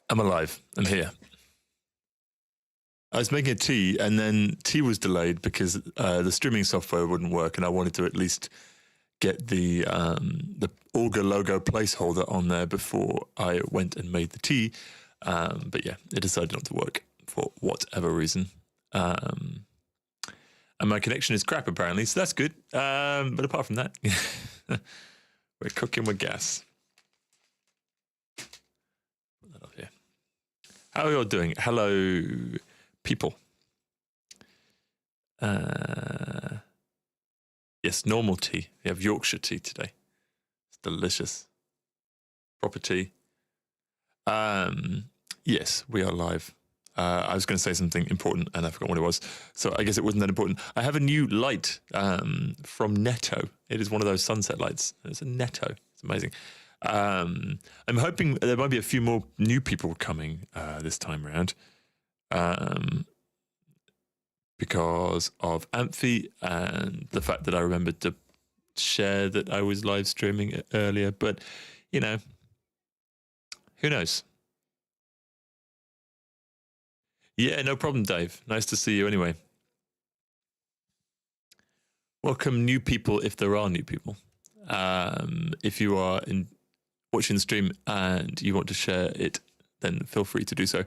I'm alive. I'm here. I was making a tea, and then tea was delayed because the streaming software wouldn't work, and I wanted to at least get the Auger logo placeholder on there before I went and made the tea. But yeah, it decided not to work for whatever reason. And my connection is crap apparently, so that's good. But apart from that, we're cooking with gas. Put that up here. How are you all doing? Hello, people. Yes, normal tea. We have Yorkshire tea today. It's delicious. Proper tea. Yes, we are live. I was going to say something important and I forgot what it was. So I guess it wasn't that important. I have a new light from Netto. It is one of those sunset lights. It's a Netto. It's amazing. I'm hoping there might be a few more new people coming this time around. Because of Amphi and the fact that I remembered to share that I was live streaming it earlier. But, you know, who knows? Yeah, no problem, Dave. Nice to see you anyway. Welcome new people if there are new people. If you are watching the stream and you want to share it, then feel free to do so.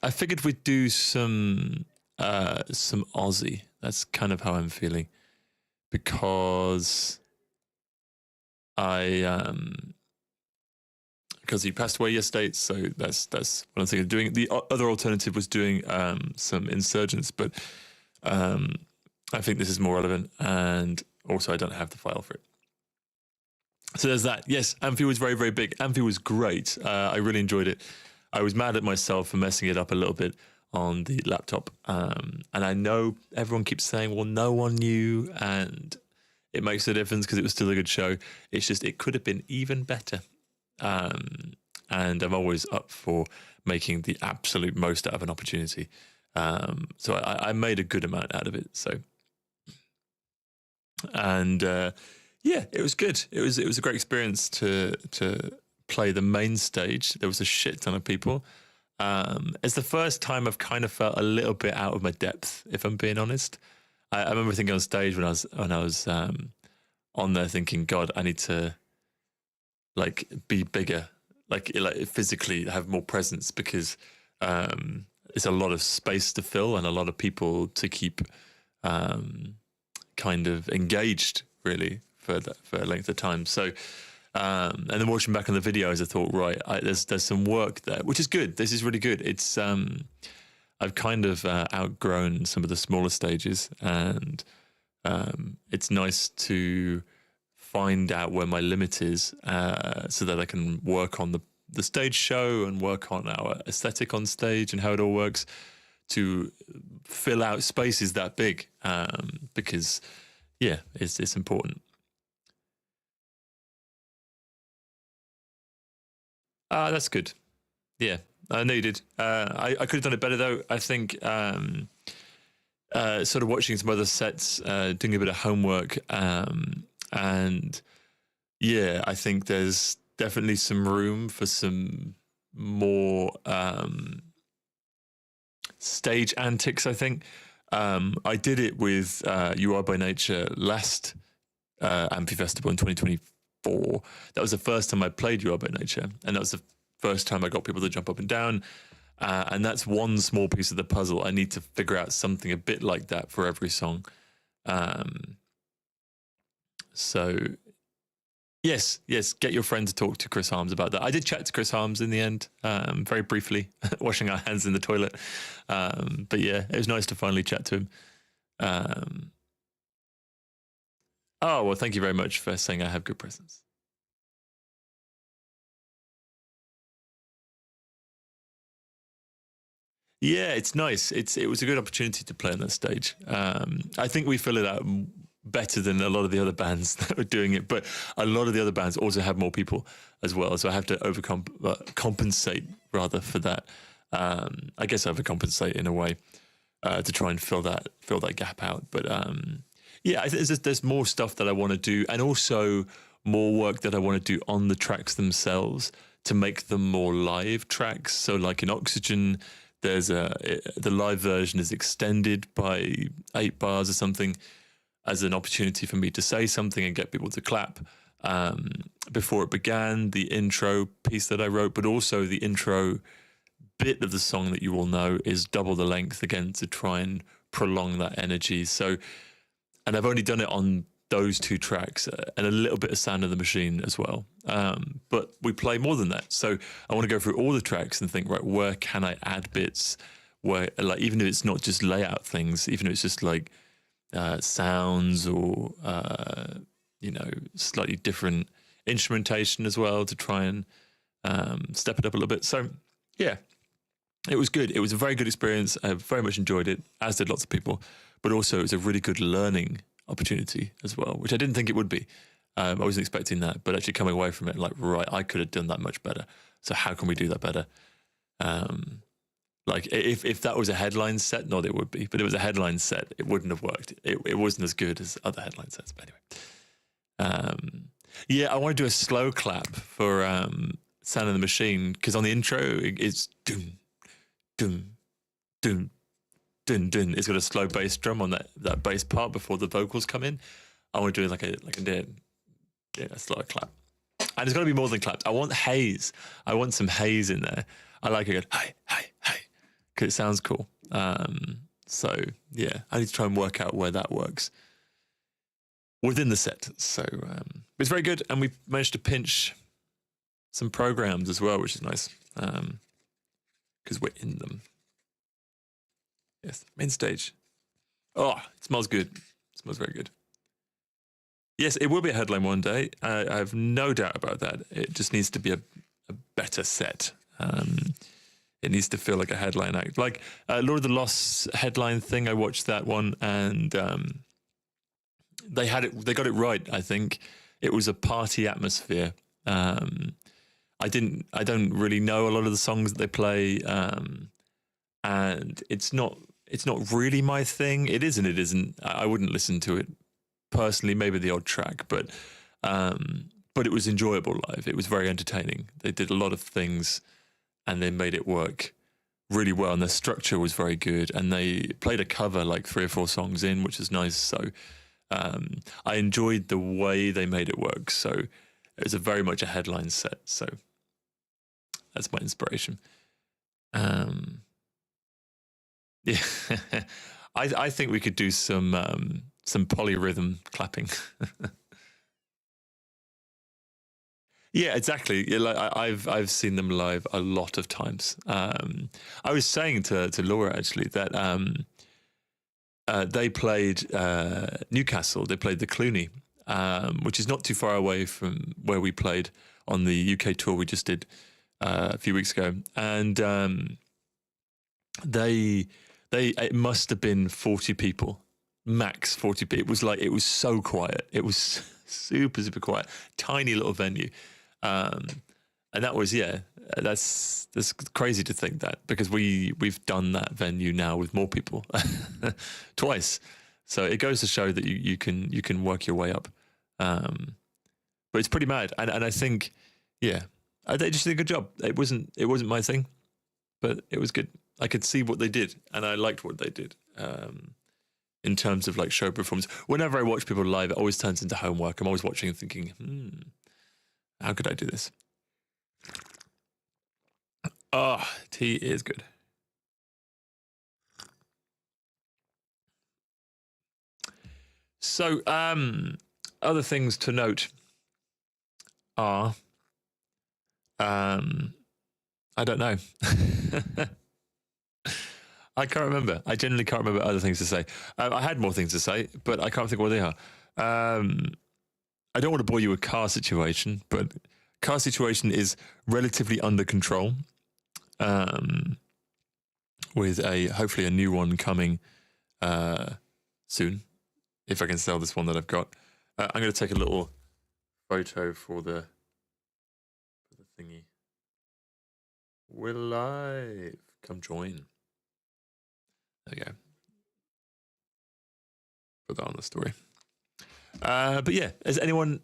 I figured we'd do some Aussie. That's kind of how I'm feeling, because because he passed away yesterday, so that's what I'm thinking of doing. The other alternative was doing some Insurgents, but I think this is more relevant, and also I don't have the file for it. So there's that. Yes, Amphi was very, very big. Amphi was great. I really enjoyed it. I was mad at myself for messing it up a little bit on the laptop. And I know everyone keeps saying, well, no one knew, and it makes a difference because it was still a good show. It's just, it could have been even better. And I'm always up for making the absolute most out of an opportunity. So I made a good amount out of it. So, and yeah, it was good. It was a great experience to play the main stage. There was a shit ton of people. It's the first time I've kind of felt a little bit out of my depth, if I'm being honest. I remember thinking on stage when I was on there thinking, God, I need to like be bigger, like physically have more presence, because it's a lot of space to fill and a lot of people to keep kind of engaged really for a length of time. So and then watching back on the videos, I thought, right, there's some work there, which is good. This is really good. It's I've kind of outgrown some of the smaller stages, and it's nice to find out where my limit is, so that I can work on the stage show and work on our aesthetic on stage and how it all works to fill out spaces that big, because yeah, it's important. That's good. Yeah, I know you did. I could have done it better though. I think sort of watching some other sets, doing a bit of homework, and yeah, I think there's definitely some room for some more stage antics, I think. I did it with You Are By Nature last Amphi Festival in 2024. That was the first time I played You Are By Nature, and that was the first time I got people to jump up and down, and that's one small piece of the puzzle. I need to figure out something a bit like that for every song. So yes, get your friend to talk to Chris Harms about that. I did chat to Chris Harms in the end, very briefly, washing our hands in the toilet. But yeah, it was nice to finally chat to him. Oh, well, thank you very much for saying I have good presence. Yeah, it's nice. It was a good opportunity to play on that stage. I think we fill it out better than a lot of the other bands that were doing it, but a lot of the other bands also have more people as well, so I have to compensate rather for that. I guess overcompensate in a way to try and fill that gap out. But yeah, there's more stuff that I want to do, and also more work that I want to do on the tracks themselves to make them more live tracks. So like in Oxygen, the live version is extended by 8 bars or something as an opportunity for me to say something and get people to clap. Before it began, the intro piece that I wrote, but also the intro bit of the song that you all know is double the length again to try and prolong that energy. So, and I've only done it on those 2 tracks and a little bit of Sound of the Machine as well. But we play more than that. So I want to go through all the tracks and think, right, where can I add bits where, like, even if it's not just layout things, even if it's just like sounds or, slightly different instrumentation as well to try and step it up a little bit. So yeah, it was good. It was a very good experience. I very much enjoyed it, as did lots of people, but also it was a really good learning opportunity as well, which I didn't think it would be. I wasn't expecting that, but actually coming away from it, like, right, I could have done that much better. So how can we do that better? Like if that was a headline set, not it would be, but it was a headline set, it wouldn't have worked. It wasn't as good as other headline sets. But anyway, yeah, I want to do a slow clap for Sound of the Machine, because on the intro it's doom, doom, doom, dun dun. It's got a slow bass drum on that bass part before the vocals come in. I want to do like a slow clap, and it's got to be more than claps. I want haze. I want some haze in there. I like it. Hey, hey, hey, because it sounds cool. So yeah, I need to try and work out where that works within the set. So it's very good, and we managed to pinch some programs as well, which is nice, because we're in them. Yes, main stage. Oh, it smells good. It smells very good. Yes, it will be a headline one day. I have no doubt about that. It just needs to be a better set. It needs to feel like a headline act. Like Lord of the Lost headline thing, I watched that one, and they got it right, I think. It was a party atmosphere. I don't really know a lot of the songs that they play, and it's not really my thing. It is and it isn't. I wouldn't listen to it personally, maybe the odd track, but it was enjoyable live. It was very entertaining. They did a lot of things and they made it work really well, and the structure was very good, and they played a cover like 3 or 4 songs in, which is nice. So I enjoyed the way they made it work. So it was very much a headline set. So that's my inspiration. Yeah, I think we could do some polyrhythm clapping. Yeah, exactly. Yeah, like I've seen them live a lot of times. I was saying to Laura actually that they played Newcastle. They played the Cluny, which is not too far away from where we played on the UK tour we just did a few weeks ago, and it must have been 40 people, max 40 people. It was so quiet. It was super, super quiet, tiny little venue. And that was, that's crazy to think that, because we've done that venue now with more people twice. So it goes to show that you can work your way up. But it's pretty mad. And I think, they just did a good job. It wasn't my thing, but it was good. I could see what they did, and I liked what they did. In terms of like show performance, whenever I watch people live, it always turns into homework. I'm always watching and thinking, how could I do this? Oh, tea is good. So, other things to note are, I don't know. I can't remember. I generally can't remember other things to say. I had more things to say, but I can't think what they are. I don't want to bore you with car situation, but car situation is relatively under control. With hopefully a new one coming soon, if I can sell this one that I've got. I'm going to take a little photo for the thingy. We're live. Come join. There we go. Put that on the story. But yeah,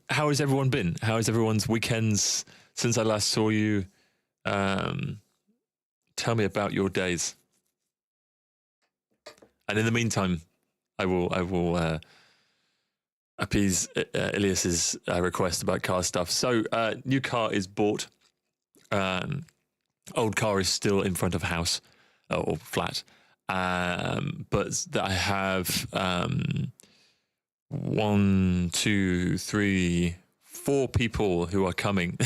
how has everyone been? How has everyone's weekends since I last saw you? Tell me about your days. And in the meantime, I will appease Ilias's request about car stuff. So, new car is bought. Old car is still in front of house or flat. But I have 1, 2, 3, 4 people who are coming.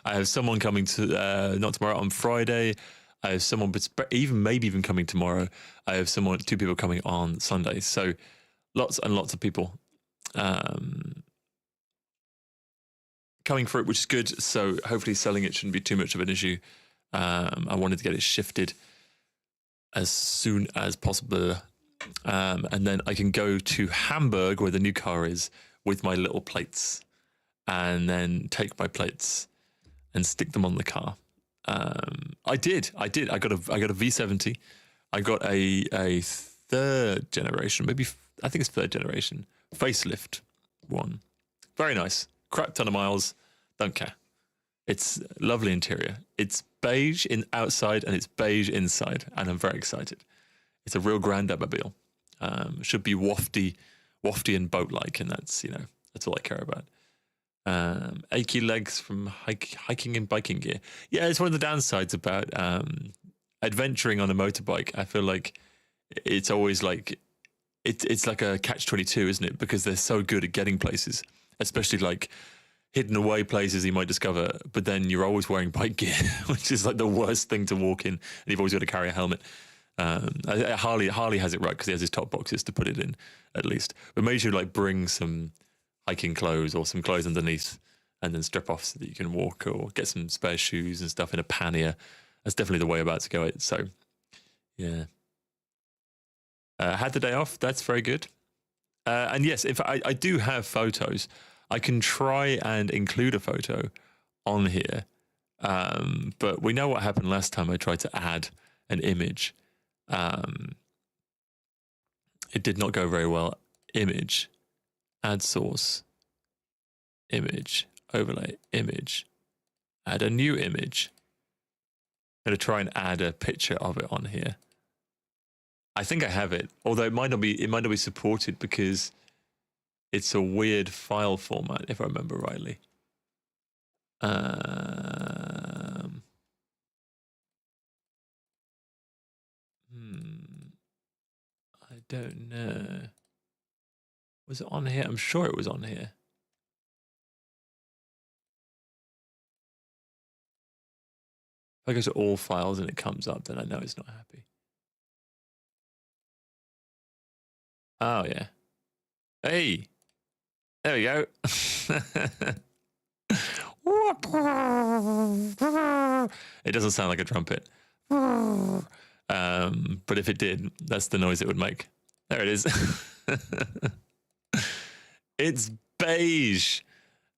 I have someone coming to not tomorrow, on Friday. I have someone, maybe even coming tomorrow. I have 2 people coming on Sunday. So lots and lots of people coming for it, which is good. So hopefully selling it shouldn't be too much of an issue. I wanted to get it shifted as soon as possible. And then I can go to Hamburg, where the new car is, with my little plates, and then take my plates and stick them on the car. I did. I got a V70. I got a 3rd generation, maybe I think it's 3rd generation facelift one. Very nice. Crap ton of miles. Don't care. It's lovely interior. It's beige in outside and it's beige inside, and I'm very excited. It's a real granddad mobile. Should be wafty and boat-like, and that's all I care about. Achy legs from hiking and biking gear. Yeah, it's one of the downsides about adventuring on a motorbike. I feel like it's always like it's like a catch-22, isn't it? Because they're so good at getting places, especially like hidden away places you might discover. But then you're always wearing bike gear, which is like the worst thing to walk in, and you've always got to carry a helmet. Harley has it right because he has his top boxes to put it in, at least. But make sure like bring some hiking clothes or some clothes underneath, and then strap off so that you can walk, or get some spare shoes and stuff in a pannier. That's definitely the way about to go. So, yeah. Had the day off. That's very good. And yes, if I do have photos, I can try and include a photo on here. But we know what happened last time I tried to add an image. It did not go very well. Image, add source, image, overlay, image, add a new image. I'm going to try and add a picture of it on here. I think I have it, although it might not be supported because it's a weird file format, if I remember rightly. I don't know. Was it on here? I'm sure it was on here. If I go to all files and it comes up, then I know it's not happy. Oh, yeah. Hey! There we go. It doesn't sound like a trumpet. But if it did, that's the noise it would make. There it is. It's beige.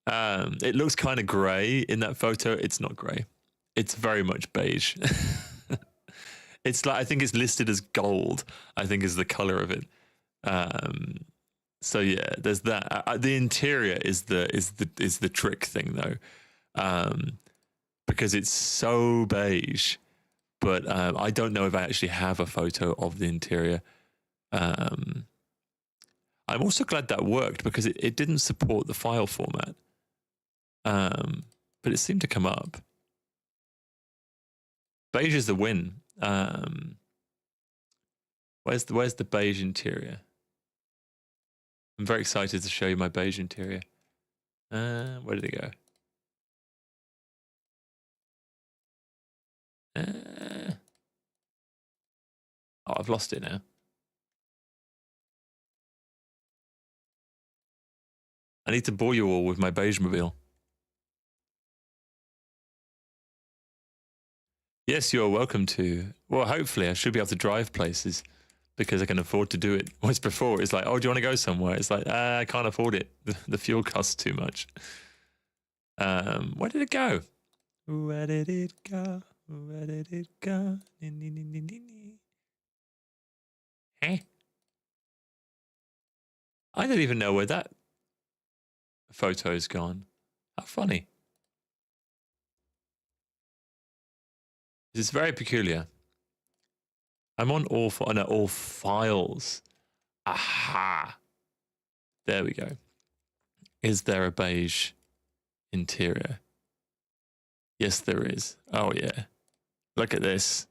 It looks kind of grey in that photo. It's not grey. It's very much beige. It's like, I think it's listed as gold, I think is the color of it. So yeah, there's that. The interior is the trick thing though, because it's so beige. But I don't know if I actually have a photo of the interior. I'm also glad that worked because it didn't support the file format, but it seemed to come up. Beige is the win. Where's the beige interior? I'm very excited to show you my beige interior. Where did it go? Oh, I've lost it now. I need to bore you all with my beige mobile. Yes, you are welcome to. Well, hopefully I should be able to drive places because I can afford to do it. Whereas before, it's like, oh, do you want to go somewhere? It's like, I can't afford it. The fuel costs too much. Where did it go? Where did it go? Where did it go? Hey, I don't even know where that photo's gone. How funny. This is very peculiar. I'm on all, no, all files. Aha. There we go. Is there a beige interior? Yes, there is. Oh, yeah. Look at this.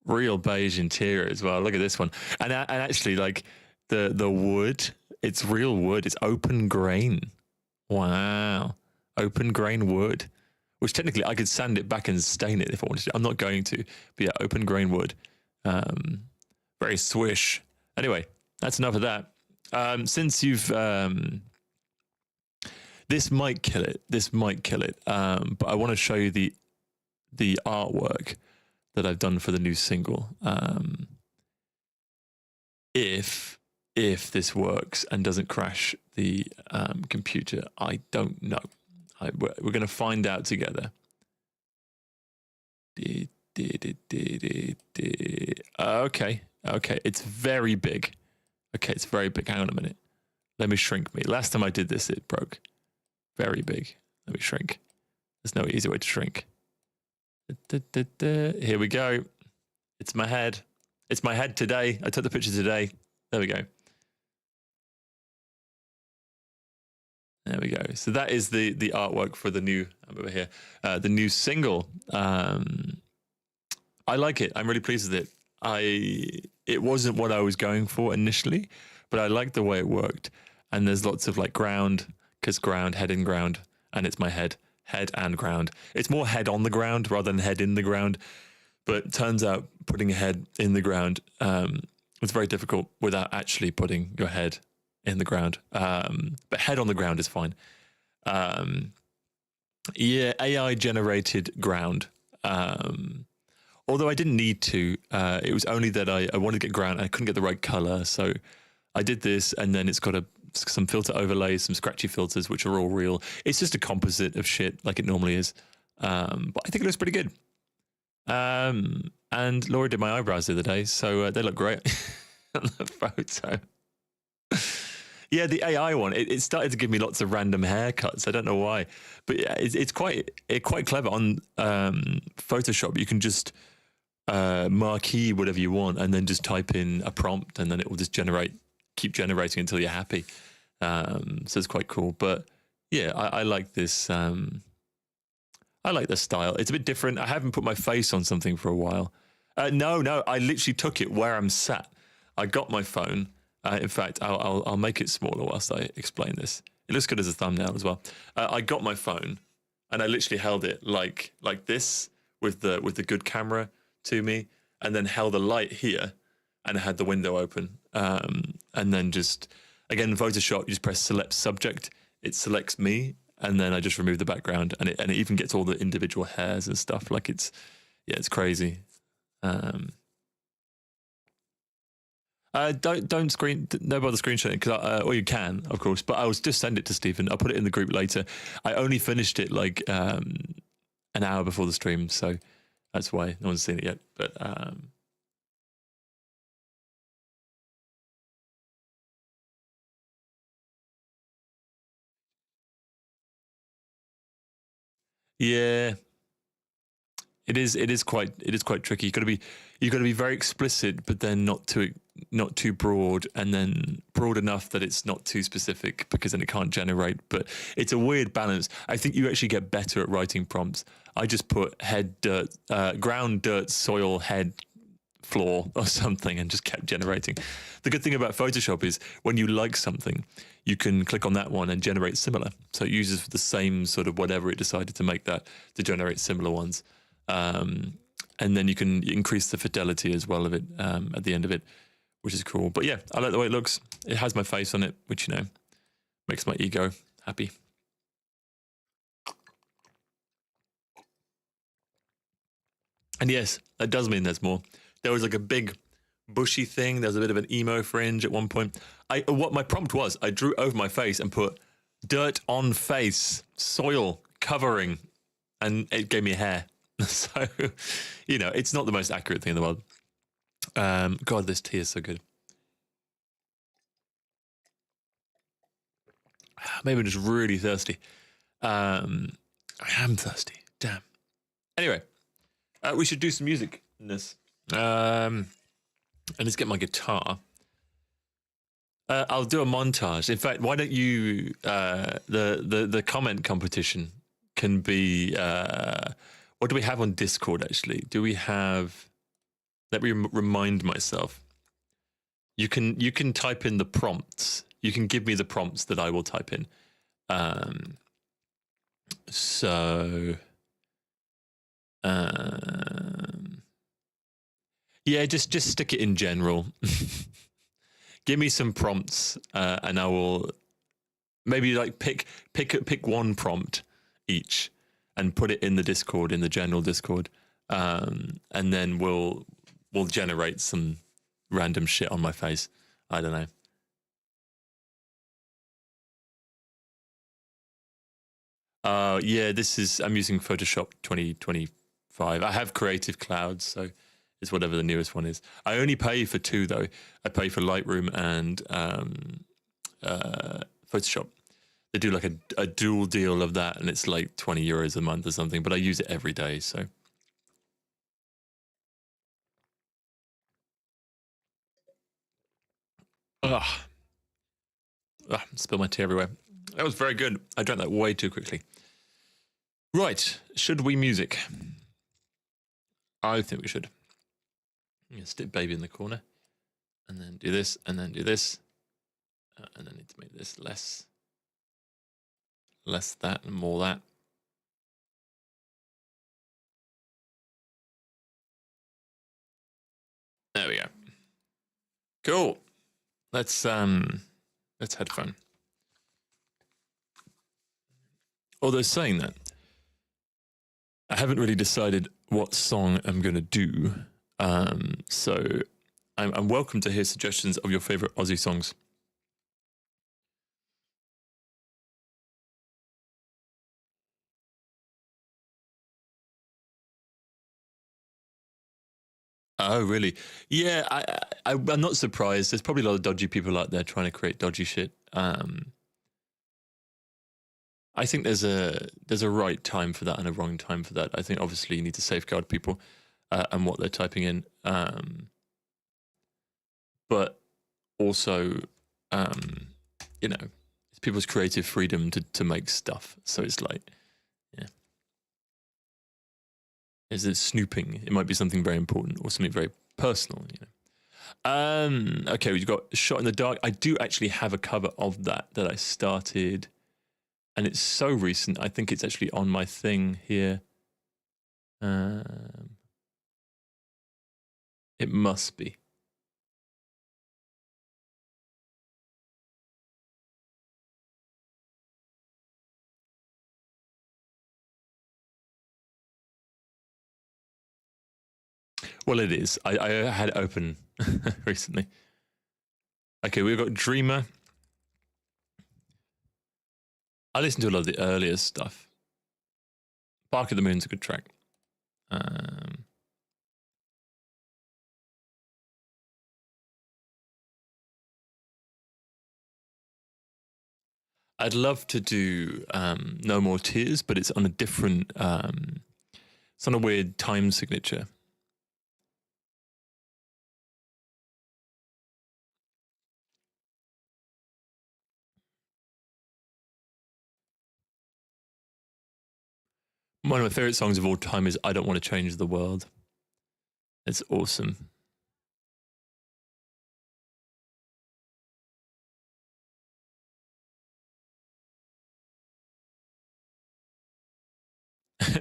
Real beige interior as well. Look at this one. And actually, like, the wood, it's real wood. It's open grain. Wow. Open grain wood. Which technically I could sand it back and stain it if I wanted to. I'm not going to. But yeah, open grain wood. Very swish. Anyway, that's enough of that. Since you've... this might kill it. This might kill it. But I want to show you the artwork that I've done for the new single. If this works and doesn't crash the computer, I don't know. We're going to find out together. Okay, it's very big. Okay, it's very big. Hang on a minute. Let me shrink me. Last time I did this, it broke. Very big. Let me shrink. There's no easy way to shrink. Here we go. It's my head. It's my head today. I took the picture today. There we go. There we go. So that is the artwork for the new, I'm over here, the new single. I like it. I'm really pleased with it. It wasn't what I was going for initially, but I liked the way it worked. And there's lots of like ground, because ground, head in ground, and it's my head and ground. It's more head on the ground rather than head in the ground. But it turns out putting a head in the ground, it's very difficult without actually putting your head in the ground. But head on the ground is fine. Yeah, AI generated ground. Although I didn't need to. It was only that I wanted to get ground and I couldn't get the right color. So I did this, and then it's got some filter overlays, some scratchy filters, which are all real. It's just a composite of shit like it normally is. But I think it looks pretty good. And Laura did my eyebrows the other day, so they look great on the photo. Yeah, the AI one, it started to give me lots of random haircuts. I don't know why, but yeah, it's quite clever on Photoshop. You can just marquee whatever you want, and then just type in a prompt, and then it will just keep generating until you're happy. So it's quite cool. But yeah, I like this. I like the style. It's a bit different. I haven't put my face on something for a while. No, I literally took it where I'm sat. I got my phone. In fact, I'll make it smaller whilst I explain this. It looks good as a thumbnail as well. I got my phone, and I literally held it like this with the good camera to me, and then held a light here, and I had the window open. And then just again in Photoshop, you just press select subject. It selects me, and then I just remove the background, and it even gets all the individual hairs and stuff. Like it's crazy. Don't bother screenshotting because or you can, of course, but I'll just send it to Stephen. I'll put it in the group later. I only finished it like an hour before the stream, so that's why no one's seen it yet. But yeah, it is quite tricky. You got to be very explicit, but then not too broad, and then broad enough that it's not too specific, because then it can't generate. But it's a weird balance. I think you actually get better at writing prompts. I just put head dirt, ground dirt, soil, head, floor or something, and just kept generating. The good thing about Photoshop is when you like something, you can click on that one and generate similar. So it uses the same sort of whatever it decided to make that to generate similar ones. And then you can increase the fidelity as well of it at the end of it, which is cool. But yeah, I like the way it looks. It has my face on it, which, makes my ego happy. And yes, that does mean there's more. There was like a big bushy thing. There was a bit of an emo fringe at one point. What my prompt was, I drew over my face and put dirt on face, soil covering, and it gave me hair. So, it's not the most accurate thing in the world. God, this tea is so good. Maybe I'm just really thirsty. I am thirsty. Damn. Anyway, we should do some music in this. And let's get my guitar. I'll do a montage. In fact, why don't you? The comment competition can be. What do we have on Discord? Actually, do we have? Let me remind myself. You can type in the prompts. You can give me the prompts that I will type in. So. Yeah, just stick it in general. Give me some prompts, and I will maybe like pick one prompt each and put it in the Discord, in the general Discord, and then we'll generate some random shit on my face. I don't know. Yeah, I'm using Photoshop 2025. I have Creative Cloud, so it's whatever the newest one is. I only pay for two though. I pay for Lightroom and Photoshop. They do like a dual deal of that, and it's like 20 euros a month or something. But I use it every day, so. Spill my tea everywhere. That was very good. I drank that way too quickly. Right, should we music? I think we should. I'm gonna stick baby in the corner, and then do this, and then do this, and I need to make this less that and more that. There we go. Cool. Let's headphone. Although saying that, I haven't really decided what song I'm going to do. So I'm welcome to hear suggestions of your favorite Aussie songs. Oh, really? Yeah, I'm not surprised. There's probably a lot of dodgy people out there trying to create dodgy shit. I think there's a right time for that and a wrong time for that. I think obviously you need to safeguard people and what they're typing in, but also, you know, it's people's creative freedom to make stuff. So it's like, yeah, is it snooping? It might be something very important or something very personal. You know. Okay, we've got Shot in the Dark. I do actually have a cover of that I started. And it's so recent, I think it's actually on my thing here. It must be. Well, it is. I had it open recently. Okay, we've got Dreamer. I listened to a lot of the earlier stuff. Bark at the Moon's a good track. I'd love to do No More Tears, but it's on a different, it's on a weird time signature. One of my favorite songs of all time is I Don't Want to Change the World. It's awesome.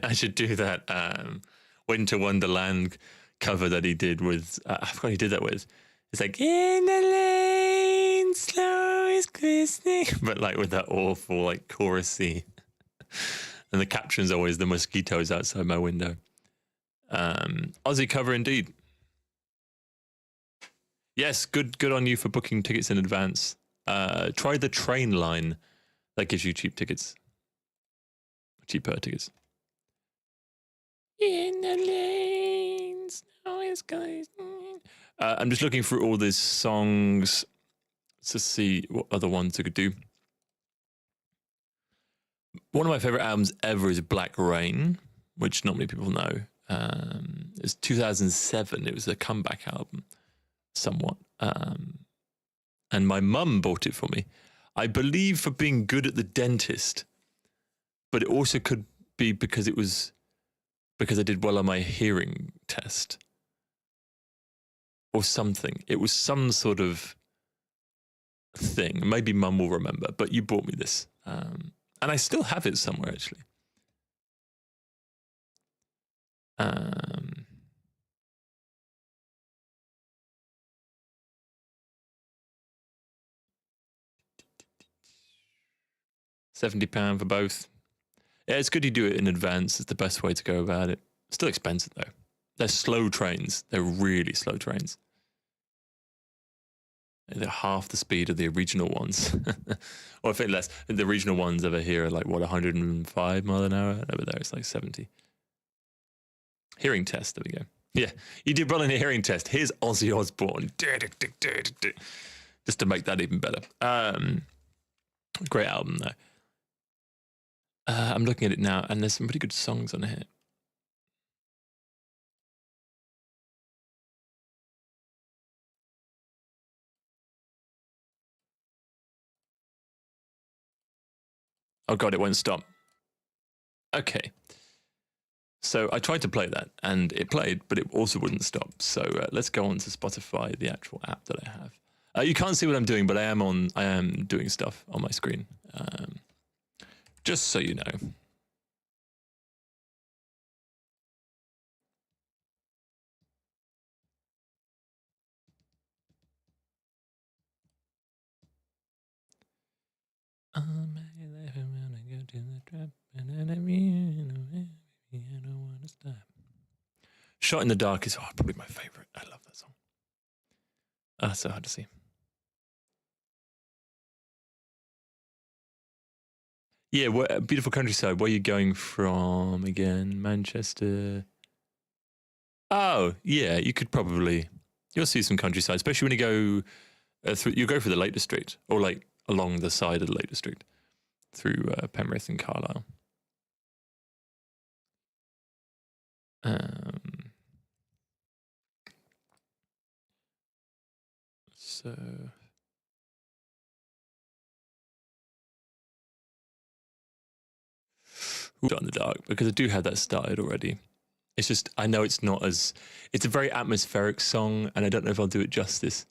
I should do that Winter Wonderland cover that he did with, I forgot he did that with. It's like, in the lane, slow is glistening, but like with that awful like chorusy. And the caption's always the mosquitoes outside my window. Aussie cover indeed. Yes, good on you for booking tickets in advance. Try the train line. That gives you cheap tickets. Cheaper tickets. In the lanes, I'm just looking through all these songs to see what other ones I could do. One of my favorite albums ever is Black Rain, which not many people know. It was 2007. It was a comeback album, somewhat. And my mum bought it for me. I believe for being good at the dentist, but it also could be because I did well on my hearing test or something. It was some sort of thing. Maybe mum will remember, but you bought me this. And I still have it somewhere, actually. £70 for both. Yeah, it's good you do it in advance. It's the best way to go about it. Still expensive, though. They're slow trains. They're really slow trains. They're half the speed of the original ones. Or I think less. The regional ones over here are like, what, 105 mile an hour? And over there it's like 70. Hearing test, there we go. Yeah, you did well in a hearing test. Here's Ozzy Osbourne. Just to make that even better. Great album, though. I'm looking at it now, and there's some pretty good songs on here. Oh god, it won't stop. Okay. So I tried to play that, and it played, but it also wouldn't stop. So let's go on to Spotify, the actual app that I have. You can't see what I'm doing, but I am doing stuff on my screen. Just so you know. Shot in the Dark is probably my favorite. I love that song. So hard to see. Yeah, beautiful countryside. Where are you going from again? Manchester. Oh, yeah. You could probably you'll see some countryside, especially when you go through. You go through the Lake District, or like along the side of the Lake District, through Penrith and Carlisle. So. Shot in the Dark, because I do have that started already. It's just, I know it's not as, it's a very atmospheric song, and I don't know if I'll do it justice.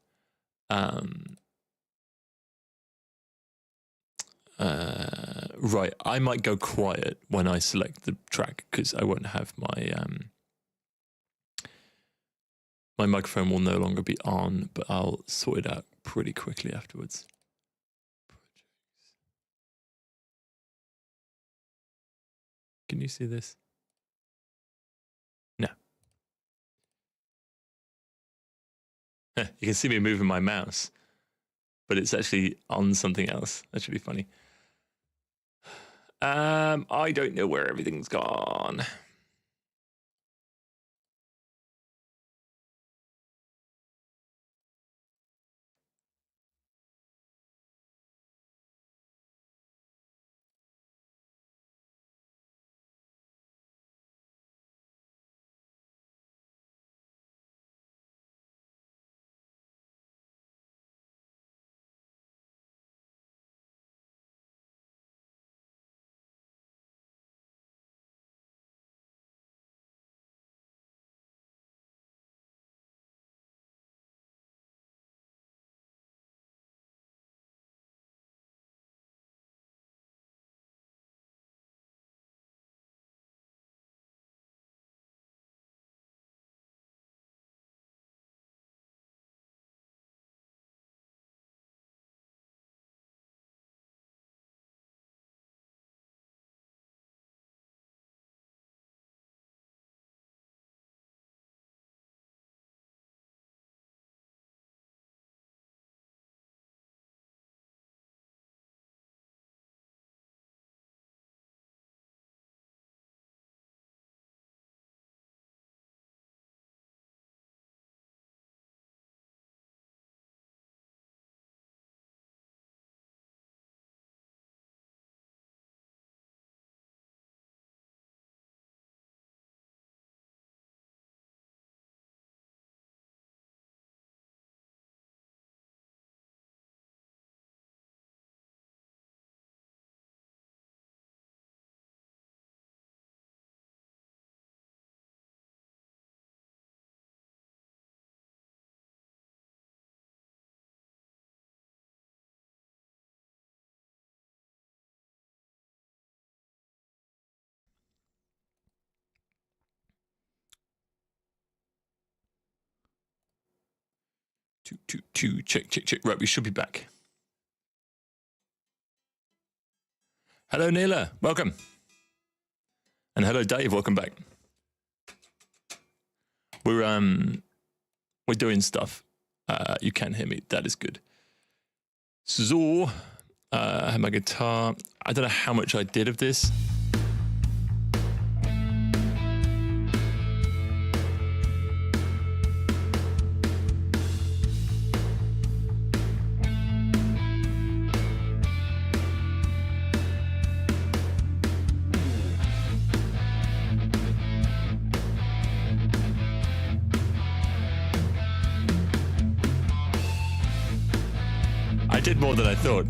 Right, I might go quiet when I select the track, because I won't have my microphone will no longer be on, but I'll sort it out pretty quickly afterwards. Can you see this? No. You can see me moving my mouse, but it's actually on something else. That's really funny. I don't know where everything's gone. Check, check, check. Right, we should be back. Hello, Neela. Welcome. And hello, Dave. Welcome back. We're doing stuff. You can hear me. That is good. So, I have my guitar. I don't know how much I did of this. I did more than I thought.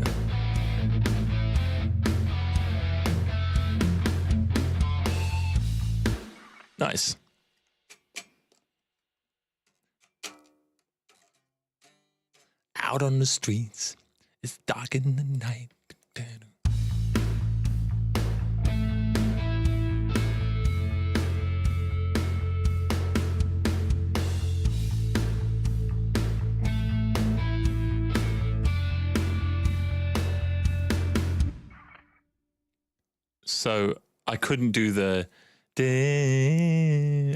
Nice. Out on the streets, it's dark in the night. So I couldn't do the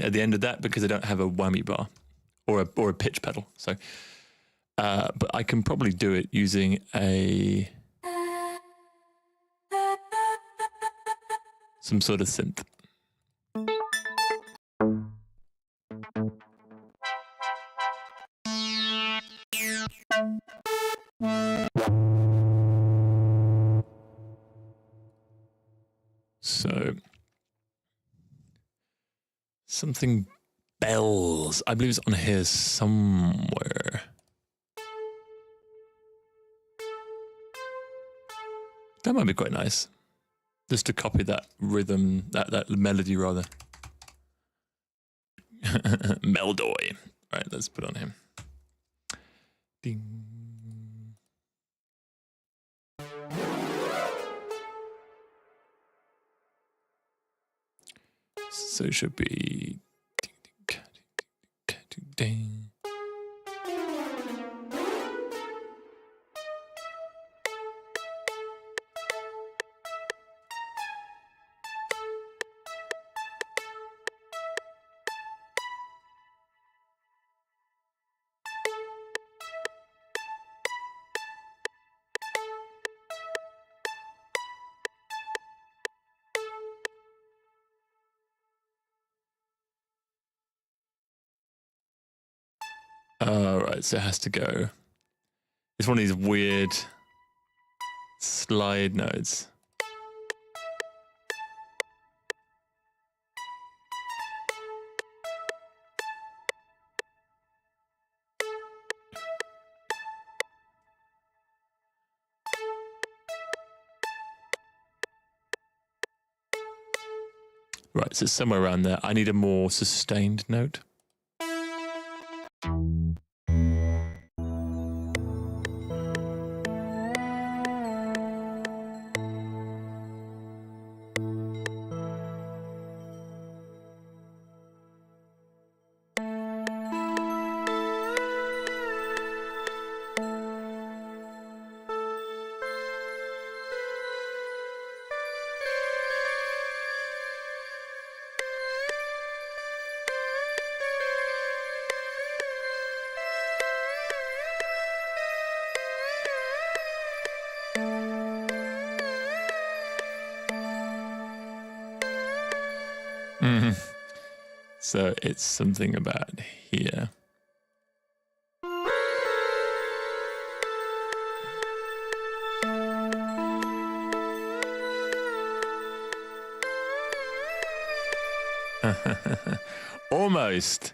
at the end of that because I don't have a whammy bar or a pitch pedal. So, but I can probably do it using some sort of synth. So something bells. I believe it's on here somewhere. That might be quite nice. Just to copy that rhythm, that melody rather. Meldoy. Right, let's put on him. Ding. So it should be ding. Right, so it has to go. It's one of these weird slide nodes. Right, so it's somewhere around there. I need a more sustained note. So it's something about here. Almost.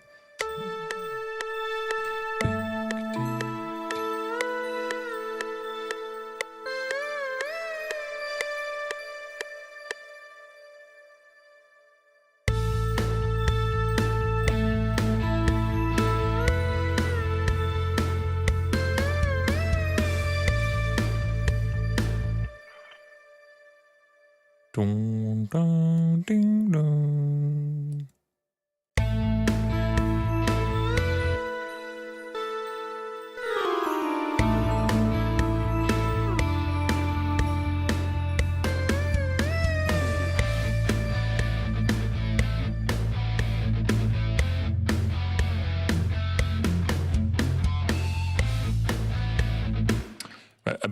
Dun, dun, ding, dun.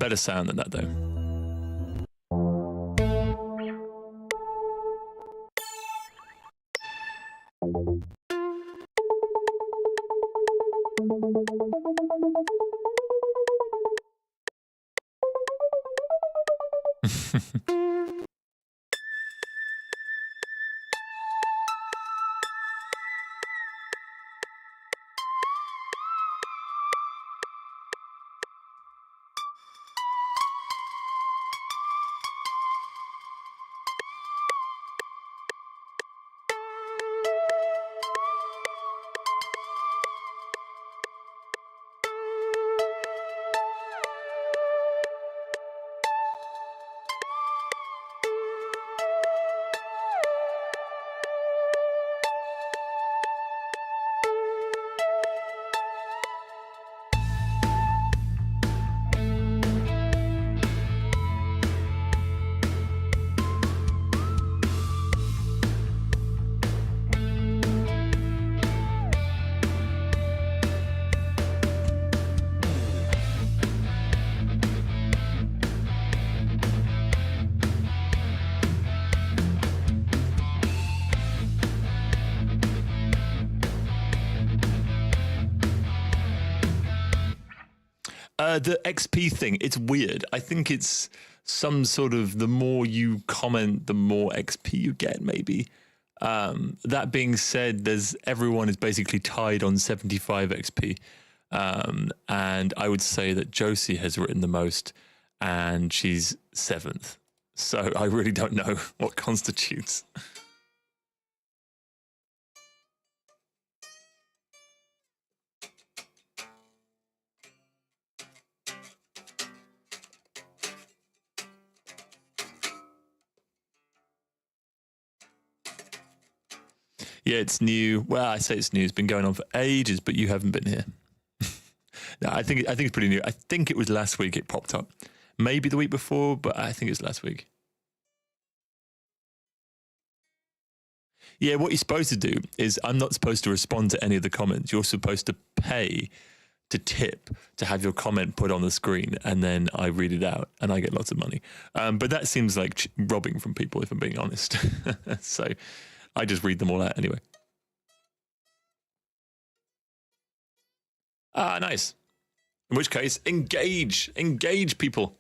better sound than that, though. The XP thing, it's weird. I think it's some sort of, the more you comment, the more XP you get, maybe. That being said, everyone is basically tied on 75 XP. And I would say that Josie has written the most, and she's 7th. So I really don't know what constitutes. Yeah, it's new. Well, I say it's new. It's been going on for ages, but you haven't been here. No, I think it's pretty new. I think it was last week it popped up. Maybe the week before, but I think it's last week. Yeah, what you're supposed to do is, I'm not supposed to respond to any of the comments. You're supposed to pay to tip to have your comment put on the screen, and then I read it out and I get lots of money. But that seems like robbing from people, if I'm being honest. So I just read them all out anyway. Ah, nice. In which case, engage people.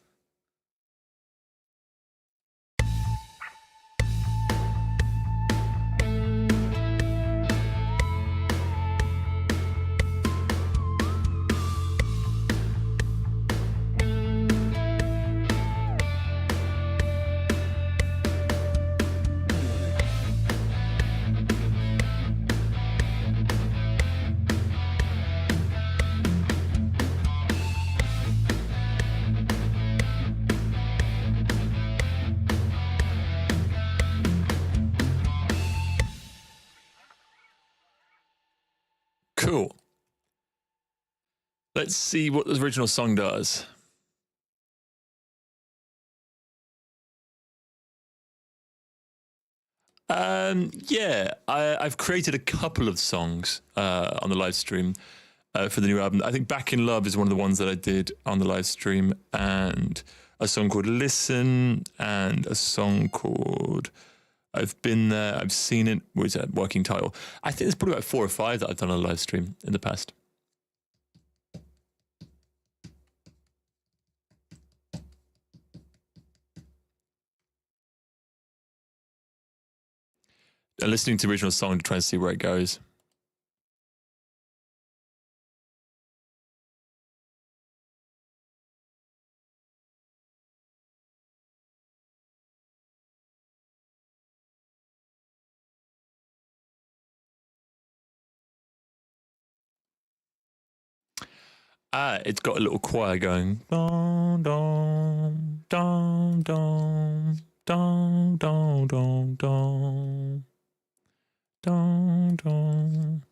Cool. Let's see what the original song does. Yeah, I've created a couple of songs on the live stream for the new album. I think Back in Love is one of the ones that I did on the live stream, and a song called Listen, and a song called I've Been There, I've Seen It, was a working title. I think there's probably about 4 or 5 that I've done on a live stream in the past. And listening to the original song to try and see where it goes. It's got a little choir going. Dong, dong, dong, dong, dong, dong, dong, dong, dong, dong.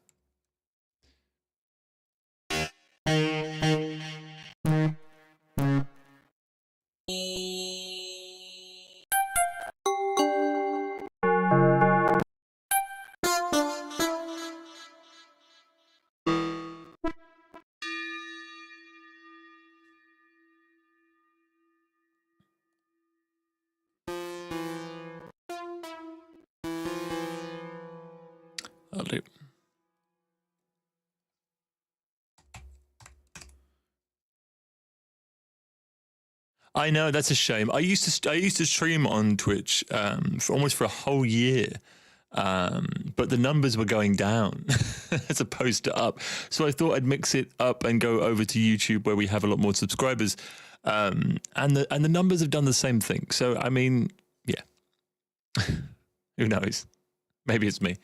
do. I know, that's a shame. I used to stream on Twitch for a whole year, but the numbers were going down as opposed to up. So I thought I'd mix it up and go over to YouTube where we have a lot more subscribers, and the numbers have done the same thing. So I mean, yeah, who knows? Maybe it's me.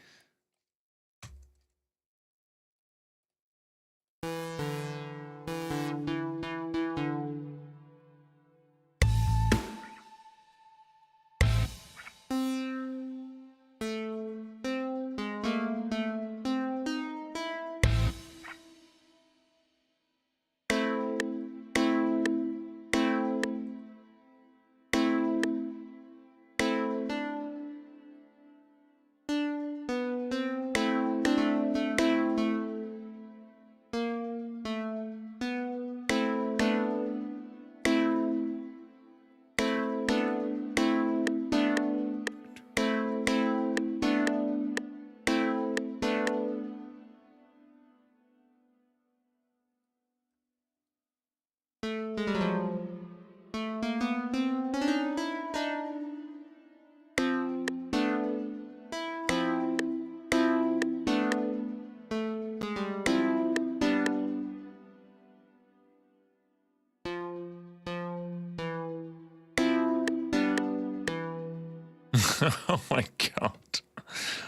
Oh my god.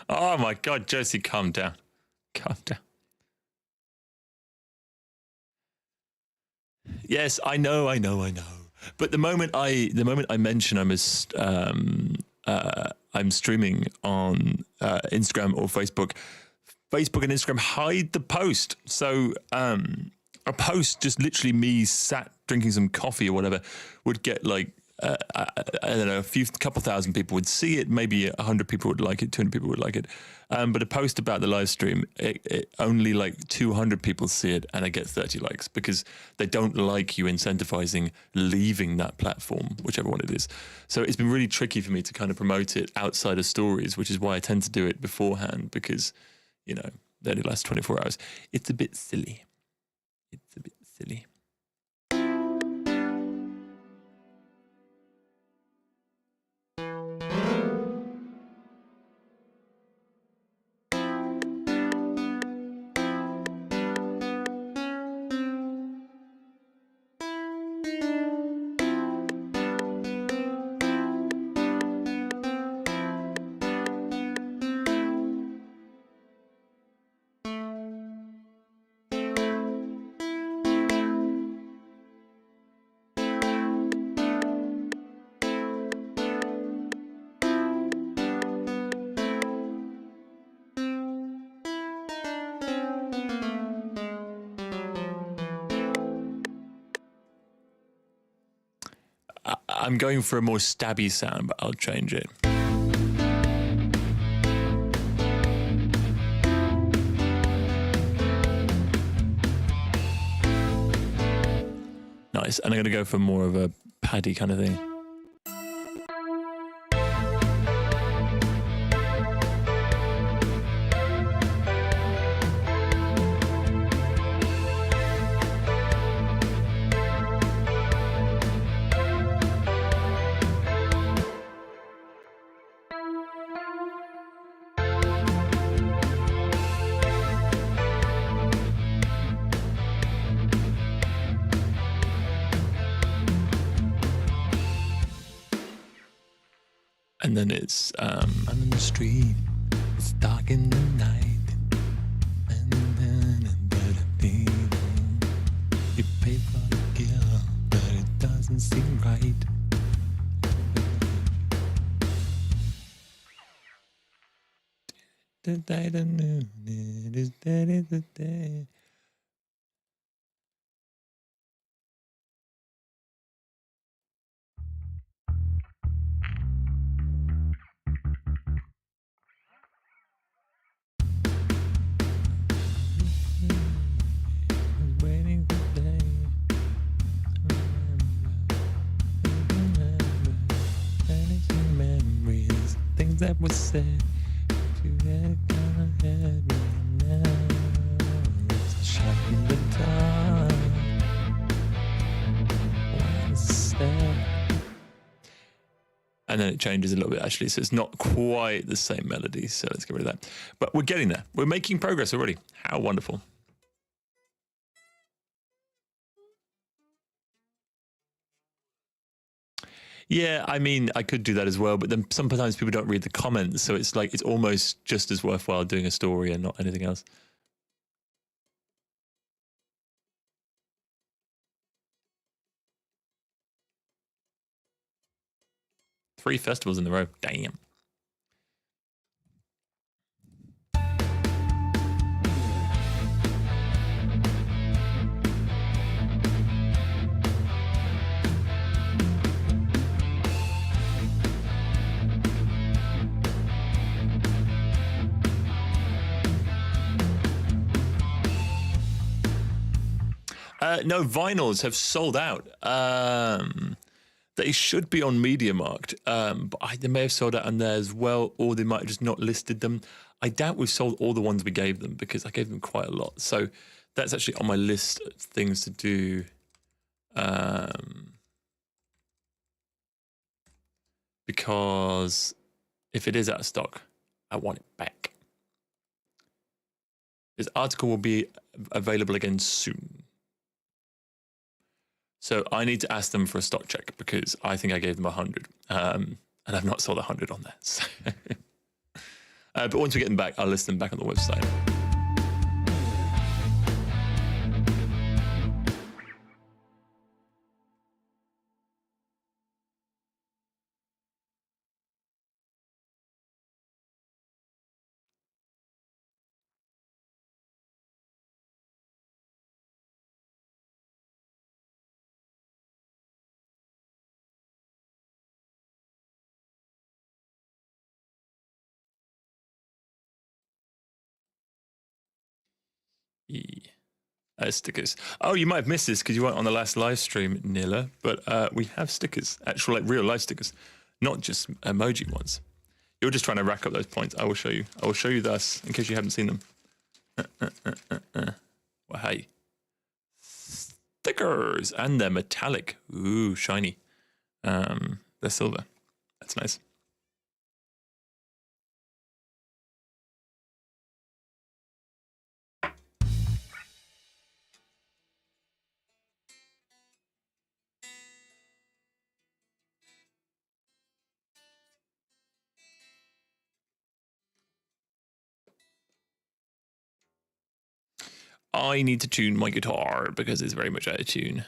Oh my god, Josie, calm down. Calm down. Yes, I know. But the moment I mention I'm streaming on Instagram or Facebook and Instagram hide the post. So a post, just literally me sat drinking some coffee or whatever, would get like I don't know, couple thousand people would see it. Maybe 100 people would like it, 200 people would like it. But a post about the live stream, it only like 200 people see it, and I get 30 likes because they don't like you incentivizing leaving that platform, whichever one it is. So it's been really tricky for me to kind of promote it outside of stories, which is why I tend to do it beforehand, because, you know, they only last 24 hours. It's a bit silly. I'm going for a more stabby sound, but I'll change it. Nice. And I'm going to go for more of a paddy kind of thing. And then it's I'm in the street, it's dark in the night, you pay for the gill, but it doesn't seem right. That was said to that kind of head. and then it changes a little bit actually, so it's not quite the same melody. So let's get rid of that. But we're getting there. We're making progress already. How wonderful. Yeah, I mean, I could do that as well, but then sometimes people don't read the comments, so it's like it's almost just as worthwhile doing a story and not anything else. Three festivals in a row. Damn. No, vinyls have sold out. They should be on MediaMarkt, but they may have sold out on there as well, or they might have just not listed them. I doubt we've sold all the ones we gave them because I gave them quite a lot. So that's actually on my list of things to do. Because if it is out of stock, I want it back. This article will be available again soon. So I need to ask them for a stock check because I think I gave them 100, and I've not sold 100 on that. So but once we get them back, I'll list them back on the website. Stickers. Oh, you might have missed this because you weren't on the last live stream, Nila. But we have stickers, actual like real life stickers, not just emoji ones. You're just trying to rack up those points. I will show you. I will show you this in case you haven't seen them. Well, hey, stickers, and they're metallic. Ooh, shiny. They're silver. That's nice. I need to tune my guitar because it's very much out of tune.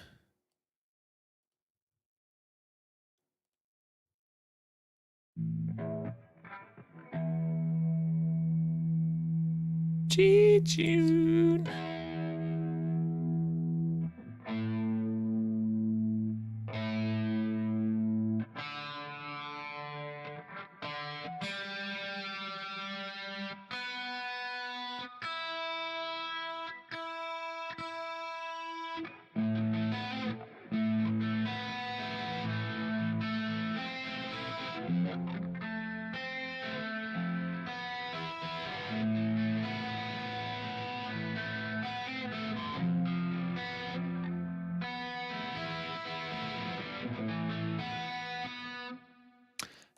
G-tune.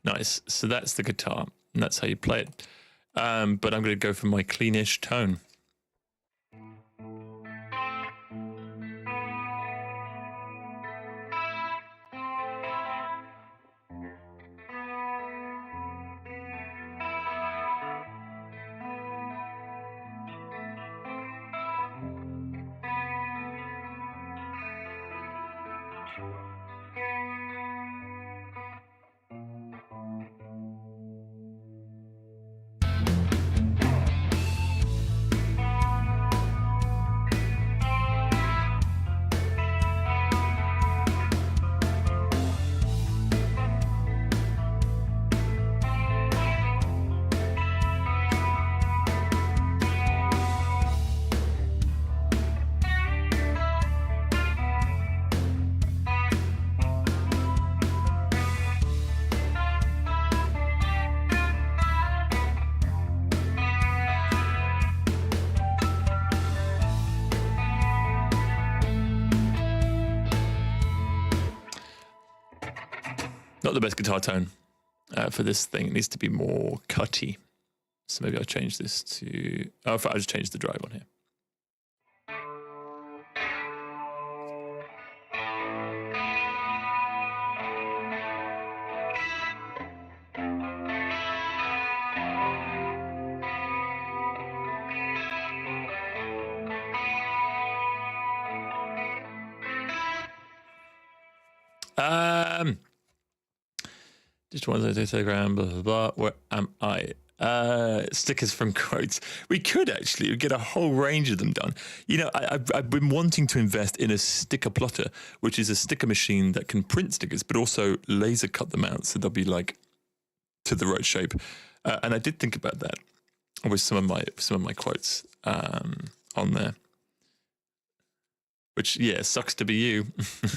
Nice. So that's the guitar, and that's how you play it. But I'm going to go for my cleanish tone. Not the best guitar tone. for this thing. It needs to be more cutty. So maybe I'll change this to... Oh, in fact, I'll just change the drive on here. Just one Instagram, blah, blah, blah. Where am I? Stickers from quotes. We could actually get a whole range of them done. You know, I've been wanting to invest in a sticker plotter, which is a sticker machine that can print stickers, but also laser cut them out so they'll be like to the right shape. And I did think about that with some of my quotes on there. Which, yeah, sucks to be you.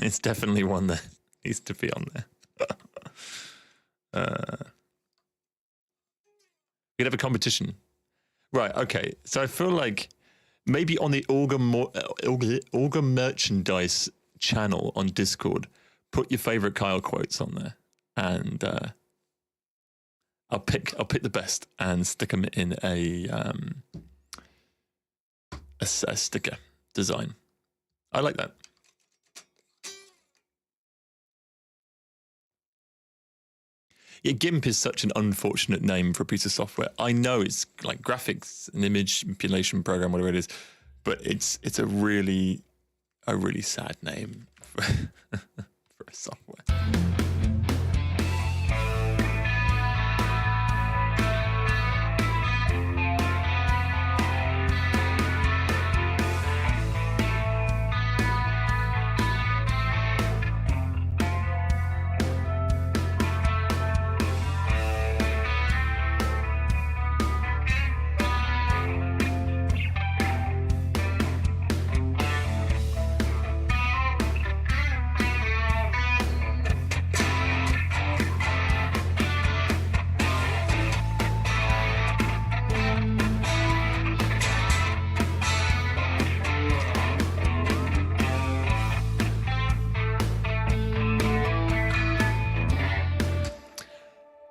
It's definitely one that needs to be on there. We could have a competition. Right, okay. So I feel like maybe on the Auger merchandise channel on Discord, put your favorite Kyle quotes on there. And I'll pick the best and stick them in a sticker design. I like that. Yeah, GIMP is such an unfortunate name for a piece of software. I know it's like graphics, an image manipulation program, whatever it is, but it's a really sad name for, for a software.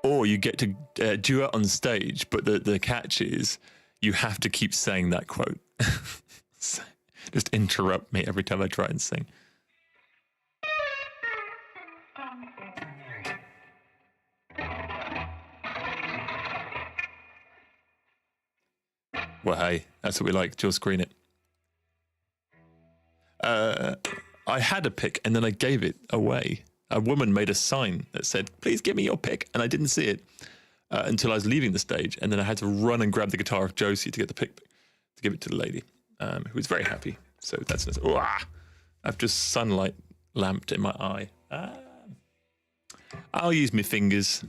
Or you get to do it on stage, but the catch is you have to keep saying that quote. So just interrupt me every time I try and sing. Well, hey, that's what we like. Dual screen it. I had a pick and then I gave it away. A woman made a sign that said, "Please give me your pick," and I didn't see it until I was leaving the stage, and then I had to run and grab the guitar of Josie to get the pick to give it to the lady, who was very happy. So that's I've just sunlight lamped in my eye. I'll use my fingers.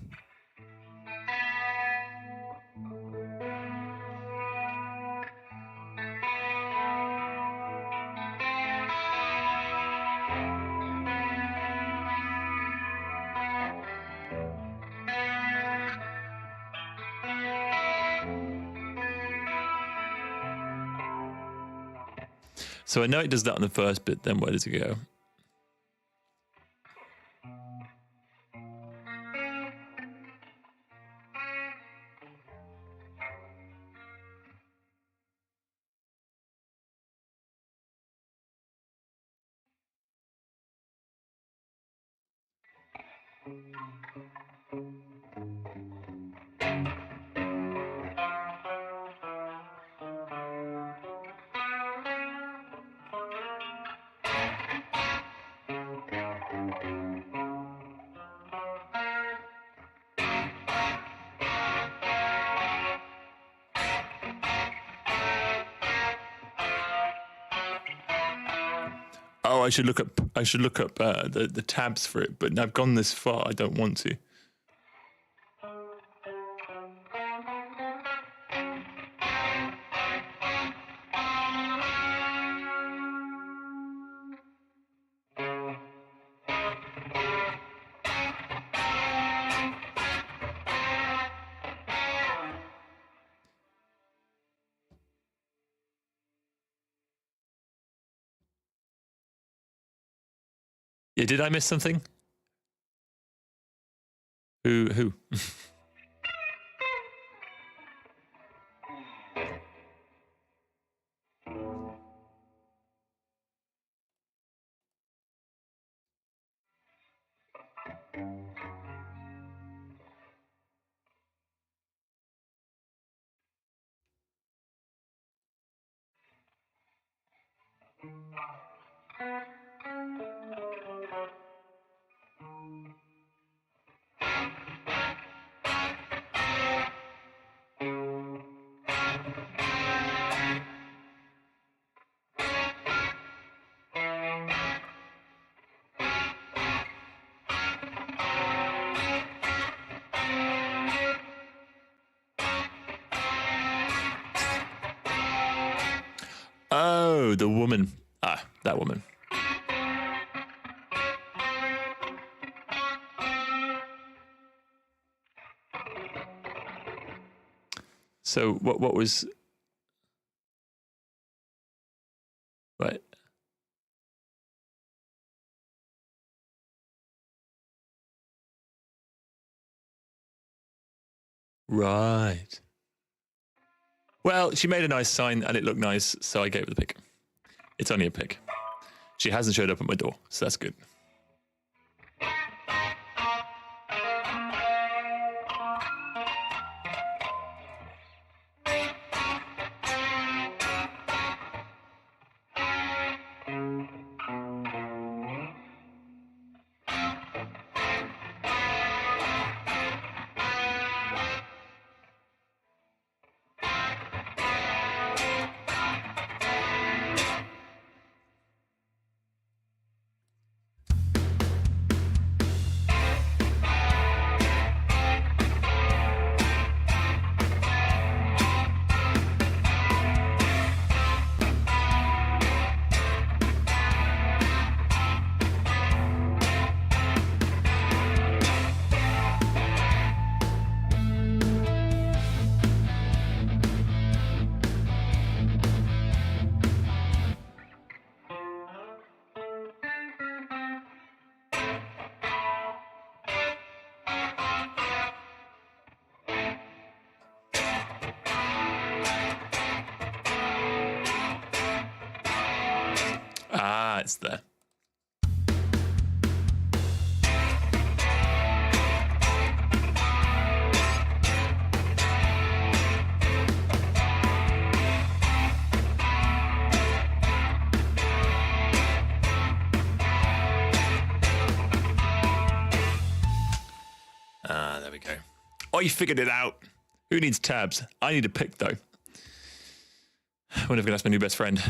So I know it does that on the first bit, then where does it go? Oh, I should look up the tabs for it, but I've gone this far. I don't want to. Yeah, did I miss something? Who? Oh, the woman. Ah, that woman. So what was right? Right. Well, she made a nice sign and it looked nice, so I gave her the pick. It's only a pick. She hasn't showed up at my door, so that's good. Ah, it's there. Ah, there we go. Oh, you figured it out. Who needs tabs? I need a pick, though. I wonder if I can ask my new best friend.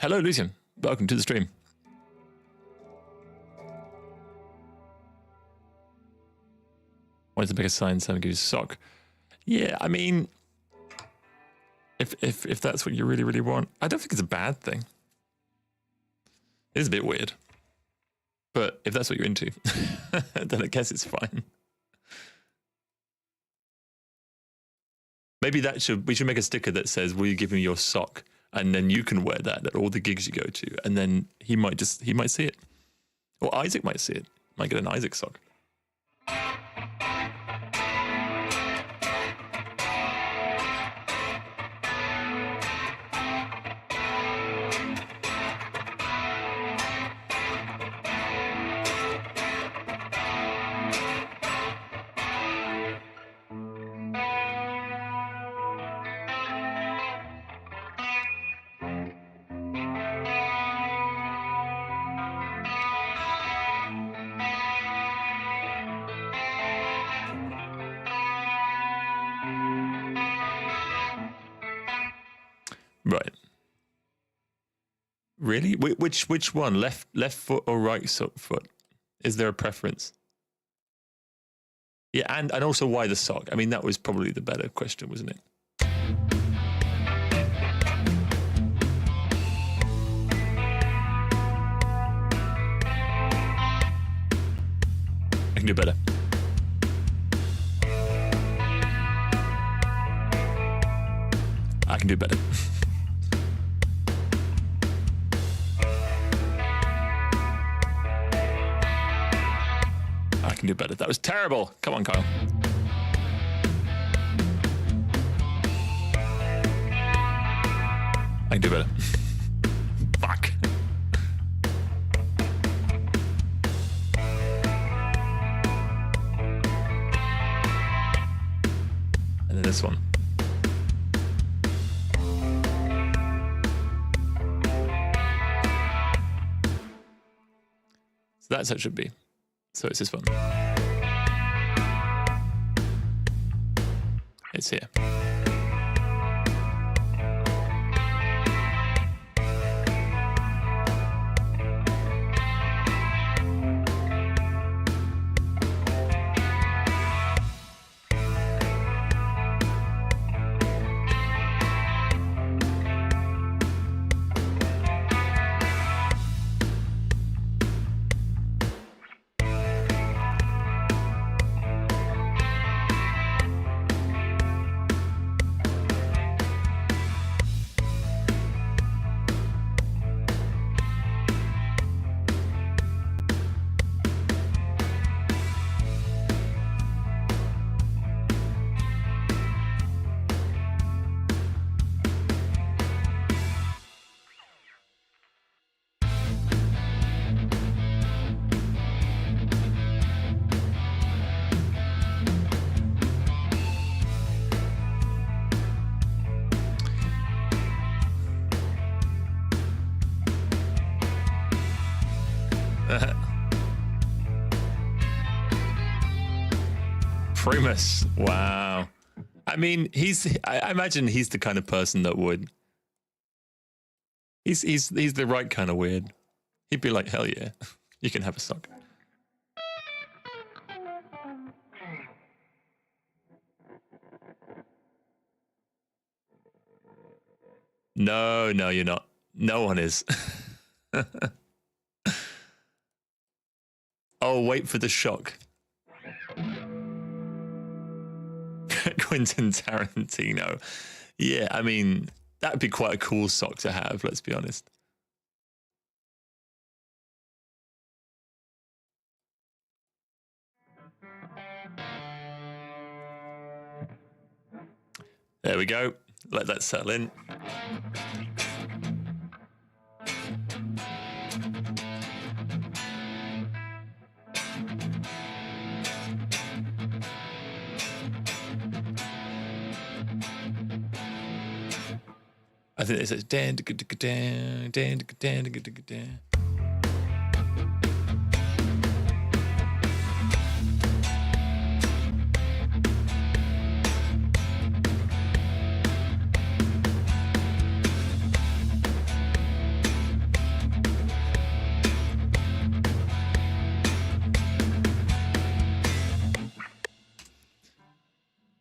Hello, Lucian. Welcome to the stream. Wanted to pick a sign, so I'm give you a sock. Yeah, I mean, if that's what you really, really want, I don't think it's a bad thing. It is a bit weird. But if that's what you're into, then I guess it's fine. Maybe we should make a sticker that says, "Will you give me your sock?" And then you can wear that at all the gigs you go to, and then he might see it, or Isaac might see it. Might get an Isaac sock. Right. Really? Which one? Left foot or right foot? Is there a preference? Yeah, and also why the sock? I mean, that was probably the better question, wasn't it? I can do better. I can do better. can do better. That was terrible. Come on, Kyle. I can do better. Fuck. And then this one. So that's how it should be. So it's this one. It's here. Primus. Wow. I mean, I imagine he's the kind of person that would. He's the right kind of weird. He'd be like, hell yeah, you can have a sock. No, you're not. No one is. Oh, wait for the shock. Quentin Tarantino. Yeah, I mean, that'd be quite a cool sock to have, let's be honest. There we go. Let that settle in. I think it says dan dan dan dan dan dan dan.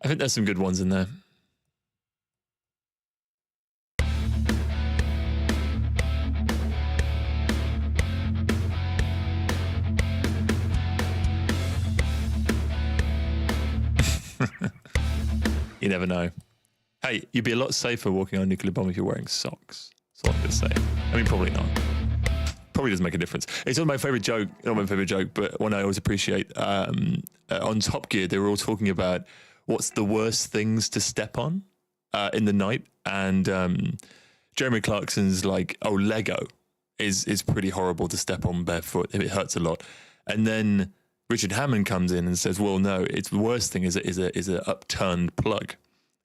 I think there's some good ones in there. You never know. Hey, you'd be a lot safer walking on a nuclear bomb if you're wearing socks. That's all I'm going to say. I mean, probably not. Probably doesn't make a difference. It's not my favorite joke, but one I always appreciate. On Top Gear, they were all talking about what's the worst things to step on in the night. And Jeremy Clarkson's like, oh, Lego is pretty horrible to step on barefoot. It hurts a lot. And then Richard Hammond comes in and says, well, no, it's the worst thing is a upturned plug.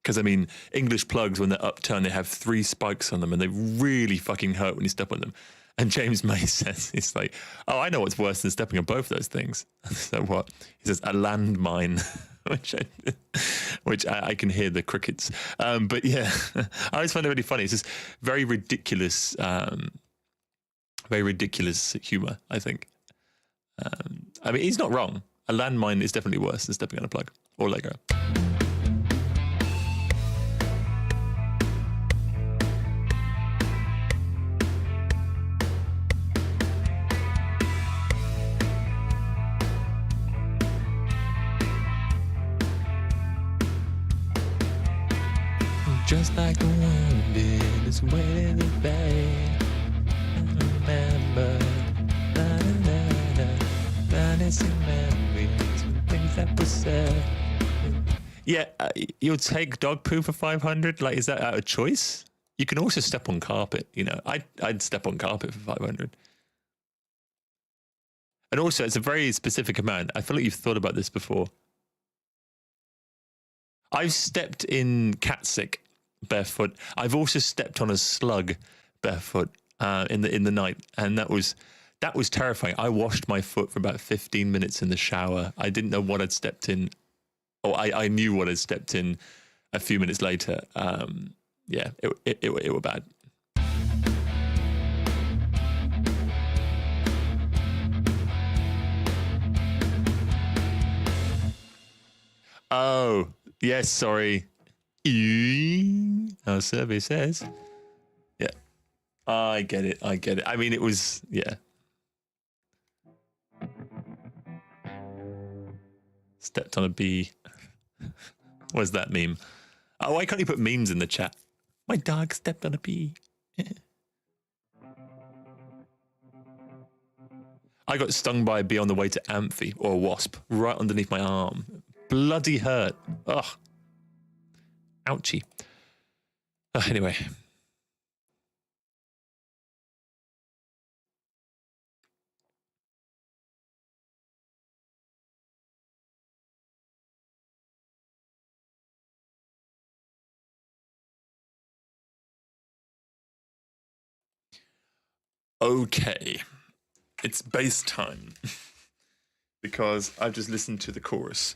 Because, I mean, English plugs, when they're upturned, they have 3 spikes on them and they really fucking hurt when you step on them. And James May says, he's like, oh, I know what's worse than stepping on both those things. So what? He says, a landmine, which I can hear the crickets. But yeah, I always find it really funny. It's just very ridiculous humor, I think. I mean, he's not wrong. A landmine is definitely worse than stepping on a plug or Lego. Just like the wounded is waiting to bay. I remember, innocent memory. step. Yeah, you'll take dog poo for 500. Like, is that out of choice? You can also step on carpet. You know, I'd step on carpet for 500. And also, it's a very specific amount. I feel like you've thought about this before. I've stepped in cat sick barefoot. I've also stepped on a slug barefoot in the night, and that was terrifying. I washed my foot for about 15 minutes in the shower. I didn't know what I'd stepped in. Oh, I knew what I'd stepped in a few minutes later. Yeah, it were bad. Oh, yes, sorry. Our survey says. Yeah. I get it. I mean, it was, yeah. Stepped on a bee. What is that meme? Oh, why can't you put memes in the chat? My dog stepped on a bee. I got stung by a bee on the way to Amphi, or a wasp, right underneath my arm. Bloody hurt. Ugh. Ouchie. Anyway. Okay. It's bass time. Because I've just listened to the chorus.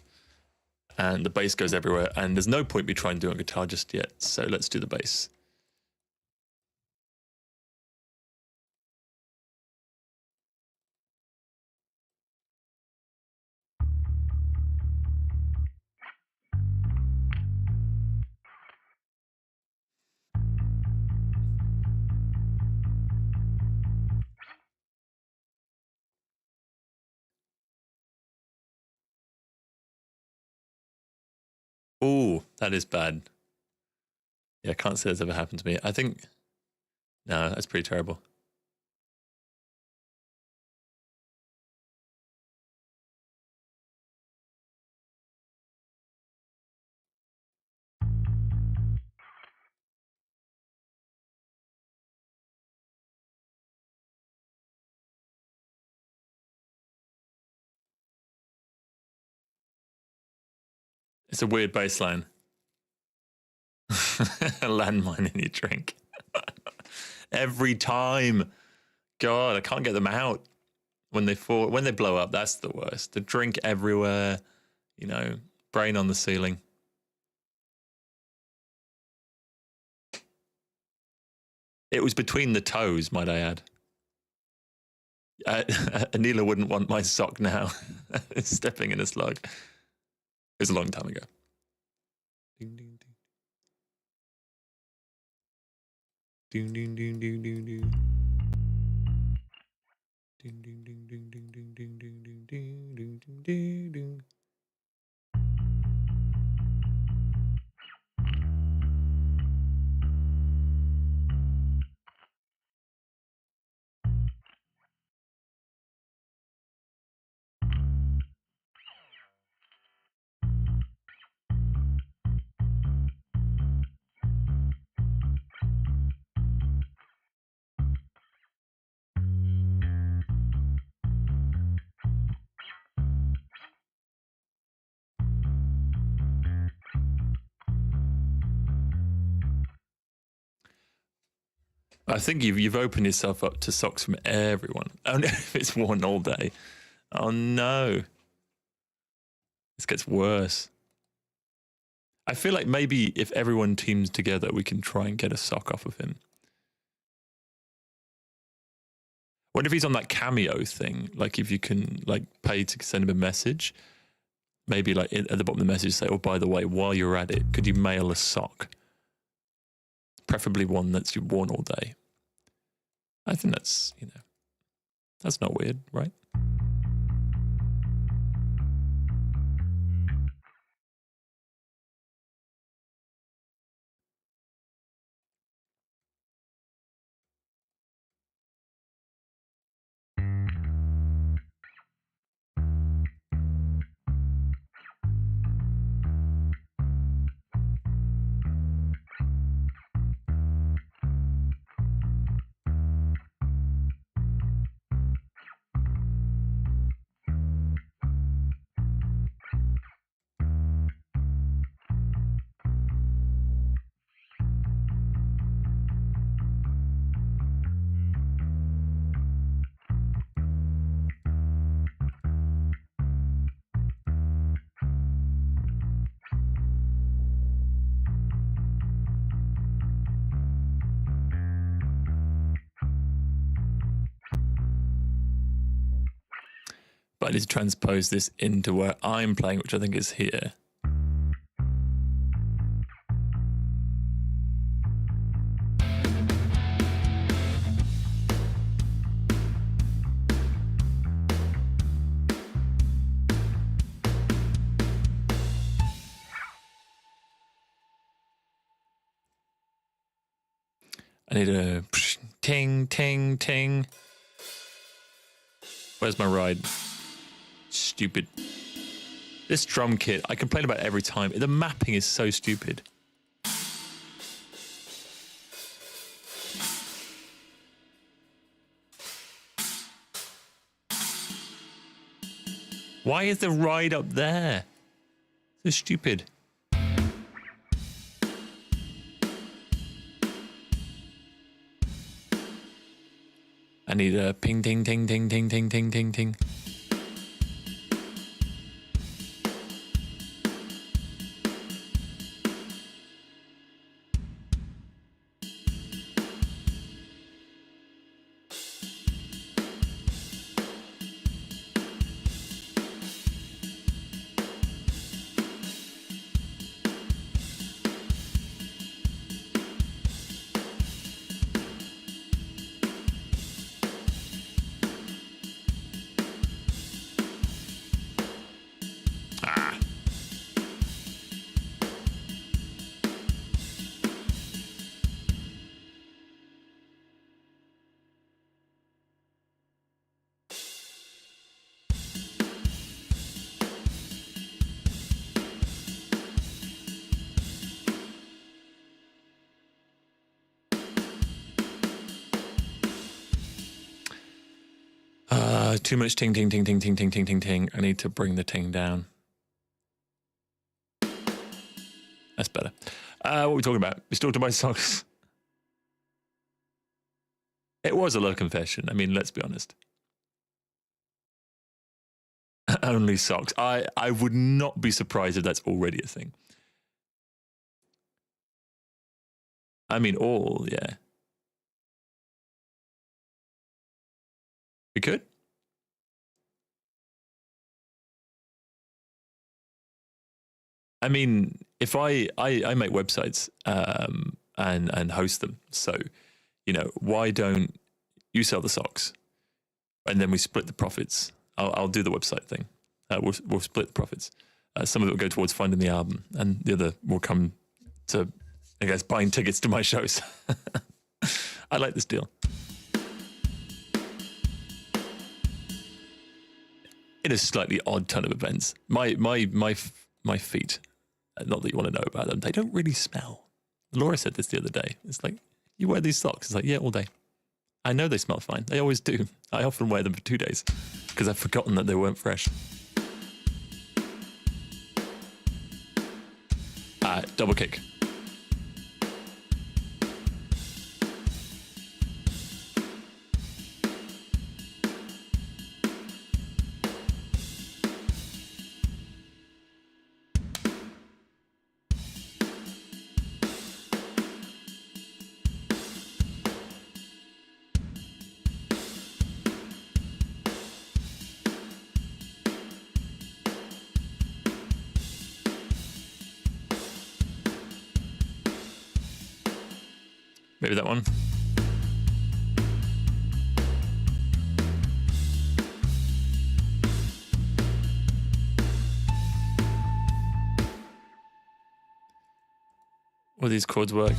And the bass goes everywhere. And there's no point me trying to do it on guitar just yet. So let's do the bass. Oh, that is bad. Yeah, I can't say that's ever happened to me. I think... No, that's pretty terrible. It's a weird bass line. A landmine in your drink. Every time. God, I can't get them out. When they fall, when they blow up, that's the worst. The drink everywhere, you know, brain on the ceiling. It was between the toes, might I add. Anila wouldn't want my sock now. Stepping in a slug. It was a long time ago. Ding, ding, ding. Ding, ding, ding, ding, ding, ding. Ding, ding, ding, ding, ding, ding, ding, ding, ding, ding, ding, ding, ding. I think you've opened yourself up to socks from everyone. Only if it's worn all day. Oh no. This gets worse. I feel like maybe if everyone teams together, we can try and get a sock off of him. What if he's on that Cameo thing? Like if you can like pay to send him a message, maybe like at the bottom of the message say, oh, by the way, while you're at it, could you mail a sock? Preferably one that's worn all day. I think that's, you know, that's not weird, right? But I need to transpose this into where I'm playing, which I think is here. I need a ting, ting, ting. Where's my ride? Stupid. This drum kit, I complain about it every time. The mapping is so stupid. Why is the ride up there? So stupid. I need a ping, ting, ting, ting, ting, ting, ting, ting, ting. Too much ting, ting, ting, ting, ting, ting, ting, ting, ting. I need to bring the ting down. That's better. What are we talking about? We still talking about socks. It was a low confession. I mean, let's be honest. Only socks. I would not be surprised if that's already a thing. I mean, all, yeah. We could. I mean, if I make websites and host them, so, you know, why don't you sell the socks and then we split the profits? I'll do the website thing. We'll split the profits. Some of it will go towards funding the album, and the other will come to, I guess, buying tickets to my shows. I like this deal. In a slightly odd ton of events, my feet. Not that you want to know about them. They don't really smell. Laura said this the other day. It's like, you wear these socks? It's like, yeah, all day. I know they smell fine. They always do. I often wear them for 2 days because I've forgotten that they weren't fresh. Double kick. Maybe that one. Will these chords work?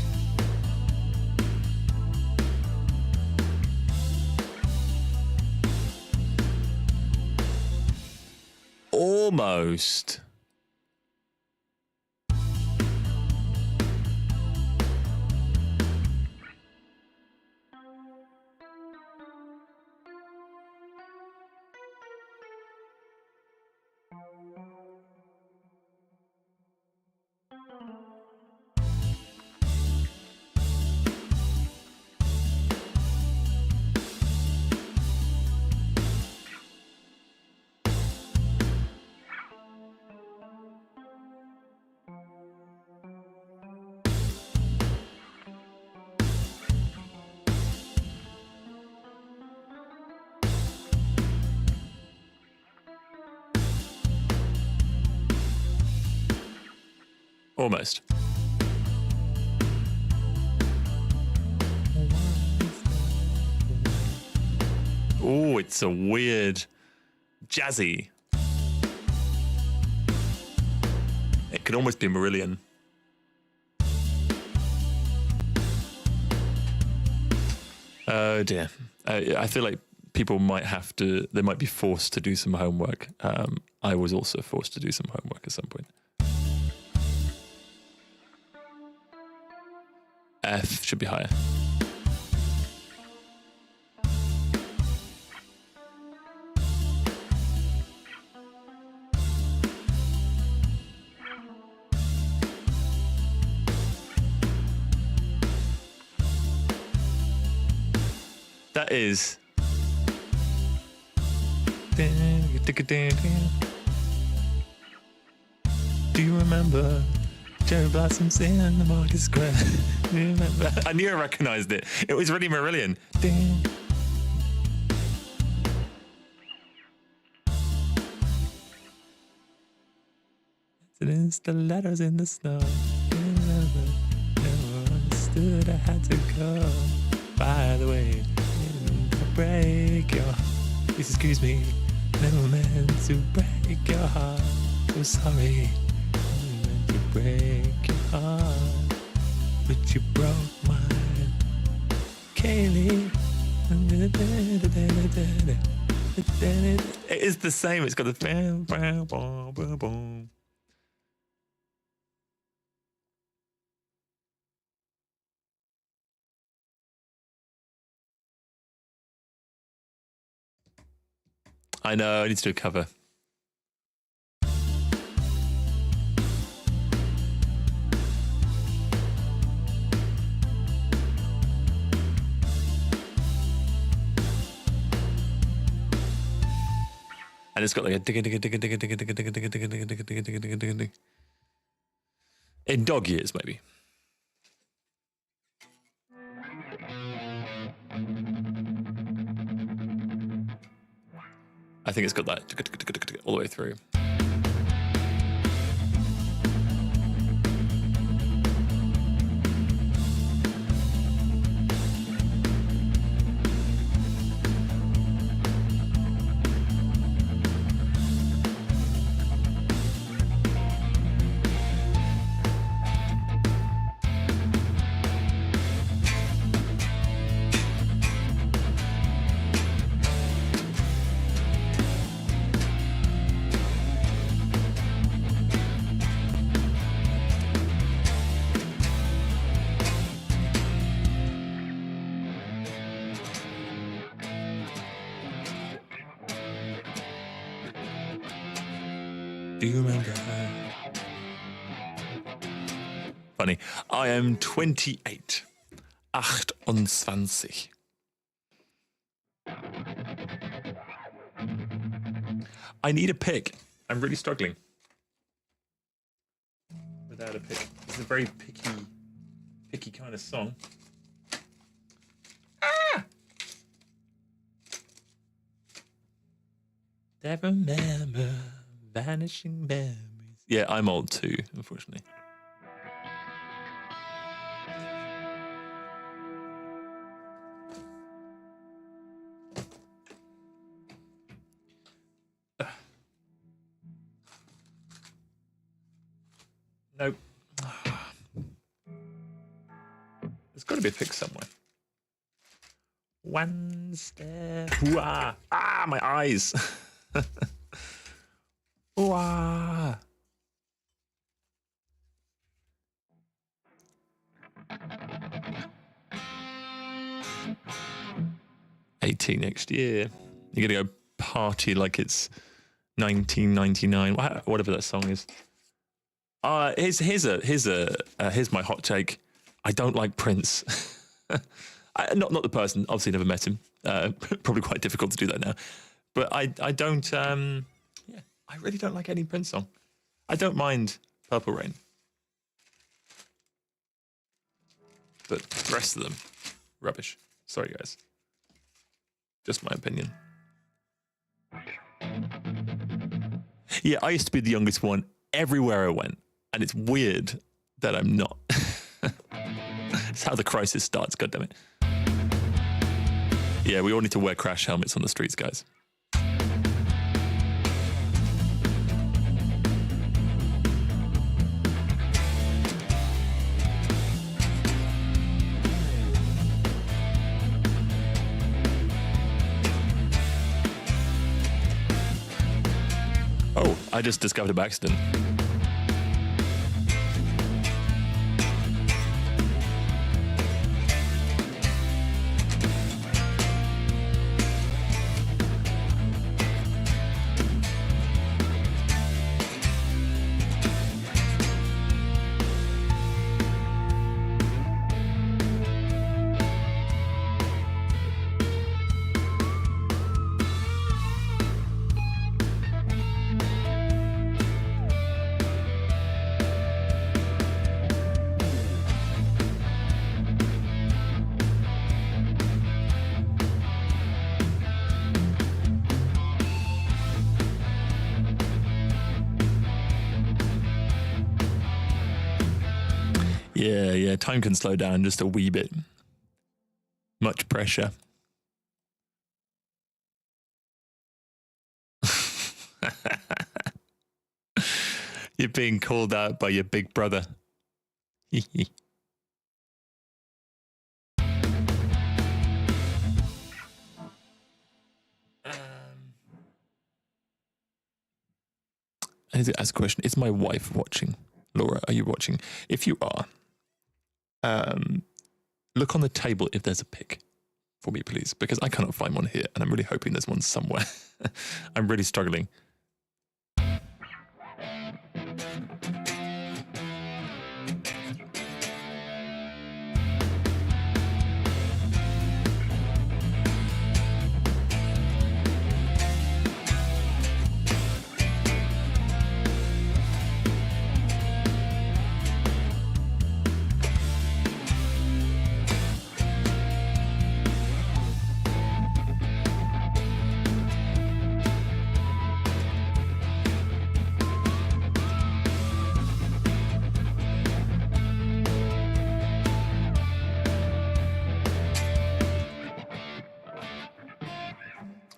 Almost. Almost. Oh, it's a weird jazzy. It could almost be Marillion. Oh dear. I feel like people they might be forced to do some homework. I was also forced to do some homework at some point. F should be higher. That is. Do you remember cherry blossoms in the market square? Do you remember? I knew I recognized it. It was really Marillion. It's the letters in the snow. Never understood I had to go. By the way, break your. Please excuse me. Never meant to break your heart. So sorry. Never meant to break your heart, but you broke mine, Kaylee. It is the same. It's got the bam, bam, bam, bam, bam. I know, I need to do a cover. And it's got like a dig. In dog years, maybe. I think it's got that all the way through. Do you remember her? Funny. I am 28. 28. I need a pick. I'm really struggling without a pick. It's a very picky kind of song. Ah! Don't remember vanishing memories. Yeah, I'm old too, unfortunately. Nope. There's got to be a pick somewhere. One step. Ooh-ah. Ah, my eyes. Ooh-ah. $18 next year. You're gonna go party like it's 1999. Whatever that song is. Here's my hot take. I don't like Prince. Not the person. Obviously, never met him. Probably quite difficult to do that now. But I don't. Yeah, I really don't like any Prince song. I don't mind Purple Rain, but the rest of them, rubbish. Sorry, guys. Just my opinion. Yeah, I used to be the youngest one everywhere I went, and it's weird that I'm not. It's how the crisis starts, goddammit. Yeah, we all need to wear crash helmets on the streets, guys. Oh, I just discovered it by accident. Yeah, time can slow down just a wee bit. Much pressure. You're being called out by your big brother. I need to ask a question. Is my wife watching? Laura, are you watching? If you are, look on the table if there's a pic for me, please, because I cannot find one here, and I'm really hoping there's one somewhere. I'm really struggling.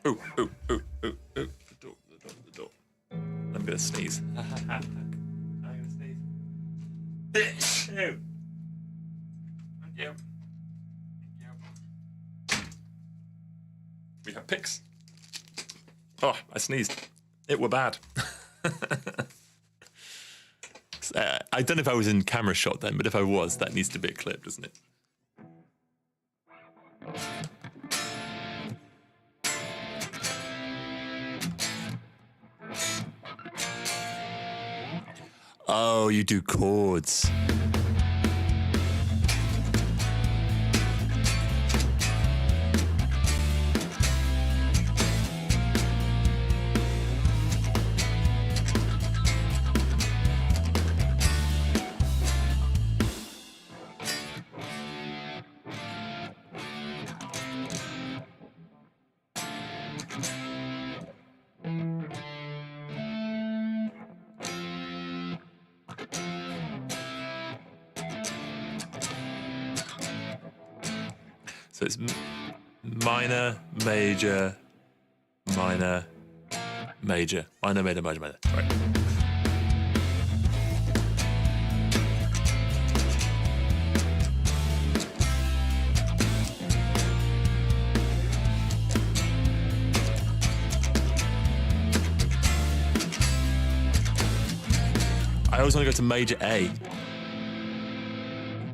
The door. I'm gonna sneeze. I'm gonna sneeze. Thank you. We have pics. Oh, I sneezed. It were bad. I don't know if I was in camera shot then, but if I was, that needs to be a clip, doesn't it? Oh, you do chords. So it's minor, major, minor, major, minor, major, major, major. Right. I always want to go to major A.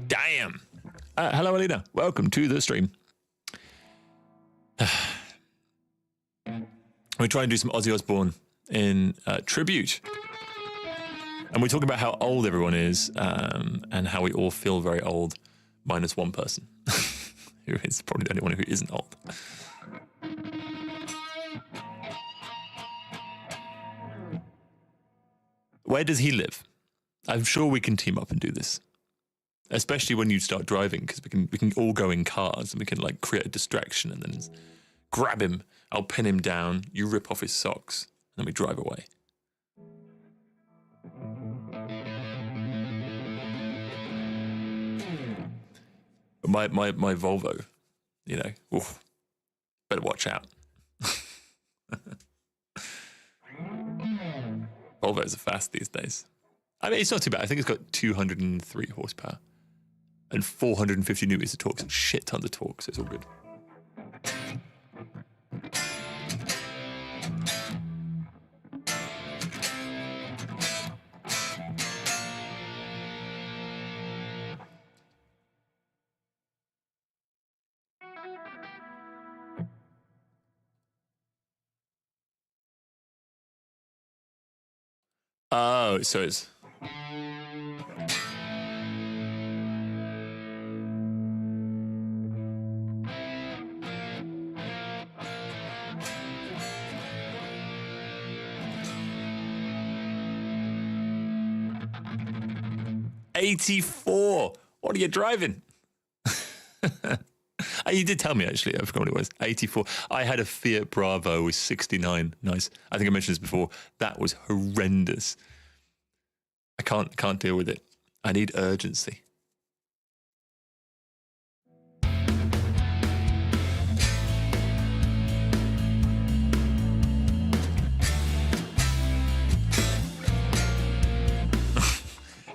Damn. Hello, Alina. Welcome to the stream. We try and do some Ozzy Osbourne in tribute. And we're talking about how old everyone is and how we all feel very old, minus one person, who is probably the only one who isn't old. Where does he live? I'm sure we can team up and do this. Especially when you start driving, because we can all go in cars and we can like create a distraction and then grab him. I'll pin him down. You rip off his socks, and then we drive away. But my Volvo, you know, oof, better watch out. Volvos are fast these days. I mean, it's not too bad. I think it's got 203 horsepower and 450 newtons of torque. So shit tons of torque, so it's all good. Oh, so it's... $84. What are you driving? You did tell me, actually. I forgot what it was. 84. I had a Fiat Bravo with 69. Nice. I think I mentioned this before. That was horrendous. I can't deal with it. I need urgency.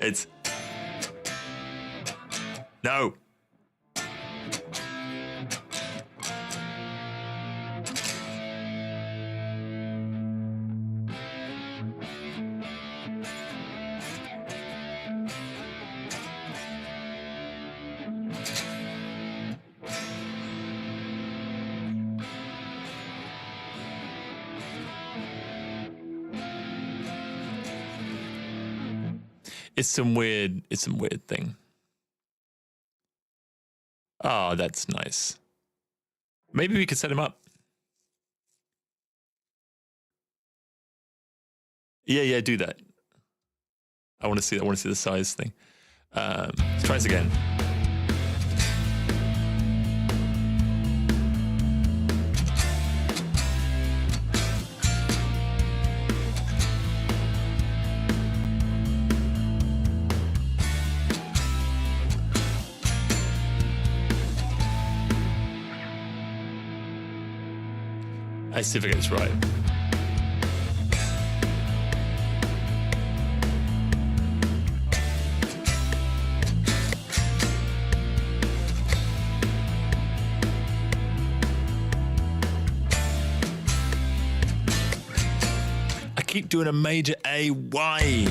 It's... No. It's some weird thing. Oh, that's nice. Maybe we could set him up. Yeah, do that. I want to see the size thing. Let's try this again. I see if I get this right. I keep doing a major A. Why?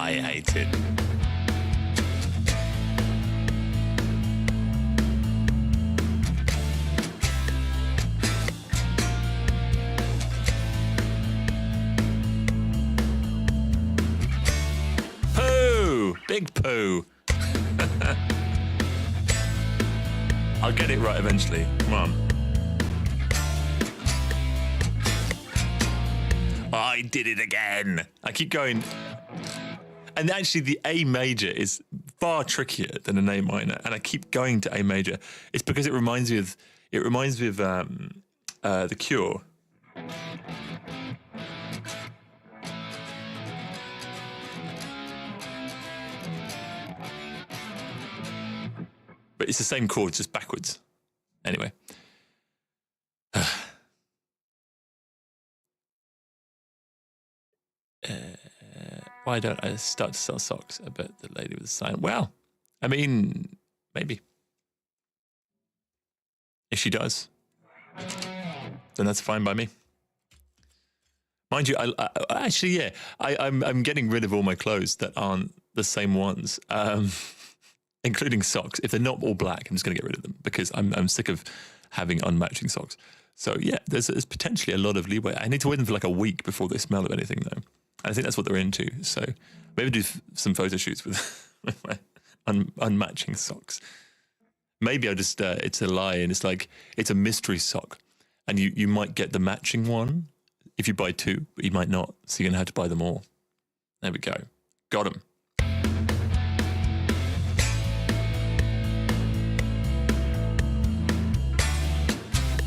I hate it. Poo! Big poo. I'll get it right eventually. Come on. I did it again. I keep going. And actually, the A major is far trickier than an A minor, and I keep going to A major. It's because it reminds me of The Cure. But it's the same chord, just backwards. Anyway. Why don't I start to sell socks? I bet the lady with the sign. Well, I mean, maybe. If she does, then that's fine by me. Mind you, I'm getting rid of all my clothes that aren't the same ones, including socks. If they're not all black, I'm just going to get rid of them because I'm sick of having unmatching socks. So yeah, there's potentially a lot of leeway. I need to wear them for like a week before they smell of anything, though. I think that's what they're into. So maybe do some photo shoots with unmatching socks. Maybe I just it's a lie, and it's like it's a mystery sock, and you might get the matching one if you buy two, but you might not. So you're gonna have to buy them all. There we go. Got him.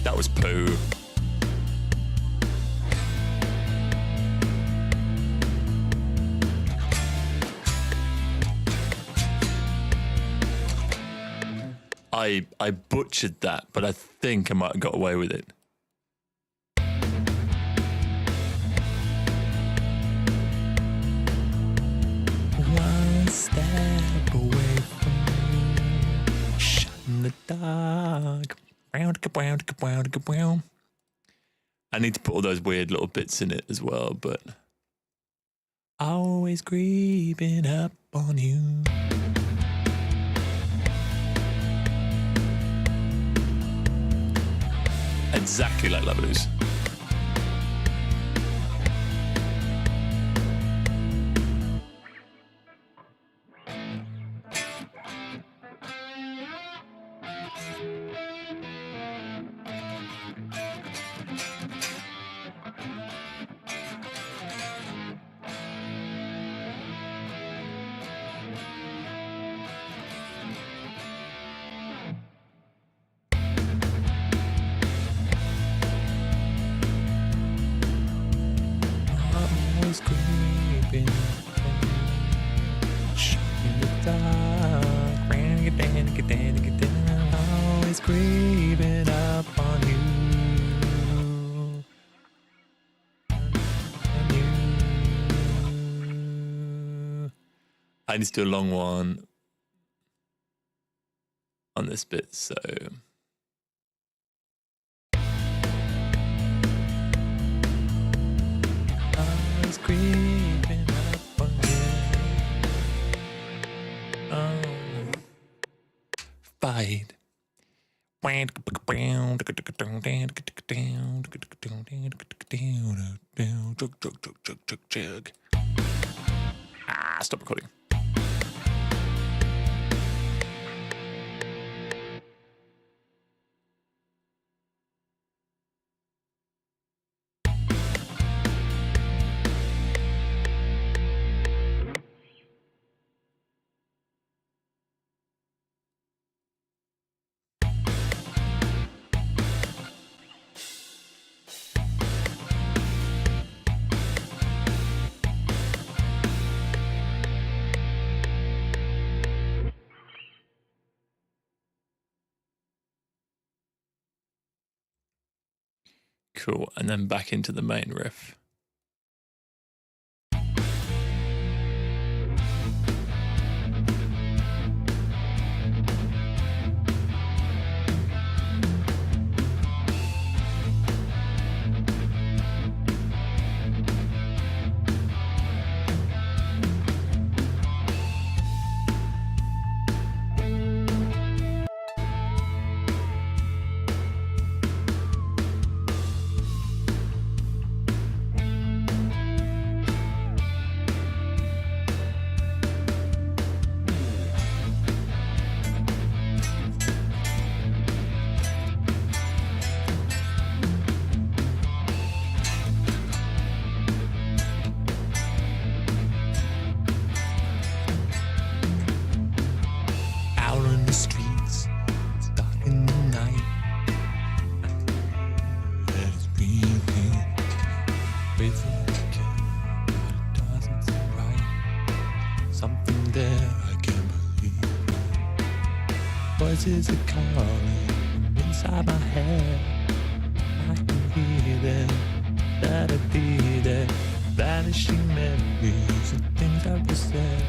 That was poo. I butchered that, but I think I might have got away with it. One step away from you, shut in the dark. I need to put all those weird little bits in it as well, but always creeping up on you. Exactly like Labadoos. Always creeping up on you. I need to do a long one on this bit, so. Always creeping up on you. Oh. Fight. Stop recording. Cool, and then back into the main riff. Voices are calling inside my head. I can hear them, da-da-dee there, vanishing memories and things I've just said.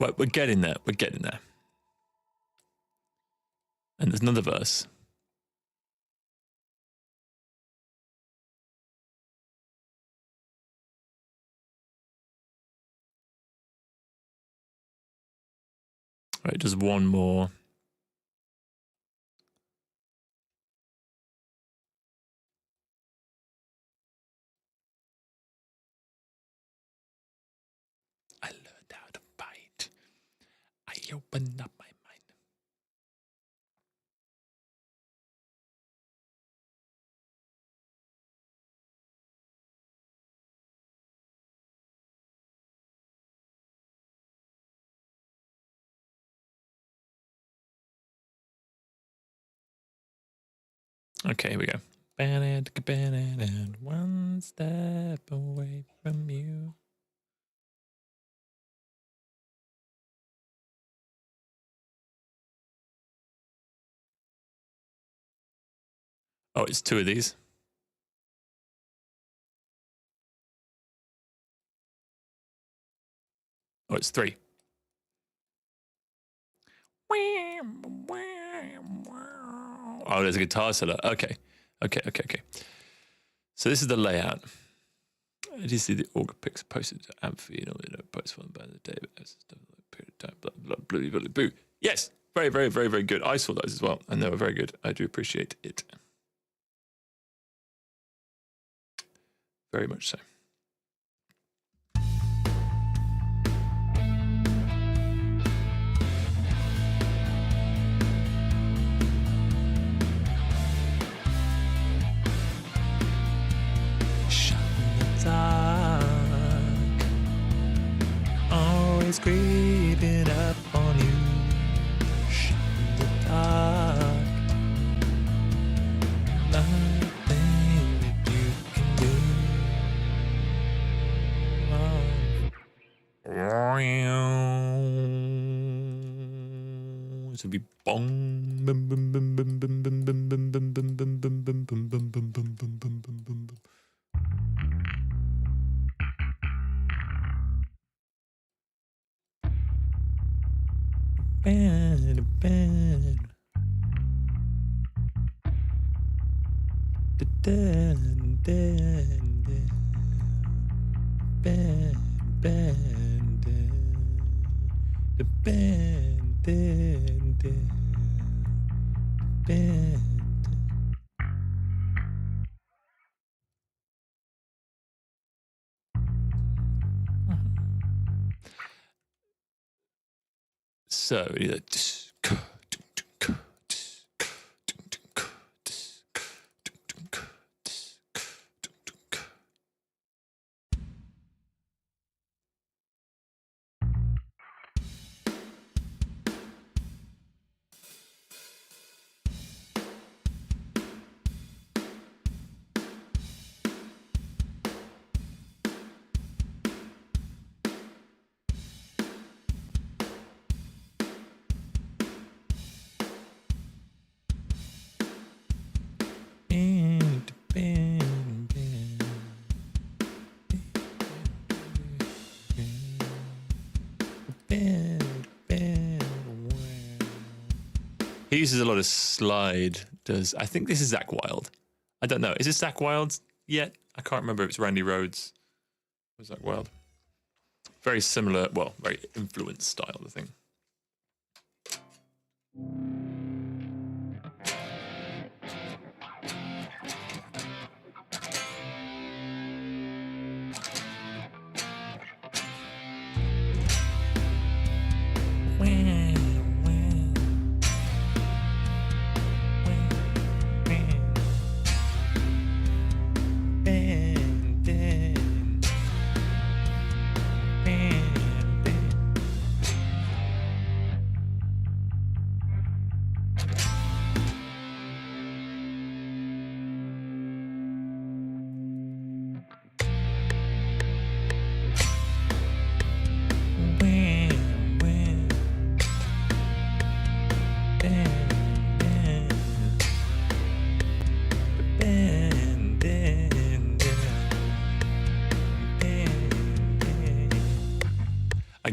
We're getting there. We're getting there. And there's another verse. Right, just one more. I learned how to fight. I opened up my mind. Okay, here we go. And one step away from you. Oh, it's two of these. Oh, it's three. Oh, there's a guitar solo. Okay. So this is the layout. Did you see the Auger picks posted to Amphi and all the posts for them by the day? Period of time. Blah, blah, blah, blah. Yes, very, very, very, very good. I saw those as well, and they were very good. I do appreciate it. Very much so. Always creeping up on you. Shut the dark. Nothing that you can do. So be bong. Bum, bum, bum, bum, bum, bum, bum, bum, bum, bum, bum, bum, bum, bum, bum, bum, bum, bum, bum, bum. Band. So he uses a lot of slide. I think this is Zakk Wylde. I don't know. Is this Zakk Wylde yet? I can't remember if it's Randy Rhoads or Zakk Wylde. Very similar, well, very influenced style, I think.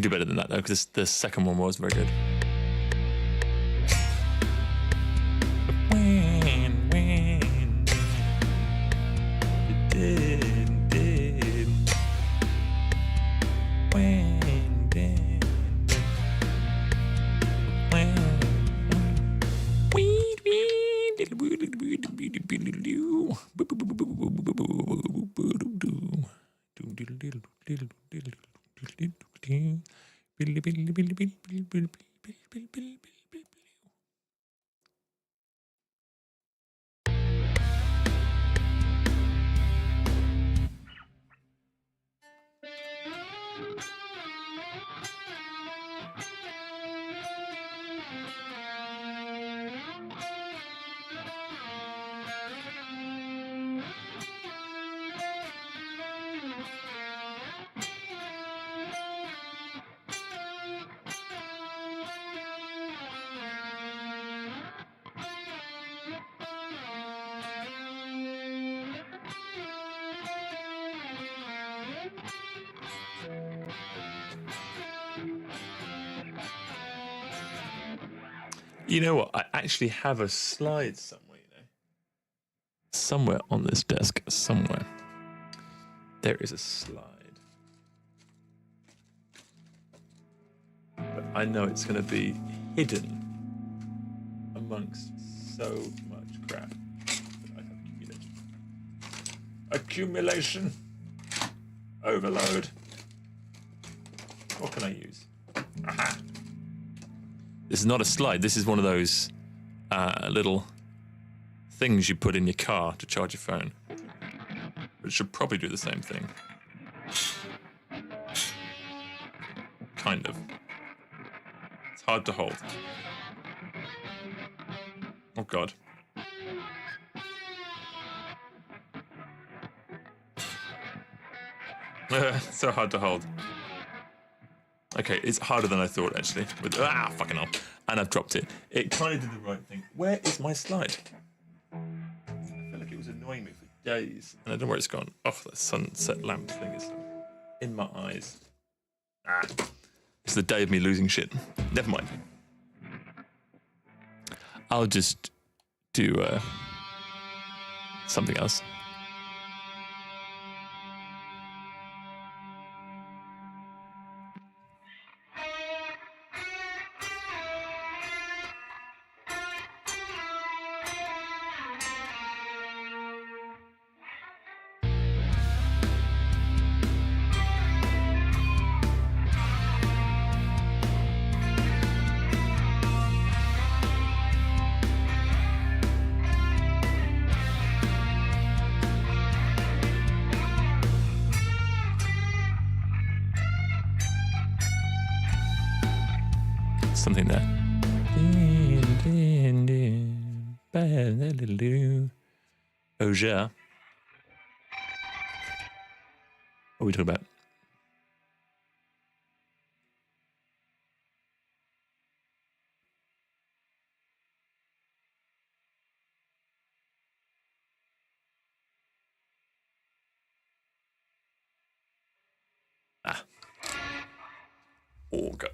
do better than that though, because the second one was very good. You know what? I actually have a slide somewhere, you know. Somewhere on this desk, somewhere. There is a slide. But I know it's going to be hidden amongst so much crap that I have accumulated. Accumulation. Overload. What can I use? Aha. This is not a slide. This is one of those little things you put in your car to charge your phone. But it should probably do the same thing. Kind of. It's hard to hold. Oh God. So hard to hold. Okay, it's harder than I thought, actually. With fucking hell. And I've dropped it. It kind of did the right thing. Where is my slide? I feel like it was annoying me for days. And I don't know where it's gone. Oh, that sunset lamp thing is in my eyes. It's the day of me losing shit. Never mind. I'll just do something else. Something there. Auger. What are we talking about? Auger.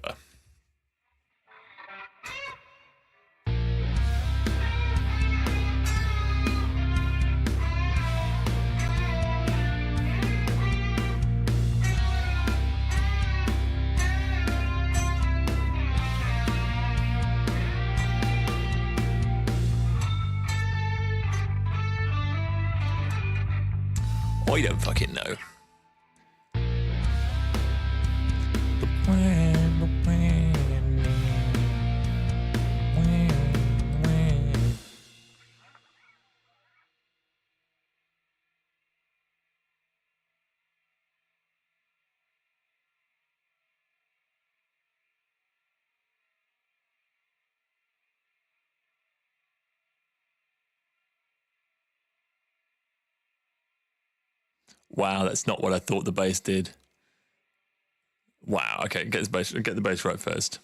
I don't fucking know. Wow, that's not what I thought the bass did. Wow, okay, get the bass right first.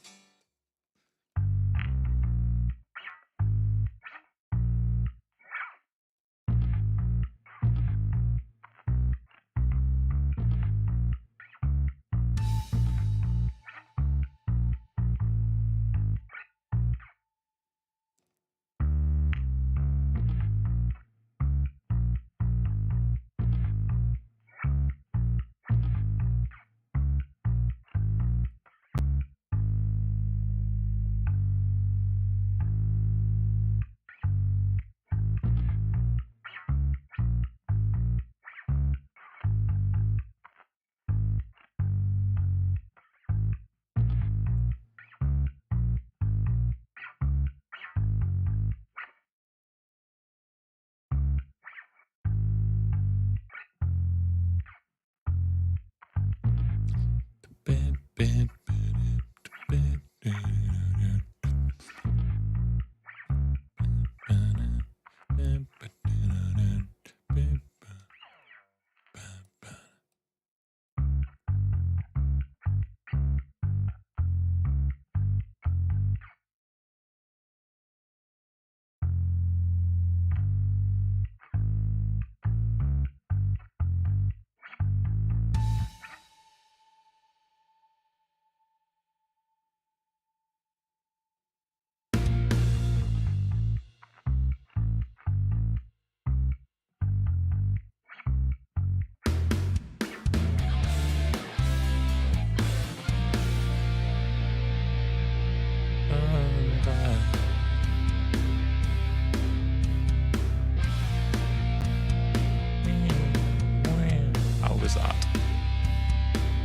How was that?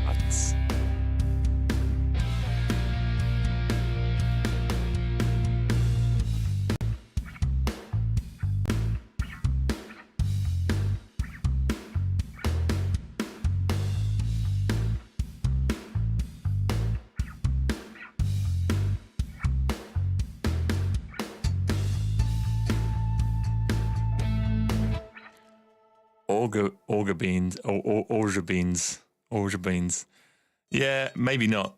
That's... Auger beans, or Auger beans. Yeah, maybe not.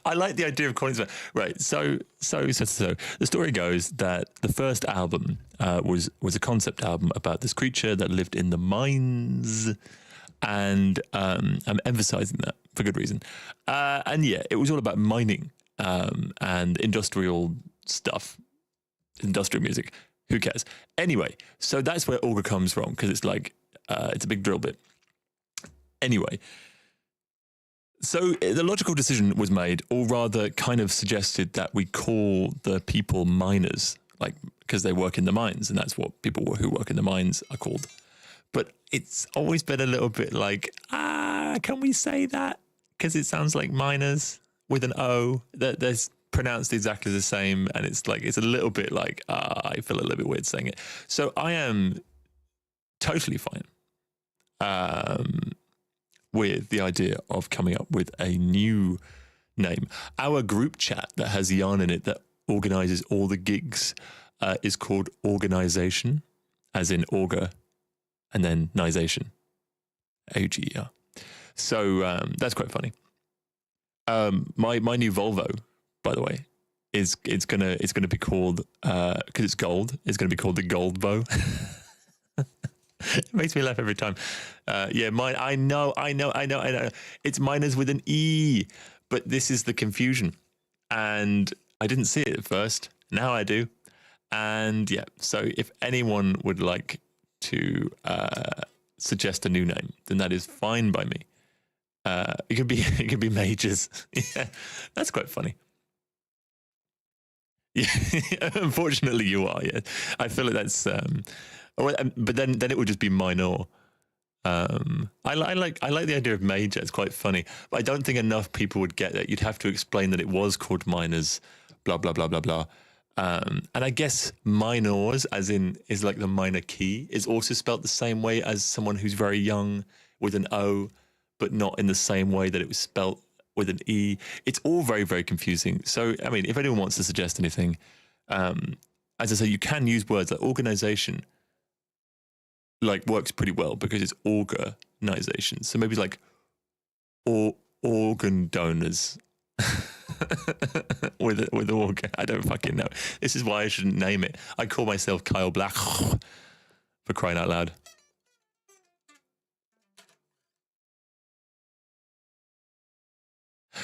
I like the idea of calling it right. So. The story goes that the first album was a concept album about this creature that lived in the mines, and I'm emphasizing that for good reason. And yeah, it was all about mining and industrial stuff, industrial music. Who cares? Anyway, so that's where Auger comes from, because it's like, it's a big drill bit. Anyway, so the logical decision was made, or rather kind of suggested, that we call the people miners, like, because they work in the mines, and that's what people who work in the mines are called. But it's always been a little bit like, can we say that? Because it sounds like miners with an O. There's pronounced exactly the same, and it's like, it's a little bit like, I feel a little bit weird saying it. So I am totally fine with the idea of coming up with a new name. Our group chat that has Jan in it, that organizes all the gigs, is called Organization, as in Auger, and then Nization, AGER. So that's quite funny. My new Volvo, by the way, it's gonna be called, because it's gold, it's gonna be called the Gold Bow. It makes me laugh every time. Yeah, mine. I know. It's miners with an E, but this is the confusion, and I didn't see it at first. Now I do, and yeah. So if anyone would like to suggest a new name, then that is fine by me. It could be Majors. Yeah, that's quite funny. Yeah, unfortunately, you are. Yeah, I feel like that's. But then it would just be minor. I like the idea of major. It's quite funny, but I don't think enough people would get that. You'd have to explain that it was called minors, blah blah blah blah blah. And I guess minors, as in is like the minor key, is also spelt the same way as someone who's very young with an O, but not in the same way that it was spelt with an E. It's all very, very confusing. So, I mean, if anyone wants to suggest anything, as I say, you can use words like organization, like works pretty well because it's organization. So maybe it's like organ donors with organ. I don't fucking know. This is why I shouldn't name it. I call myself Kyle Black, for crying out loud.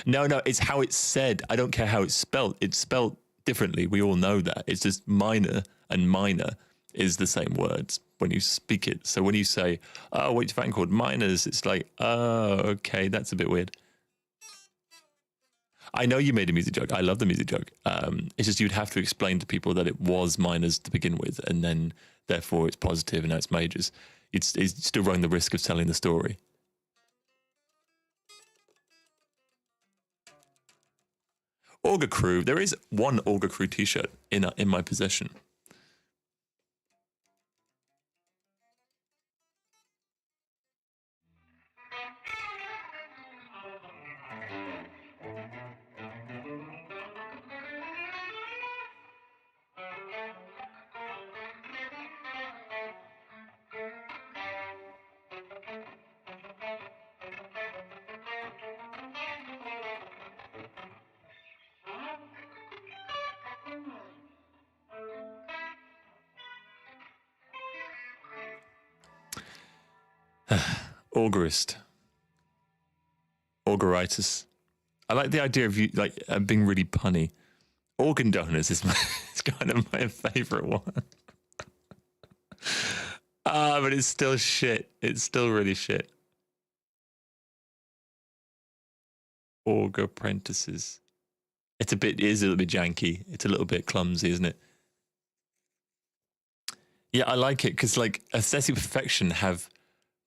No, it's how it's said. I don't care how it's spelled. It's spelled differently. We all know that. It's just minor and minor is the same words when you speak it. So when you say, oh, what's your fan called minors? It's like, oh, okay, that's a bit weird. I know you made a music joke. I love the music joke. It's just you'd have to explain to people that it was minors to begin with, and then therefore it's positive and now it's majors. It's still running the risk of telling the story. Auger Crew. There is one Auger Crew t-shirt in my possession. Augerist. Augeritis. I like the idea of you like being really punny. Organ donors is it's kind of my favorite one. But it's still shit. It's still really shit. Auger apprentices. It is a little bit janky. It's a little bit clumsy, isn't it? Yeah, I like it because like aesthetic perfection have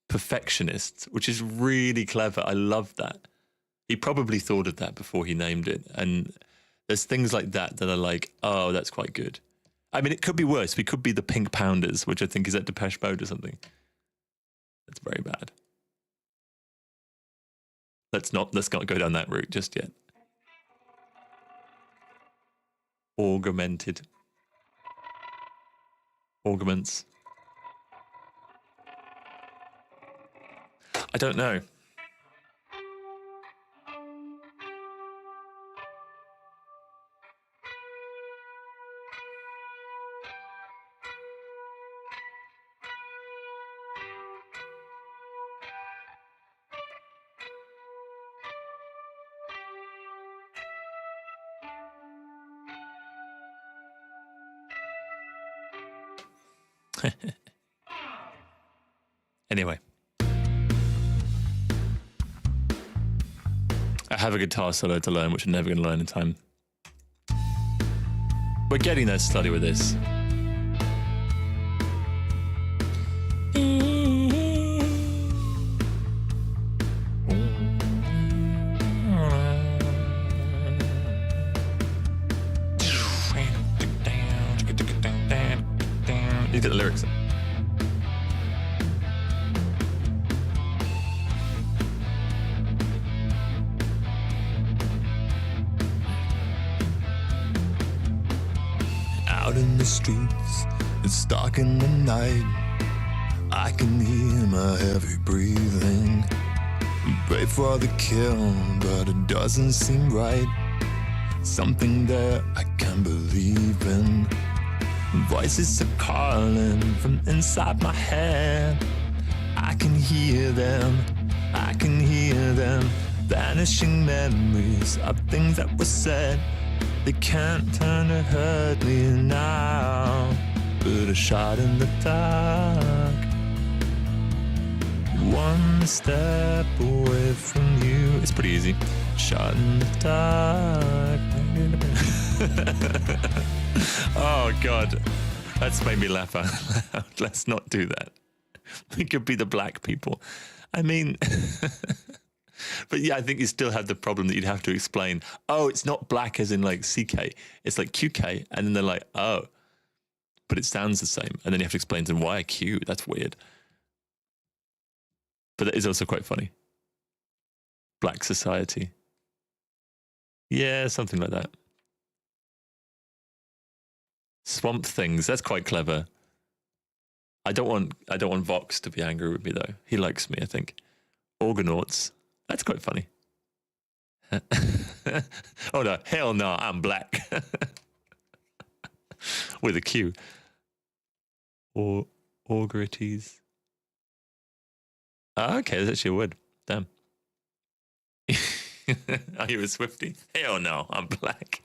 perfectionists, which is really clever. I love that. He probably thought of that before he named it. And there's things like that that are like, oh, that's quite good. I mean, it could be worse. We could be the Pink Pounders, which I think is at Depeche Mode or something. That's very bad. Let's not go down that route just yet. Augmented. Augments. I don't know. Anyway. I have a guitar solo to learn, which I'm never going to learn in time. We're getting there slowly with this. You get the lyrics. Out in the streets, it's dark in the night. I can hear my heavy breathing. Pray for the kill, but it doesn't seem right. Something that I can't believe in. Voices are calling from inside my head. I can hear them, I can hear them. Vanishing memories of things that were said. They can't turn to hurt me now. But a shot in the dark. One step away from you. It's pretty easy. Shot in the dark. Oh God, that's made me laugh out loud. Let's not do that. We could be the black people. I mean, but yeah, I think you still have the problem that you'd have to explain. Oh, it's not black as in like CK. It's like QK, and then they're like, oh, but it sounds the same, and then you have to explain to them why a Q. That's weird. But that is also quite funny. Black society. Yeah, something like that. Swamp Things. That's quite clever. I don't want Vox to be angry with me though. He likes me, I think. Organauts. That's quite funny. Oh no, hell no, I'm black. With a Q. Or Augerities. Oh, okay, that's actually a word. Damn. Are you a Swiftie? Hell no, I'm black.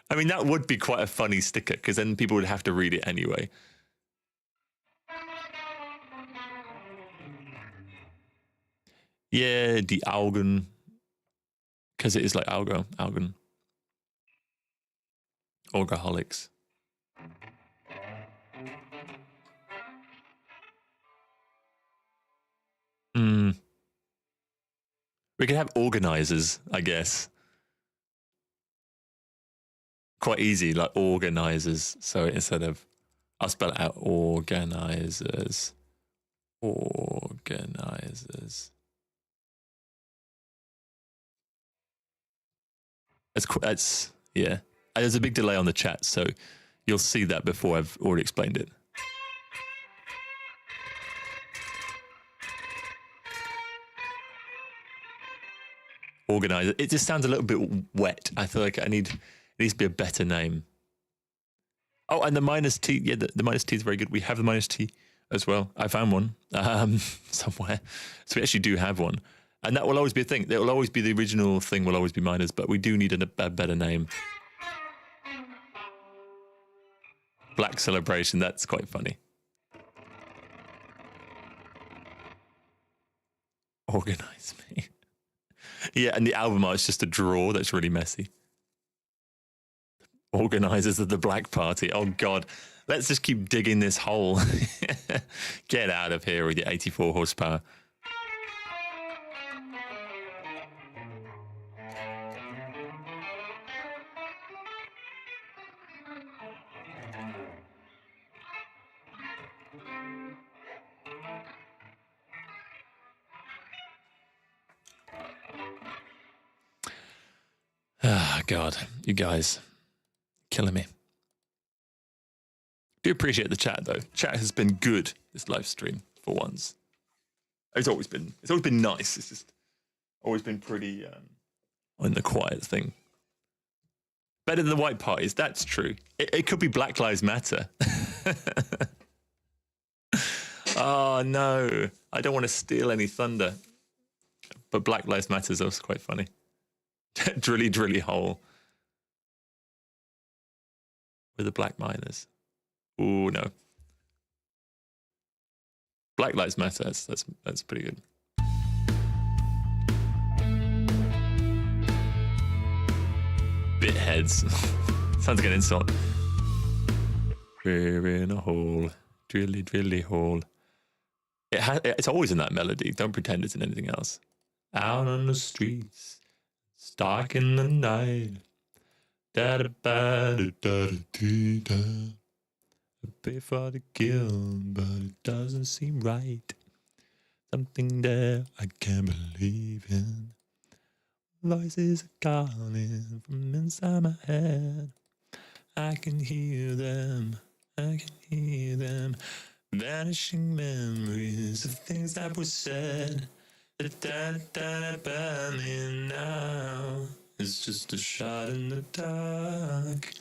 I mean, that would be quite a funny sticker, because then people would have to read it anyway. Yeah, the Augen. Because it is like Auger. Augen. Orgaholics. We could have organizers, I guess. Quite easy, like organizers. So instead of, I'll spell it out, organizers. Organizers. That's yeah. And there's a big delay on the chat, so you'll see that before I've already explained it. Organizer. It just sounds a little bit wet. I feel like it needs to be a better name. Oh, and the minus T. Yeah, the minus T is very good. We have the minus T as well. I found one. somewhere. So we actually do have one. And that will always be a thing. It will always be the original thing will always be miners, but we do need a better name. Black Celebration, that's quite funny. Organize me. Yeah, and the album art is just a draw that's really messy. Organizers of the Black Party. Oh, God. Let's just keep digging this hole. Get out of here with your 84 horsepower. Ah, God, you guys, killing me. Do appreciate the chat though. Chat has been good this live stream for once. It's always been nice. It's just always been pretty on the quiet thing. Better than the white parties. That's true. It could be Black Lives Matter. Oh no, I don't want to steal any thunder. But Black Lives Matter is also quite funny. Drilly hole with the black miners. Oh no, Black Lives Matter. That's pretty good. Bitheads. Sounds like an insult. We're in a hole, drilly hole. It's always in that melody. Don't pretend it's in anything else. Out on the streets. Dark in the night. Da da ba da da da da. I pay for the kill, but it doesn't seem right. Something there I can't believe in. Voices are calling from inside my head. I can hear them. Vanishing memories of things that were said. Da burning now. It's just a shot in the dark.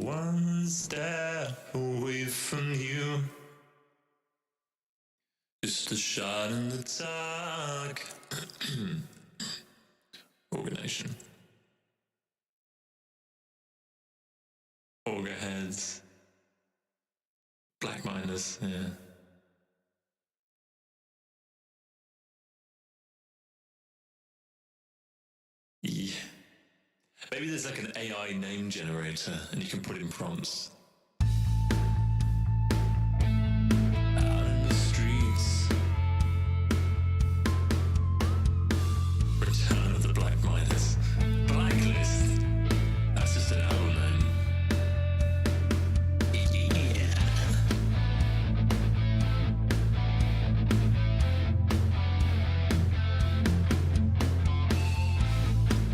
One step away from you. Just a shot in the dark. Organization. Auger heads. Black miners, yeah. Yeah. Maybe there's like an AI name generator and you can put in prompts. Out in the streets. Return of the Black Miners. Blacklist. That's just an album name. Yeah.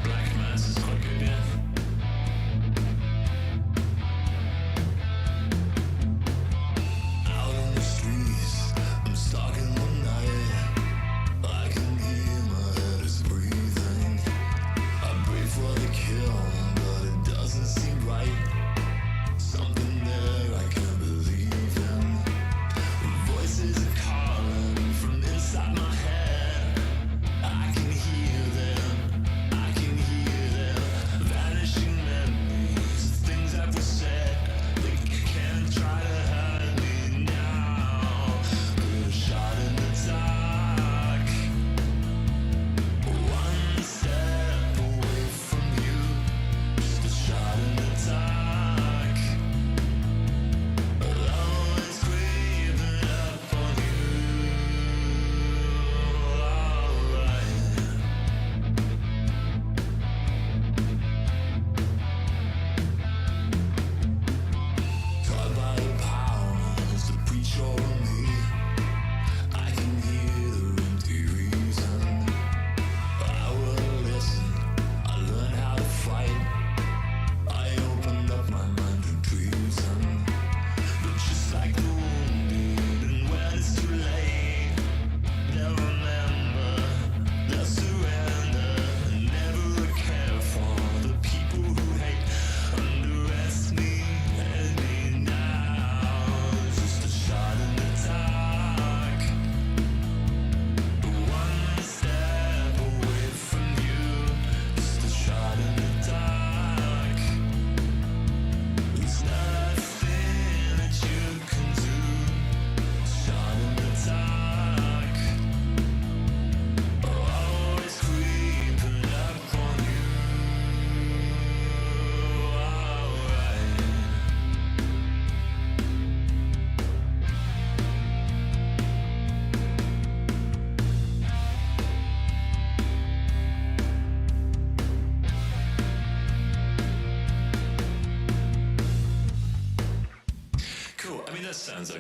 Black Mass is quite good, yeah.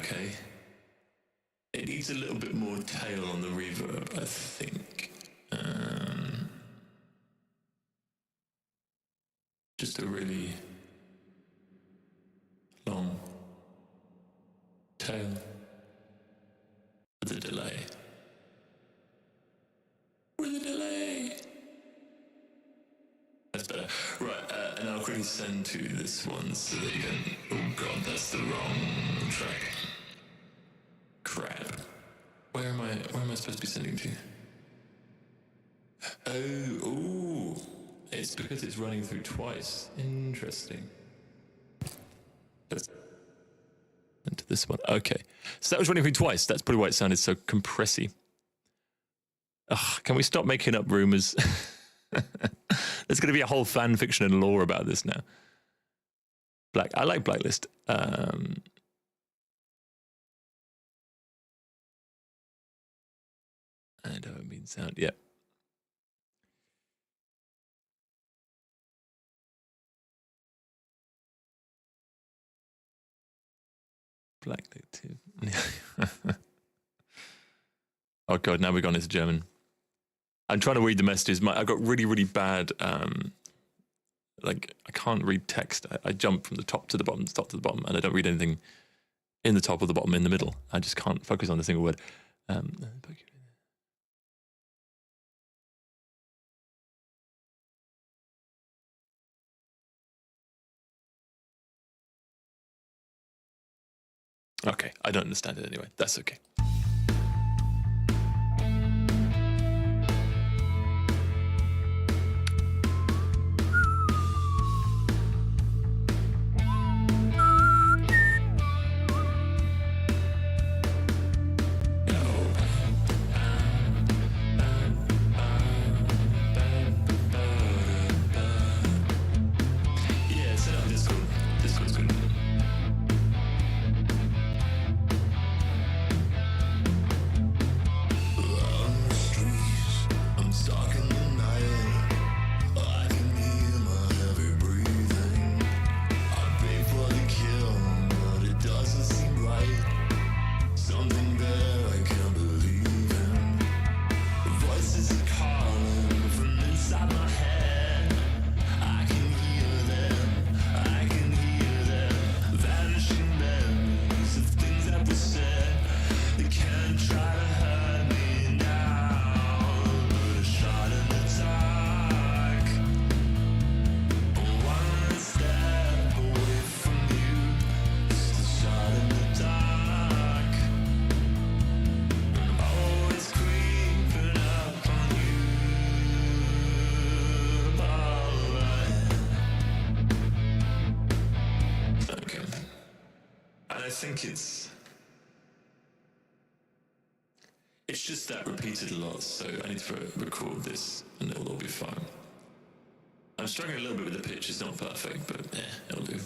okay. It needs a little bit more tail on the reverb, I think. Just a really long tail with a delay. With a delay. That's better. Right, and I'll quickly send to this one so that you can... Oh god, that's the wrong track. Crap. Where am I supposed to be sending to? Oh, it's because it's running through twice. Interesting. Into this one. Okay. So that was running through twice. That's probably why it sounded so compressy. Ugh, can we stop making up rumors? There's going to be a whole fan fiction and lore about this now. I like Blacklist. I don't mean sound. Yeah. Blacklist too. Oh god, now we've gone into German. I'm trying to read the messages. I've got really, really bad. Like I can't read text. I jump from the top to the bottom, top to the bottom, and I don't read anything in the top or the bottom, in the middle. I just can't focus on a single word. Okay, I don't understand it anyway. That's okay. I think it's just that repeated a lot, so I need to record this and it'll all be fine. I'm struggling a little bit with the pitch, it's not perfect, but it'll do.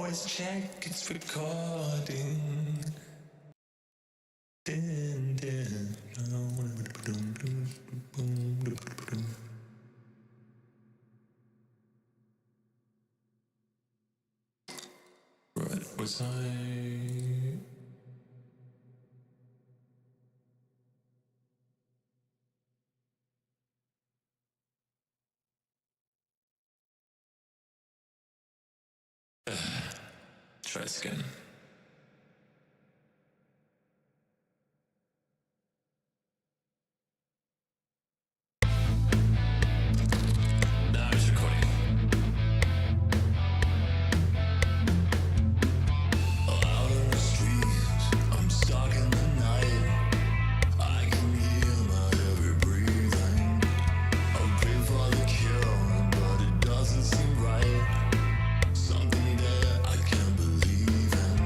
always check it's recording. Dun, dun. Right, was I? Try this again. Now it's recording. Out on the street, I'm stuck in the night. I can hear my every breathing. I pray for the cure, but it doesn't seem right. Something that I can't believe in.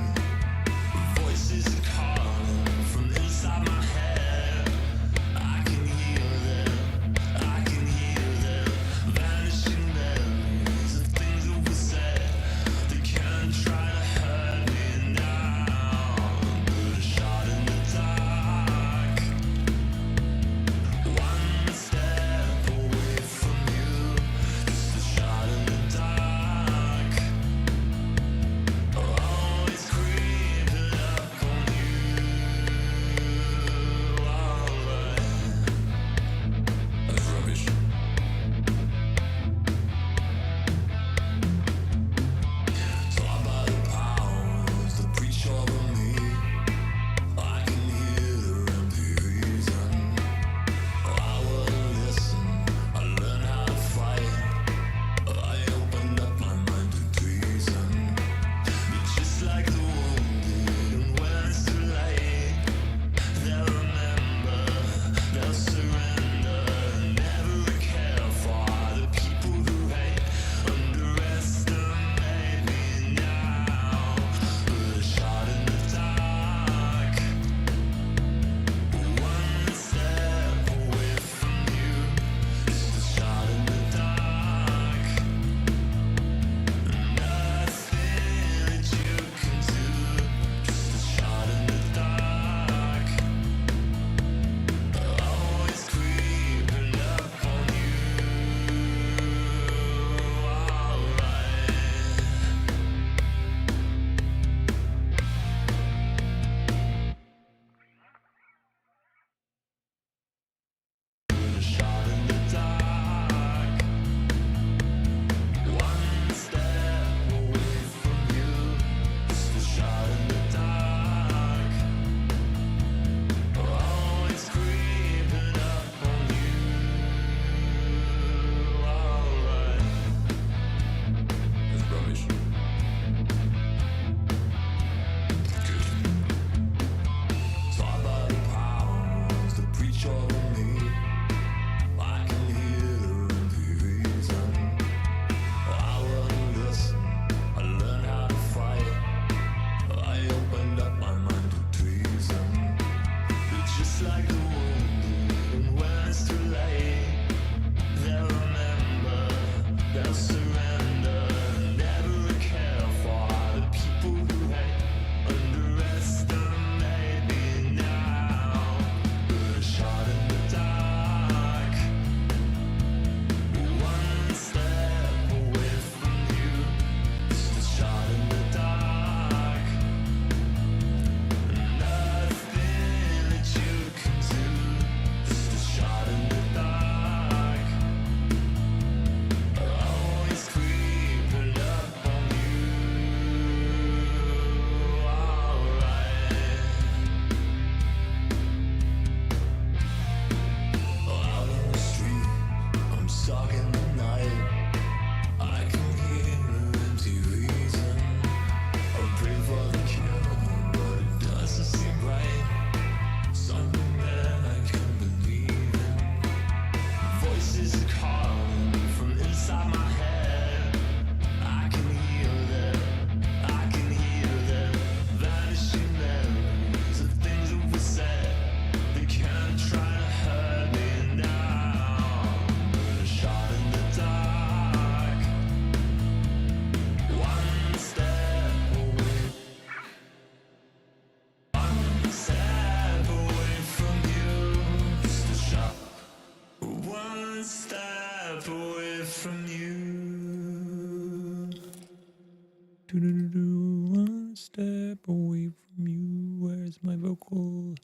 One step away from you. Where's my vocal?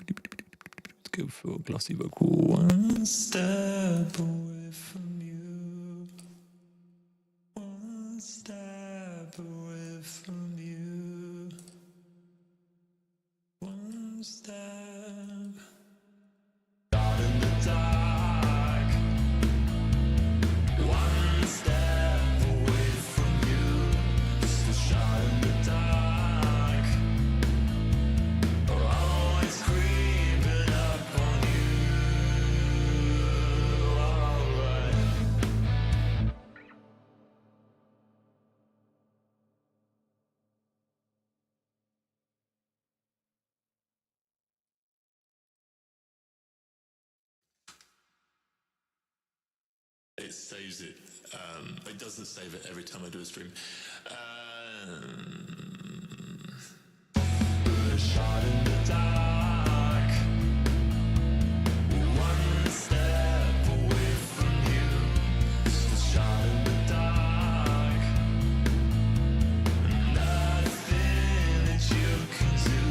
Let's go for glossy vocal. One step away from you. One step away from you. One step. Out in the dark. One step away from you. Just a shot in the dark. Always creeping up on you. Alright. It saves it. It doesn't save it every time I do a stream. A shot in the dark. One step away from you. Just a shot in the dark. Nothing that you can do.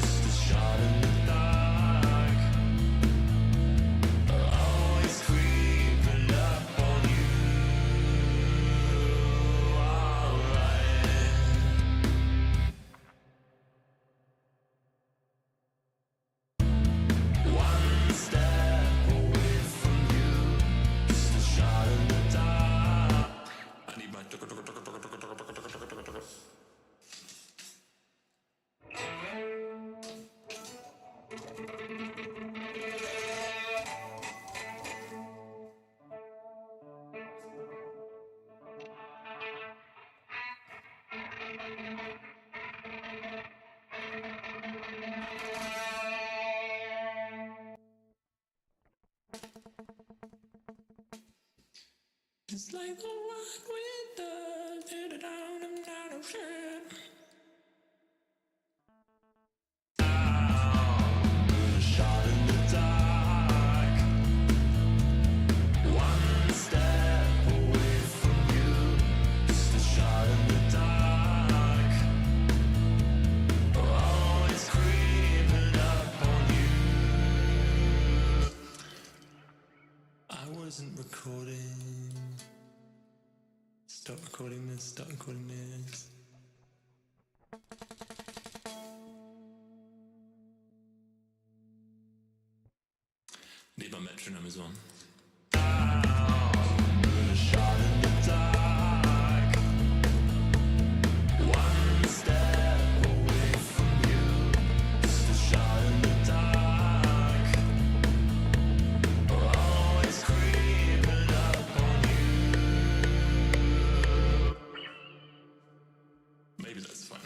Just a shot in the dark. Always creeping up on you. Alright. One step away from you. Just a shot in the dark. I need my. It's like the rock with the down and down of shit. A shot in the dark. One step away from you. Just a shot in the dark. Always creeping up on you. I wasn't recording. Stop recording this, stop recording this. Need my metronome as well. A shot in the dark. One step away from you. Just a shot in the dark. Always creeping up on you. Maybe that's fine.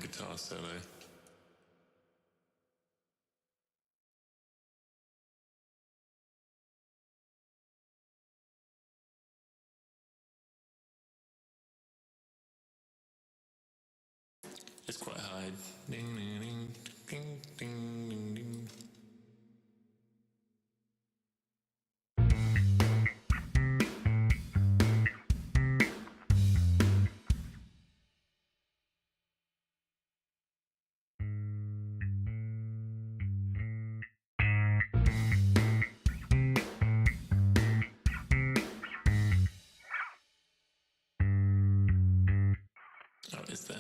guitar solo. It's quite high. Ding, ding, ding, ding, ding, ding, ding. Oh, is there?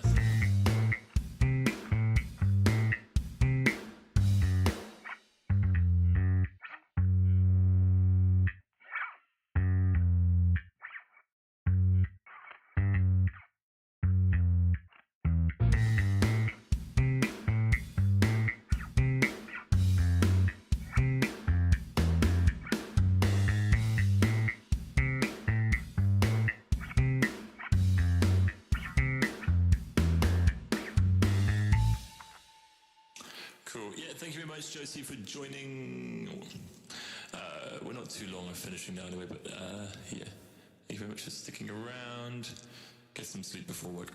Cool. Yeah, thank you very much, Josie, for joining. We're not too long of finishing now anyway, but yeah. Thank you very much for sticking around. Get some sleep before work.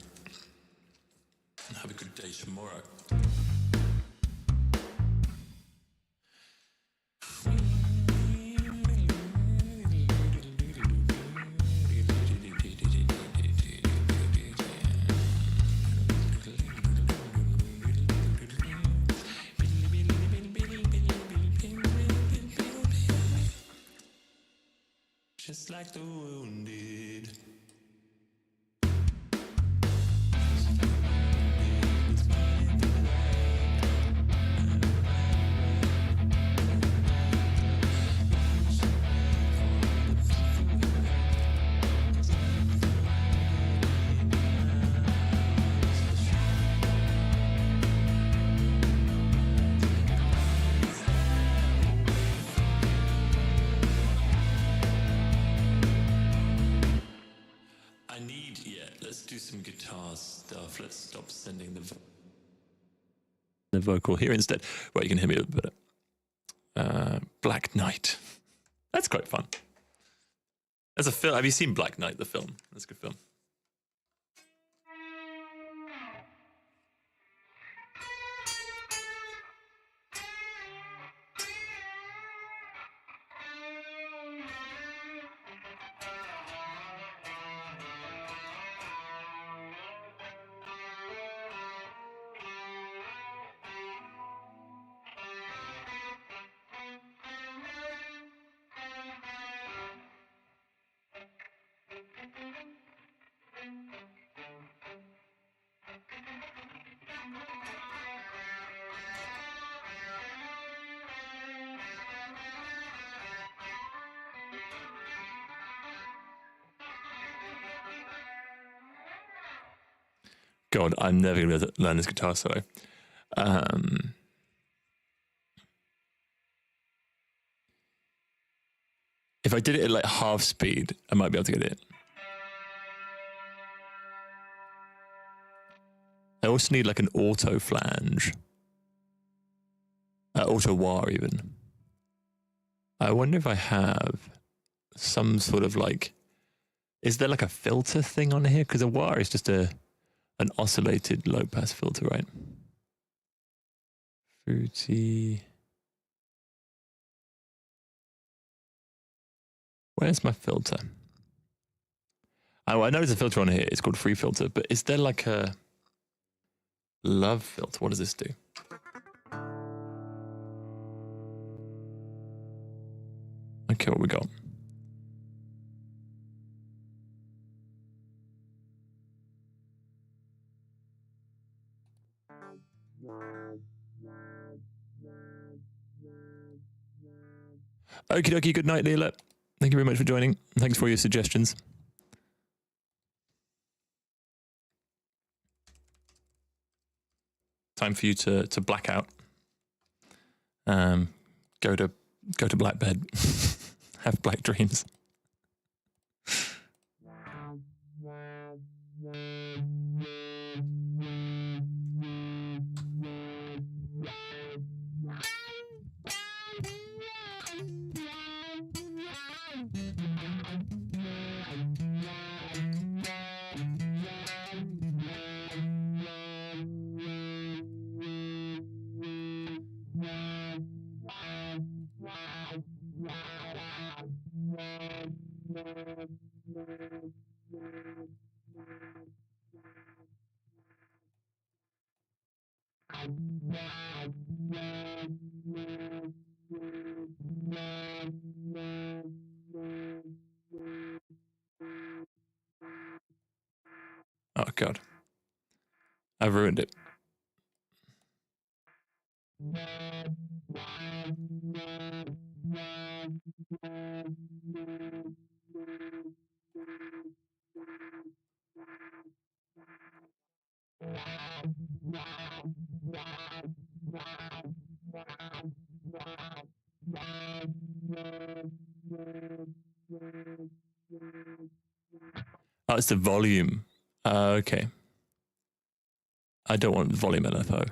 Have a good day tomorrow. Just like the wounded. Let's do some guitar stuff. Let's stop sending the vocal here instead. Well, you can hear me a little better. Black Knight. That's quite fun. As a film, have you seen Black Knight, the film? That's a good film. God, I'm never going to be able to learn this guitar solo. If I did it at like half speed, I might be able to get it. I also need like an auto flange. Auto wah even. I wonder if I have some sort of like, is there like a filter thing on here? Because a wah is just an oscillated low pass filter, right? Fruity. Where's my filter? Oh, I know there's a filter on here. It's called free filter, but is there like a love filter? What does this do? Okay, what we got? Okie dokie, good night, Leela. Thank you very much for joining. Thanks for your suggestions. Time for you to black out. Go to black bed. Have black dreams. Oh god, I've ruined it. Oh, it's the volume. Okay. I don't want volume LFO.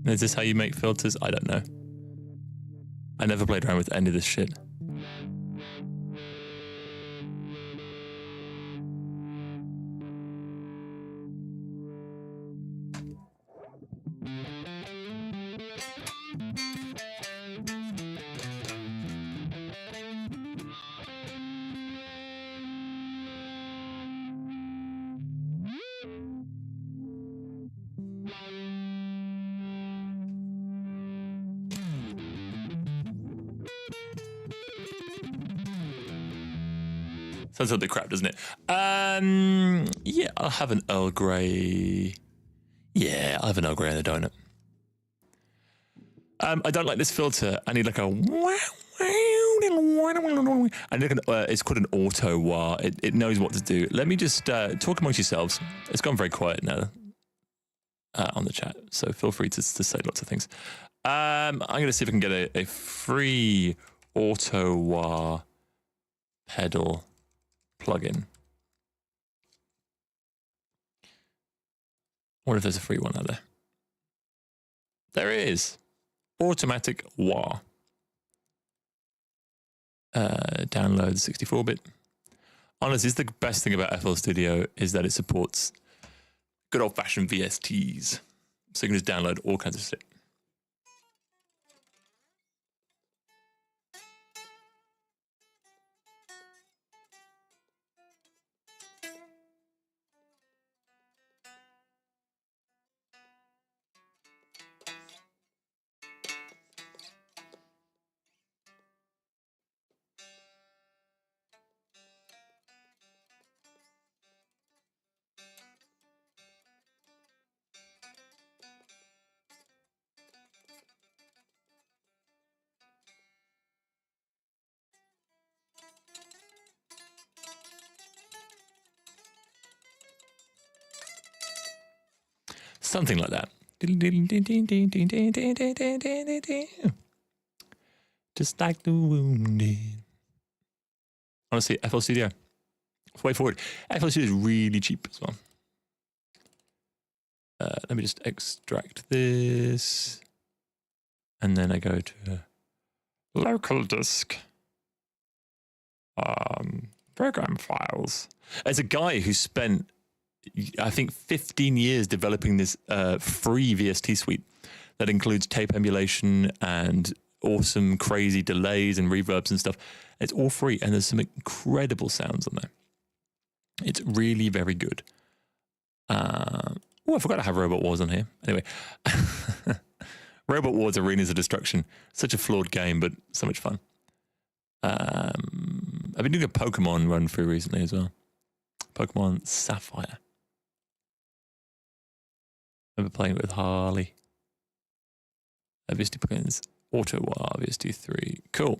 Is this how you make filters? I don't know. I never played around with any of this shit. Sounds a bit crap, doesn't it? Yeah, I'll have an Earl Grey. Yeah, I'll have an Earl Grey and a donut. I don't like this filter. I need like a. I need it's called an auto wah. It knows what to do. Let me just talk amongst yourselves. It's gone very quiet now on the chat, so feel free to say lots of things. I'm going to see if I can get a free auto wah pedal plugin. I wonder if there's a free one out there. There is. Automatic wah. Download 64-bit. Honestly, it's the best thing about FL Studio is that it supports good old-fashioned VSTs. So you can just download all kinds of shit. Something like that. Just like the wounded. Honestly, FL Studio. It's way forward. FL Studio is really cheap as well. Let me just extract this. And then I go to local disk. Program files. There's a guy who spent, I think, 15 years developing this free VST suite that includes tape emulation and awesome, crazy delays and reverbs and stuff. It's all free, and there's some incredible sounds on there. It's really very good. Oh, I forgot to have Robot Wars on here. Anyway, Robot Wars Arenas of Destruction. Such a flawed game, but so much fun. I've been doing a Pokemon run through recently as well. Pokemon Sapphire. I remember playing it with Harley. VST plugins. Auto War, VST 3. Cool.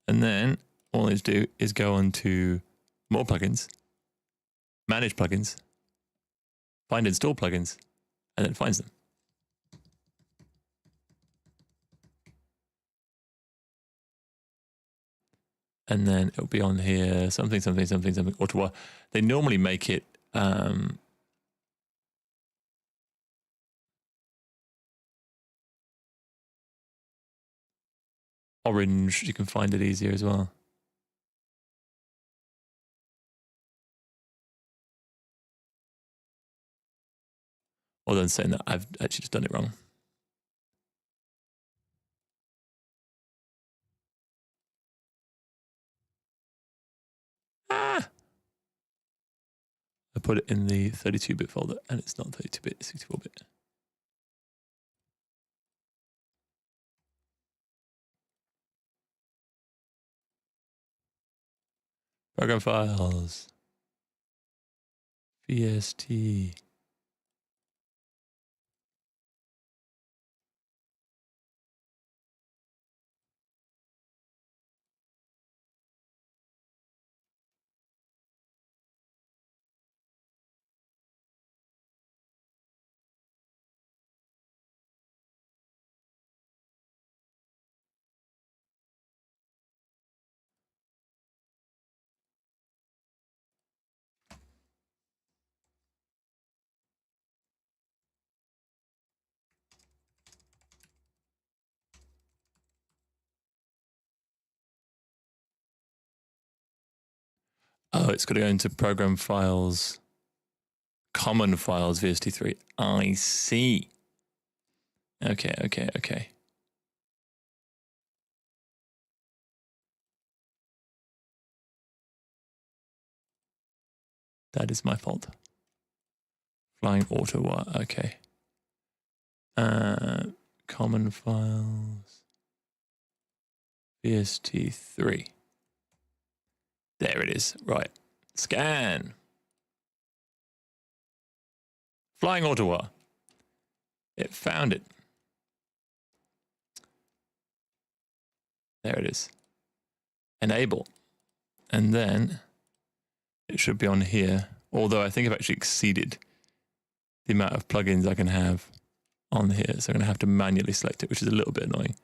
And then all I need to do is go on to more plugins, manage plugins, find install plugins, and then it finds them. And then it'll be on here, something, Auto War. They normally make it orange. You can find it easier as well. Although in saying that, I've actually just done it wrong. I put it in the 32-bit folder, and it's not 32-bit, it's 64-bit. Program files. VST. Oh, it's got to go into program files, common files, VST3. I see. Okay. That is my fault. Flying auto, okay. Common files, VST3. There it is. Right. Scan. Flying Ottawa. It found it. There it is. Enable. And then it should be on here. Although I think I've actually exceeded the amount of plugins I can have on here. So I'm going to have to manually select it, which is a little bit annoying.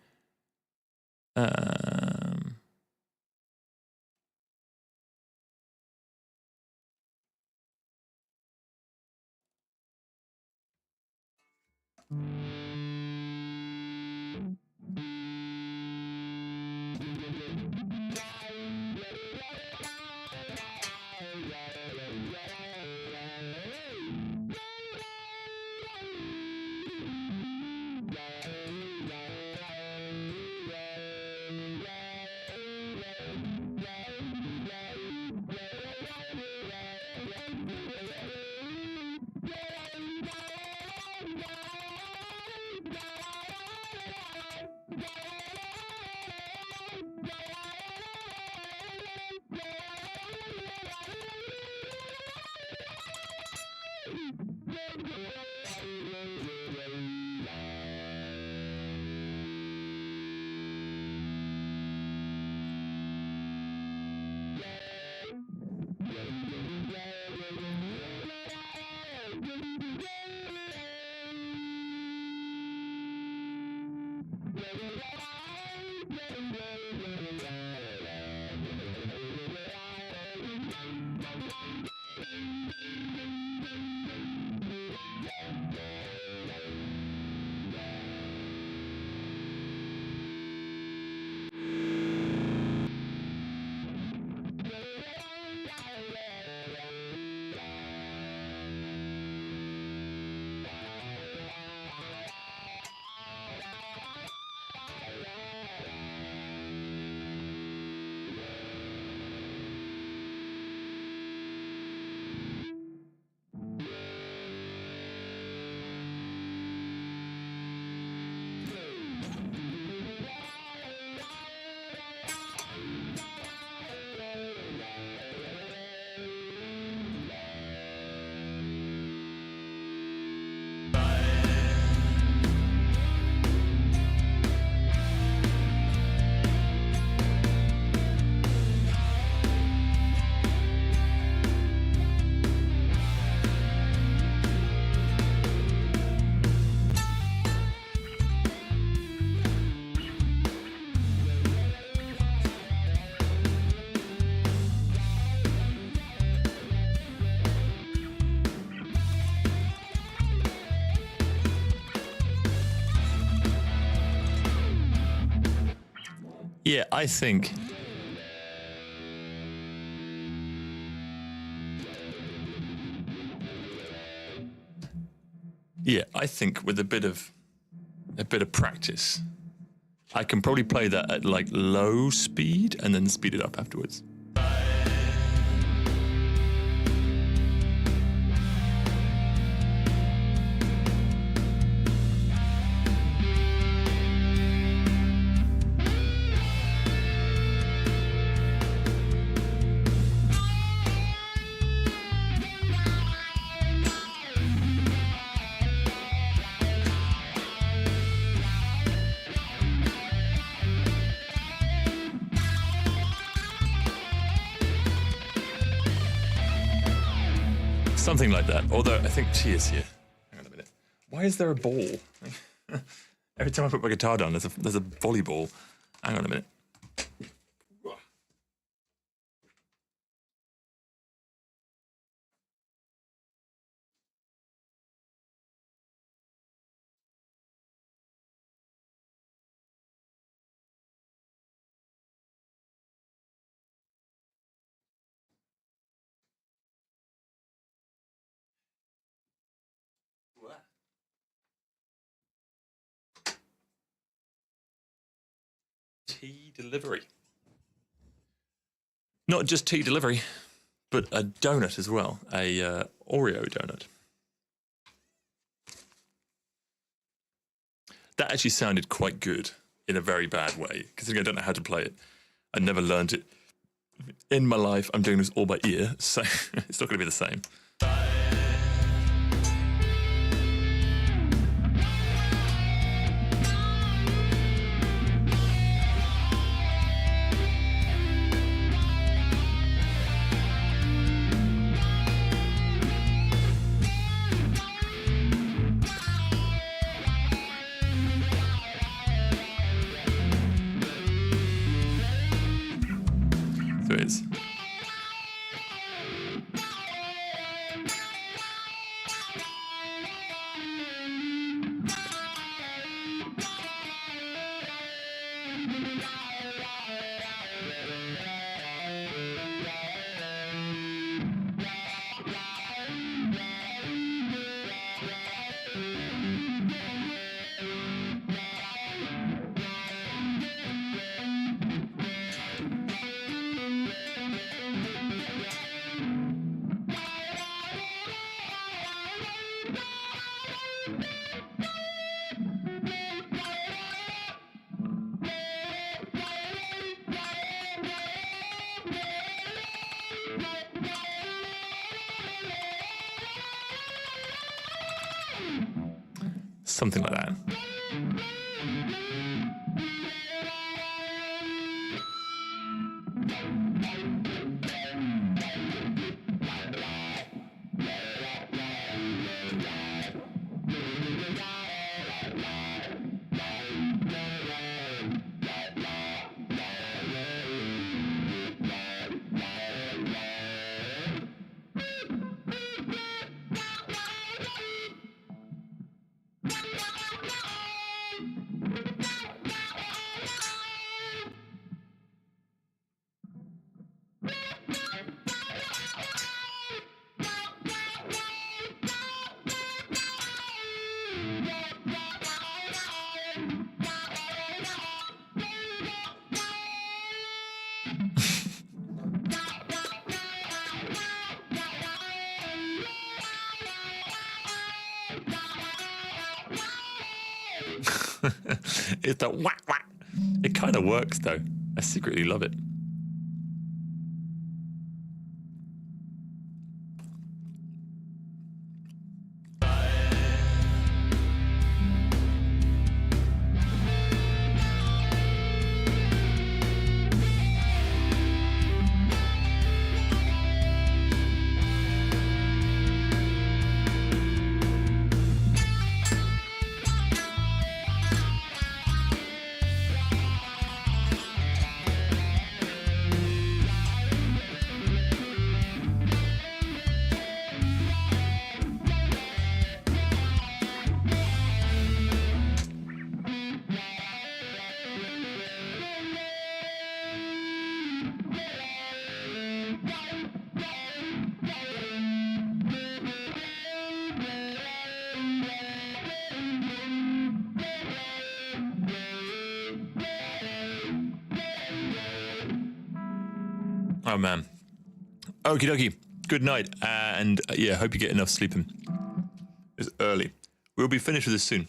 Yeah, I think Yeah, I think with a bit of practice, I can probably play that at like low speed and then speed it up afterwards. Something like that. Although I think she is here. Hang on a minute. Why is there a ball? Every time I put my guitar down, there's a volleyball. Hang on a minute. Tea delivery. Not just tea delivery, but a donut as well. A Oreo donut. That actually sounded quite good in a very bad way, considering I don't know how to play it. I never learned it in my life. I'm doing this all by ear, so it's not going to be the same. So it is. Something like that. It's the whack whack. It kind of works though. I secretly love it. Oh, man. Okie dokie. Good night. And yeah, hope you get enough sleeping. It's early. We'll be finished with this soon.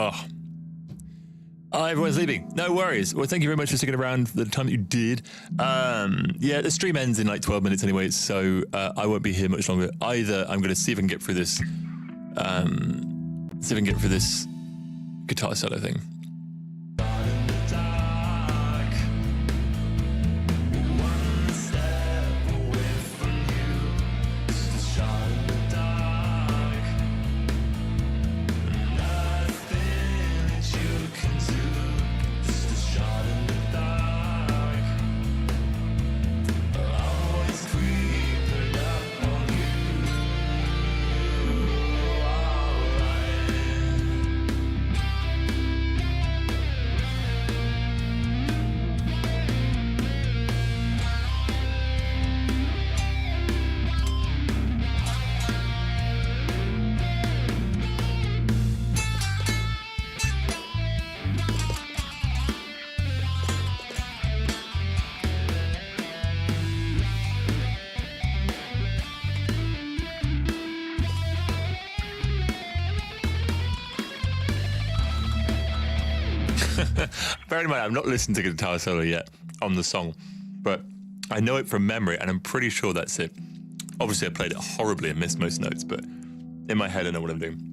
Oh. Everyone's leaving. No worries. Well, thank you very much for sticking around for the time that you did. Yeah, the stream ends in like 12 minutes anyway, so I won't be here much longer either. I'm going to see if I can get through this. Guitar solo thing. Bear in mind, I've not listened to guitar solo yet on the song, but I know it from memory, and I'm pretty sure that's it. Obviously, I played it horribly and missed most notes, but in my head, I know what I'm doing.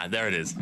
There it is.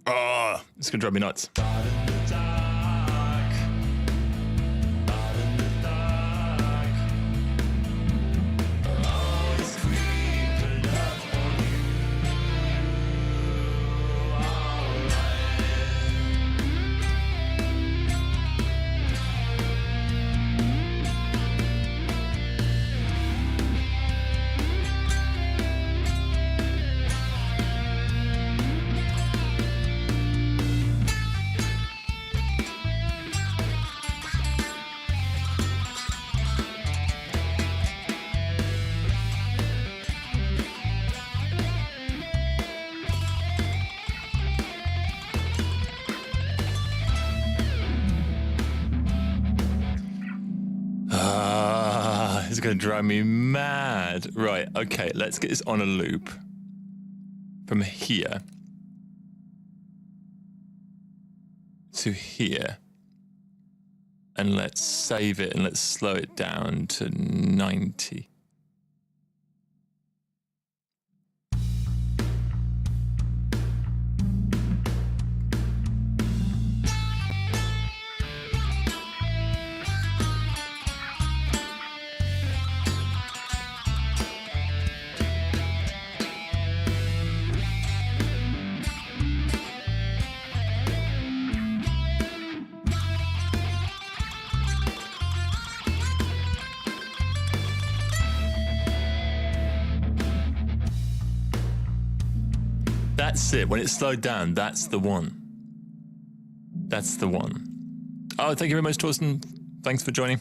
Oh, it's gonna drive me nuts. is going to drive me mad. Right, okay, let's get this on a loop. From here to here. And let's save it and let's slow it down to 90. That's it. When it's slowed down, that's the one. That's the one. Oh, thank you very much, Torsten. Thanks for joining.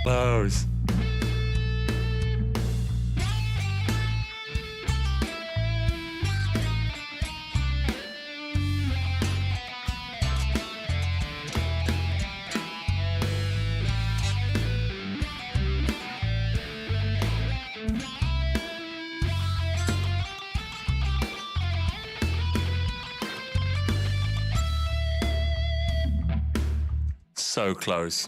Close. So close.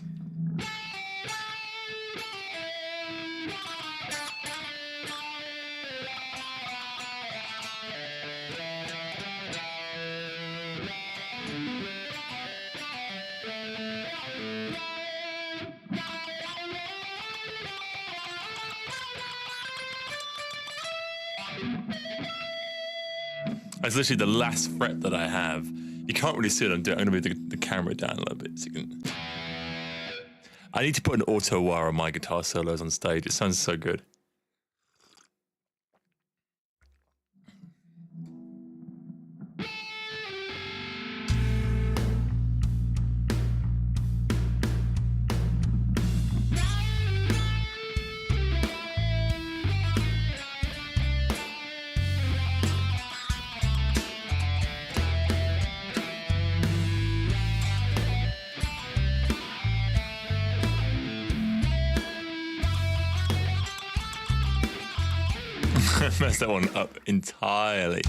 That's literally the last fret that I have. You can't really see what I'm doing. I'm going to move the camera down a little bit so you can... I need to put an auto wire on my guitar solos on stage. It sounds so good. Messed that one up entirely.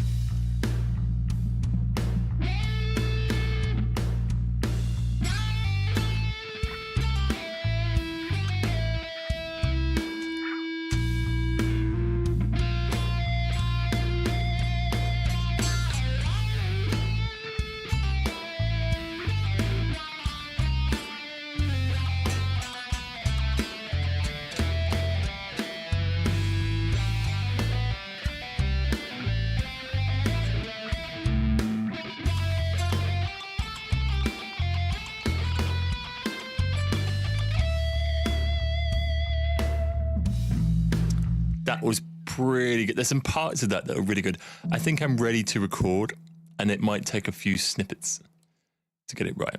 That was pretty good. There's some parts of that that are really good. I think I'm ready to record, and it might take a few snippets to get it right.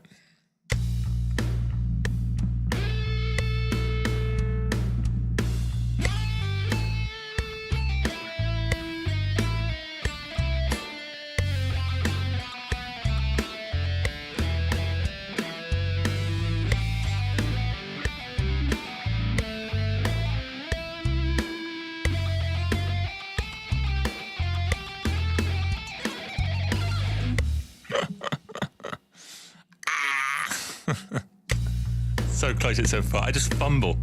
So close it so far. I just fumble.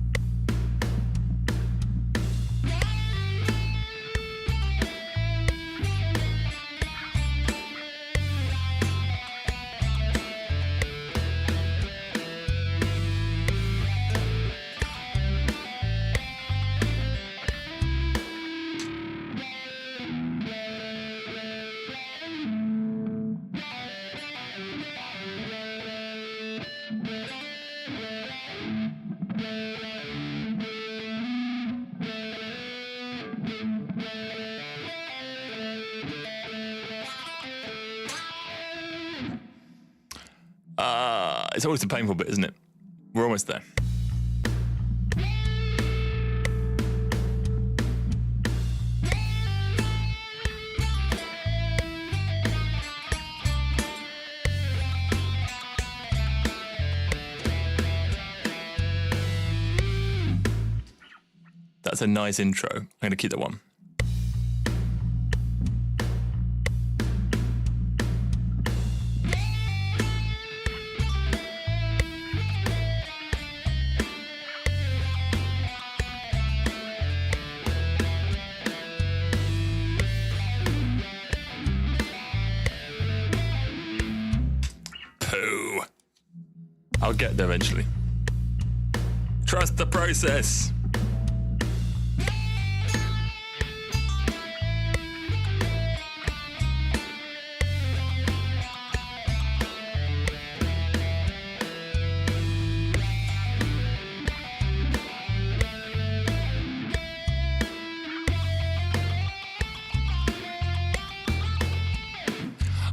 It's always the painful bit, isn't it? We're almost there. That's a nice intro. I'm going to keep that one. Pooh. I'll get there eventually. Trust the process.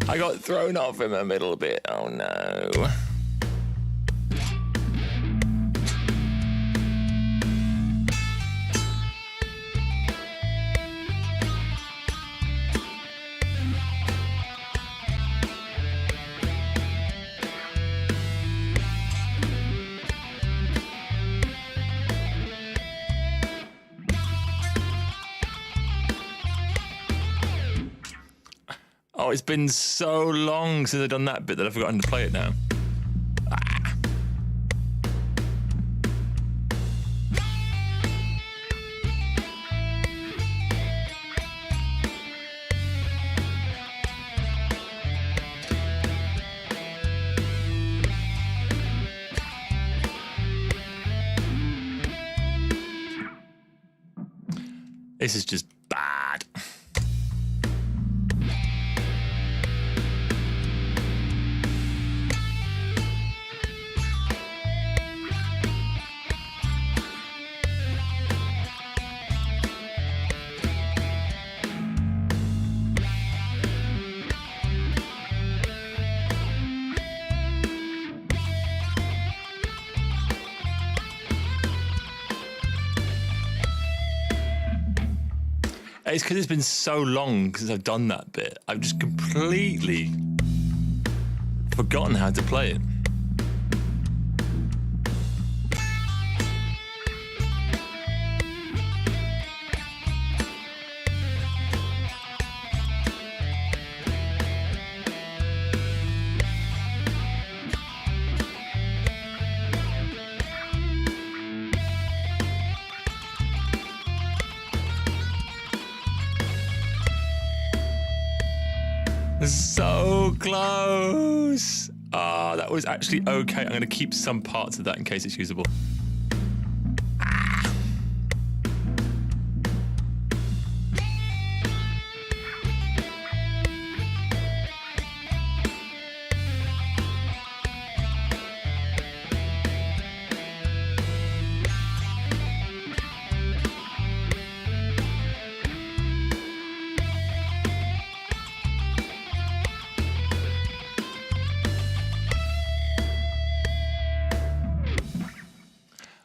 I got thrown off in the middle a bit. Oh no. Oh, it's been so long since I've done that bit that I've forgotten to play it now. Ah. This is just bad. It's because it's been so long since I've done that bit. I've just completely forgotten how to play it. So close. Ah, that was actually okay. I'm going to keep some parts of that in case it's usable.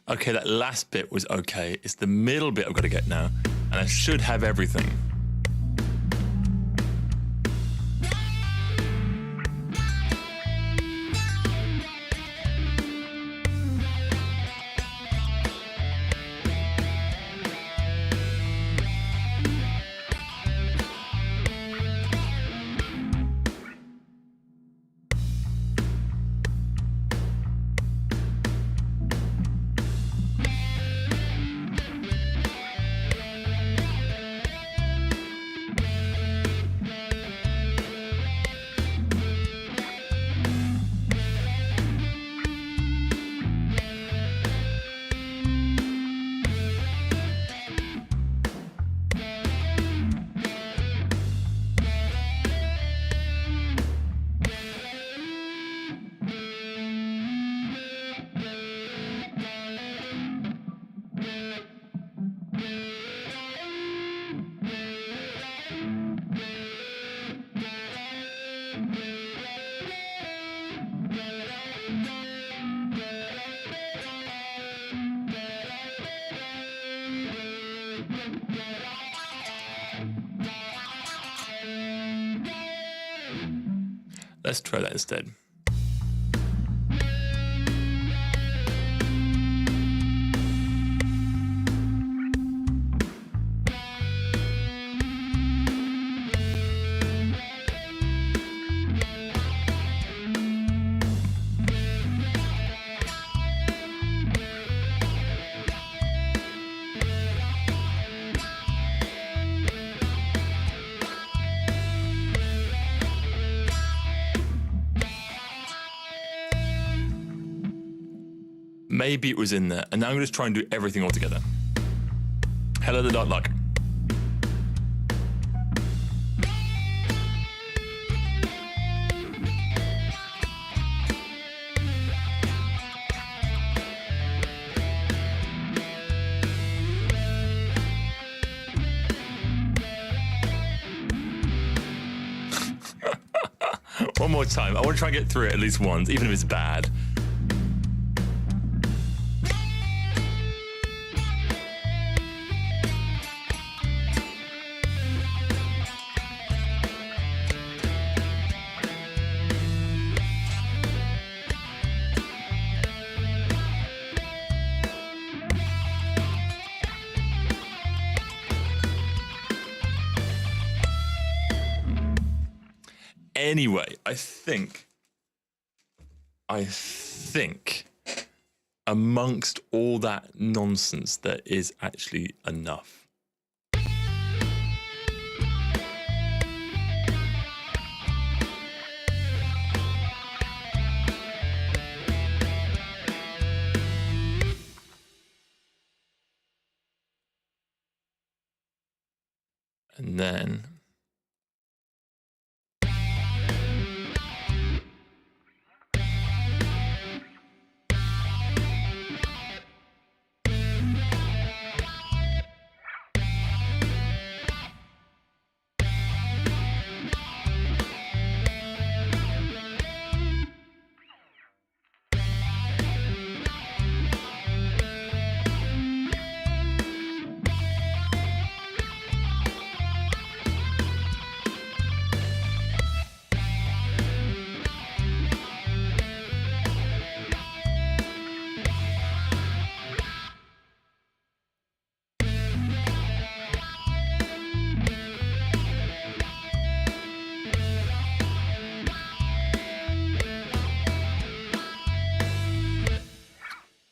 Okay, that last bit was okay. It's the middle bit I've got to get now, and I should have everything. Let's try that instead. Maybe it was in there. And now I'm going to try and do everything all together. Hello, the Dark Luck. One more time. I want to try and get through it at least once, even if it's bad. Anyway, I think amongst all that nonsense, there is actually enough. And then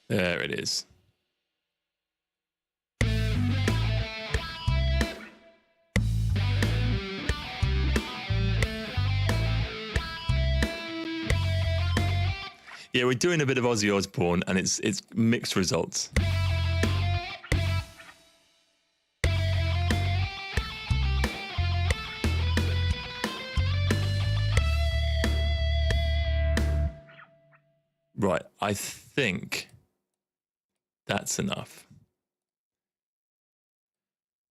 there it is. Yeah, we're doing a bit of Ozzy Osbourne, and it's mixed results. Right, I think that's enough.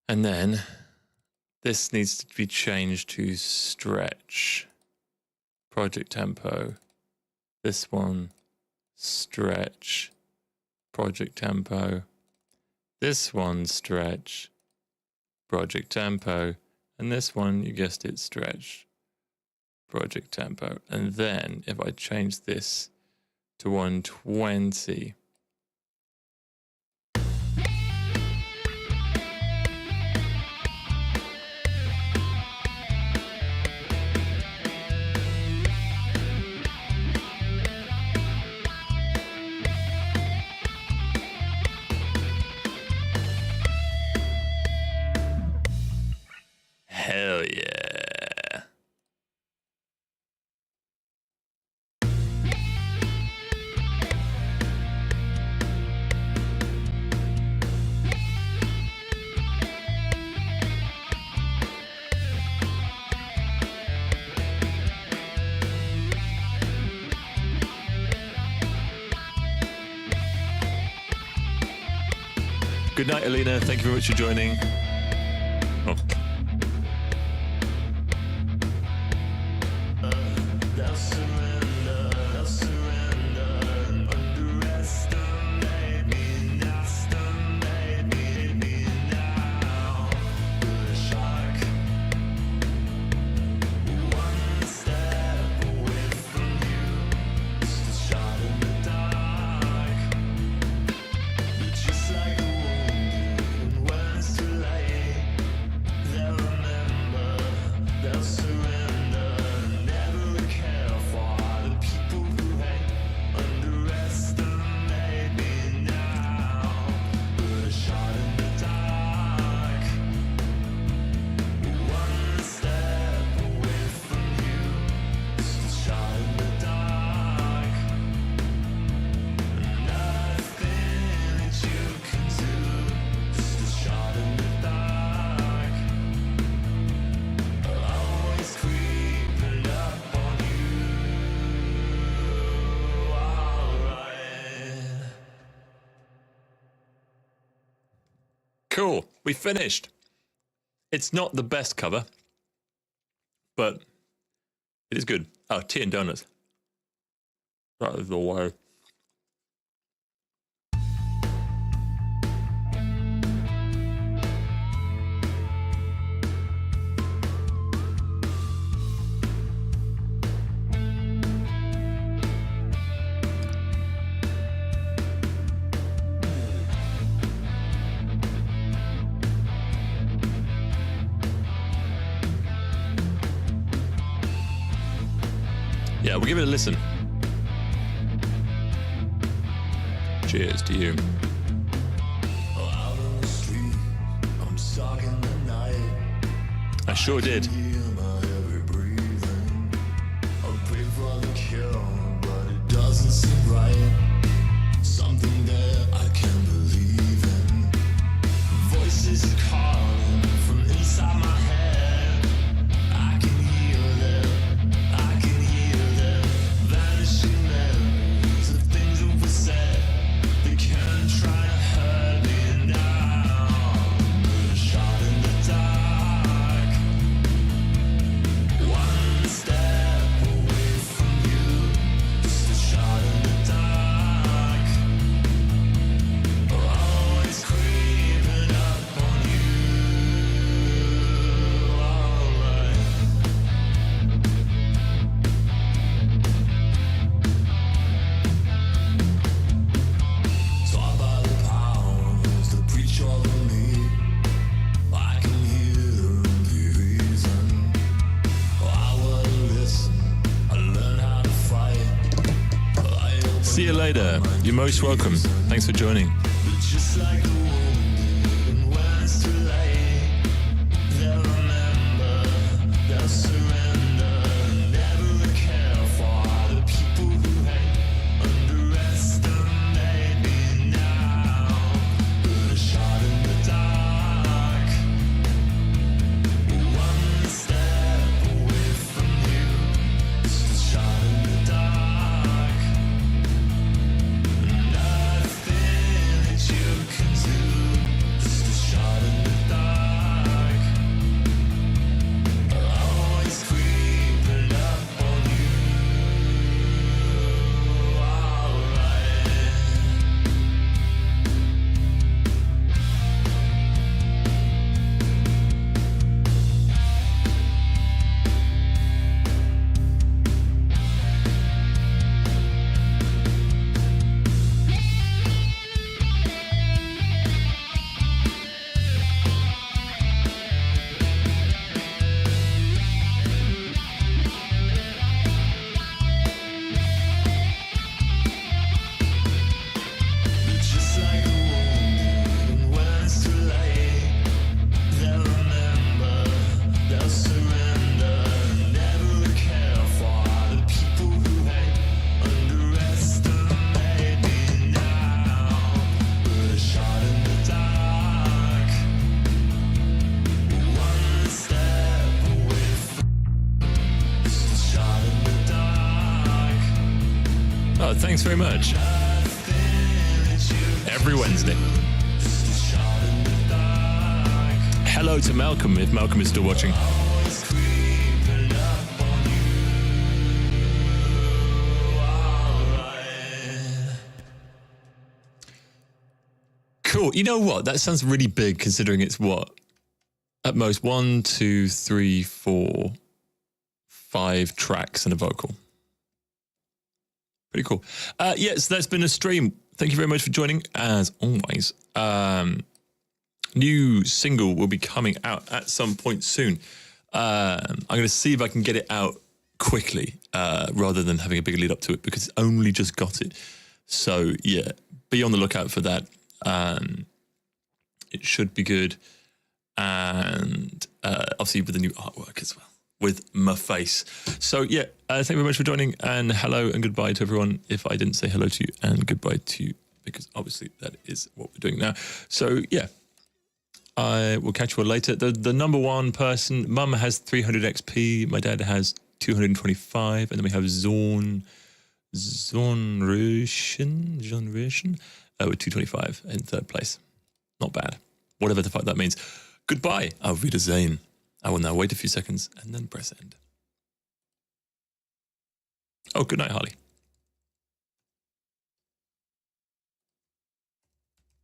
And then this needs to be changed to stretch. Project tempo. This one, stretch. Project tempo. This one, stretch. Project tempo. And this one, you guessed it, stretch. Project tempo. And then if I change this to 120. Hell yeah. Good night, Alina. Thank you very much for joining. Oh. Cool. We finished. It's not the best cover, but it is good. Oh, tea and donuts. That is the way. Yeah, we'll give it a listen. Cheers to you. Out on the street, I'm stuck in the night. I sure did. Hear my heavy breathing. I pray for the cure, but it doesn't seem right. Something that I can't believe in. Voices are calling from inside my head. I can hear them. I can hear them. Vanishing memories of things that were said. They can't try to hurt me now. But a shot in the dark. One step away from you. Just a shot in the dark. Always creeping up on you. Alright. Taught by the powers that preach over me, I can hear the reason. I would listen, I learn how to fight. See you later. You're most welcome. Thanks for joining. But just like the wounded, and when it's too late, they'll remember, they'll surrender, never care for the people who hate, underestimate me now. Put a shot in the dark, one step away from you, just a shot in the dark. Nothing that you can do, just a shot in the dark. Always creeping up on you. Alright. But just like the wounded, and when it's too late, they'll remember, they'll surrender, never care for the people who hate, underestimate me now. Put a shot in the dark, one step away from, just a shot in the dark. Oh, thanks very much. Every Wednesday. Hello to Malcolm, if Malcolm is still watching. Cool. You know what? That sounds really big considering it's what? At most 1, 2, 3, 4, 5 tracks and a vocal. Pretty cool. Yes, that's been a stream. Thank you very much for joining, as always. New single will be coming out at some point soon. I'm going to see if I can get it out quickly rather than having a big lead up to it because it's only just got it. So, yeah, be on the lookout for that. It should be good. And obviously with the new artwork as well, with my face. So, yeah, thank you very much for joining. And hello and goodbye to everyone if I didn't say hello to you, and goodbye to you because obviously that is what we're doing now. So, yeah. I will catch you all later. The number one person, Mum has 300 XP, my dad has 225, and then we have Zorn Röschen with 225 in third place. Not bad. whatever the fuck that means. Goodbye. Auf Wiedersehen. I will now wait a few seconds and then press end. Oh, good night, Harley.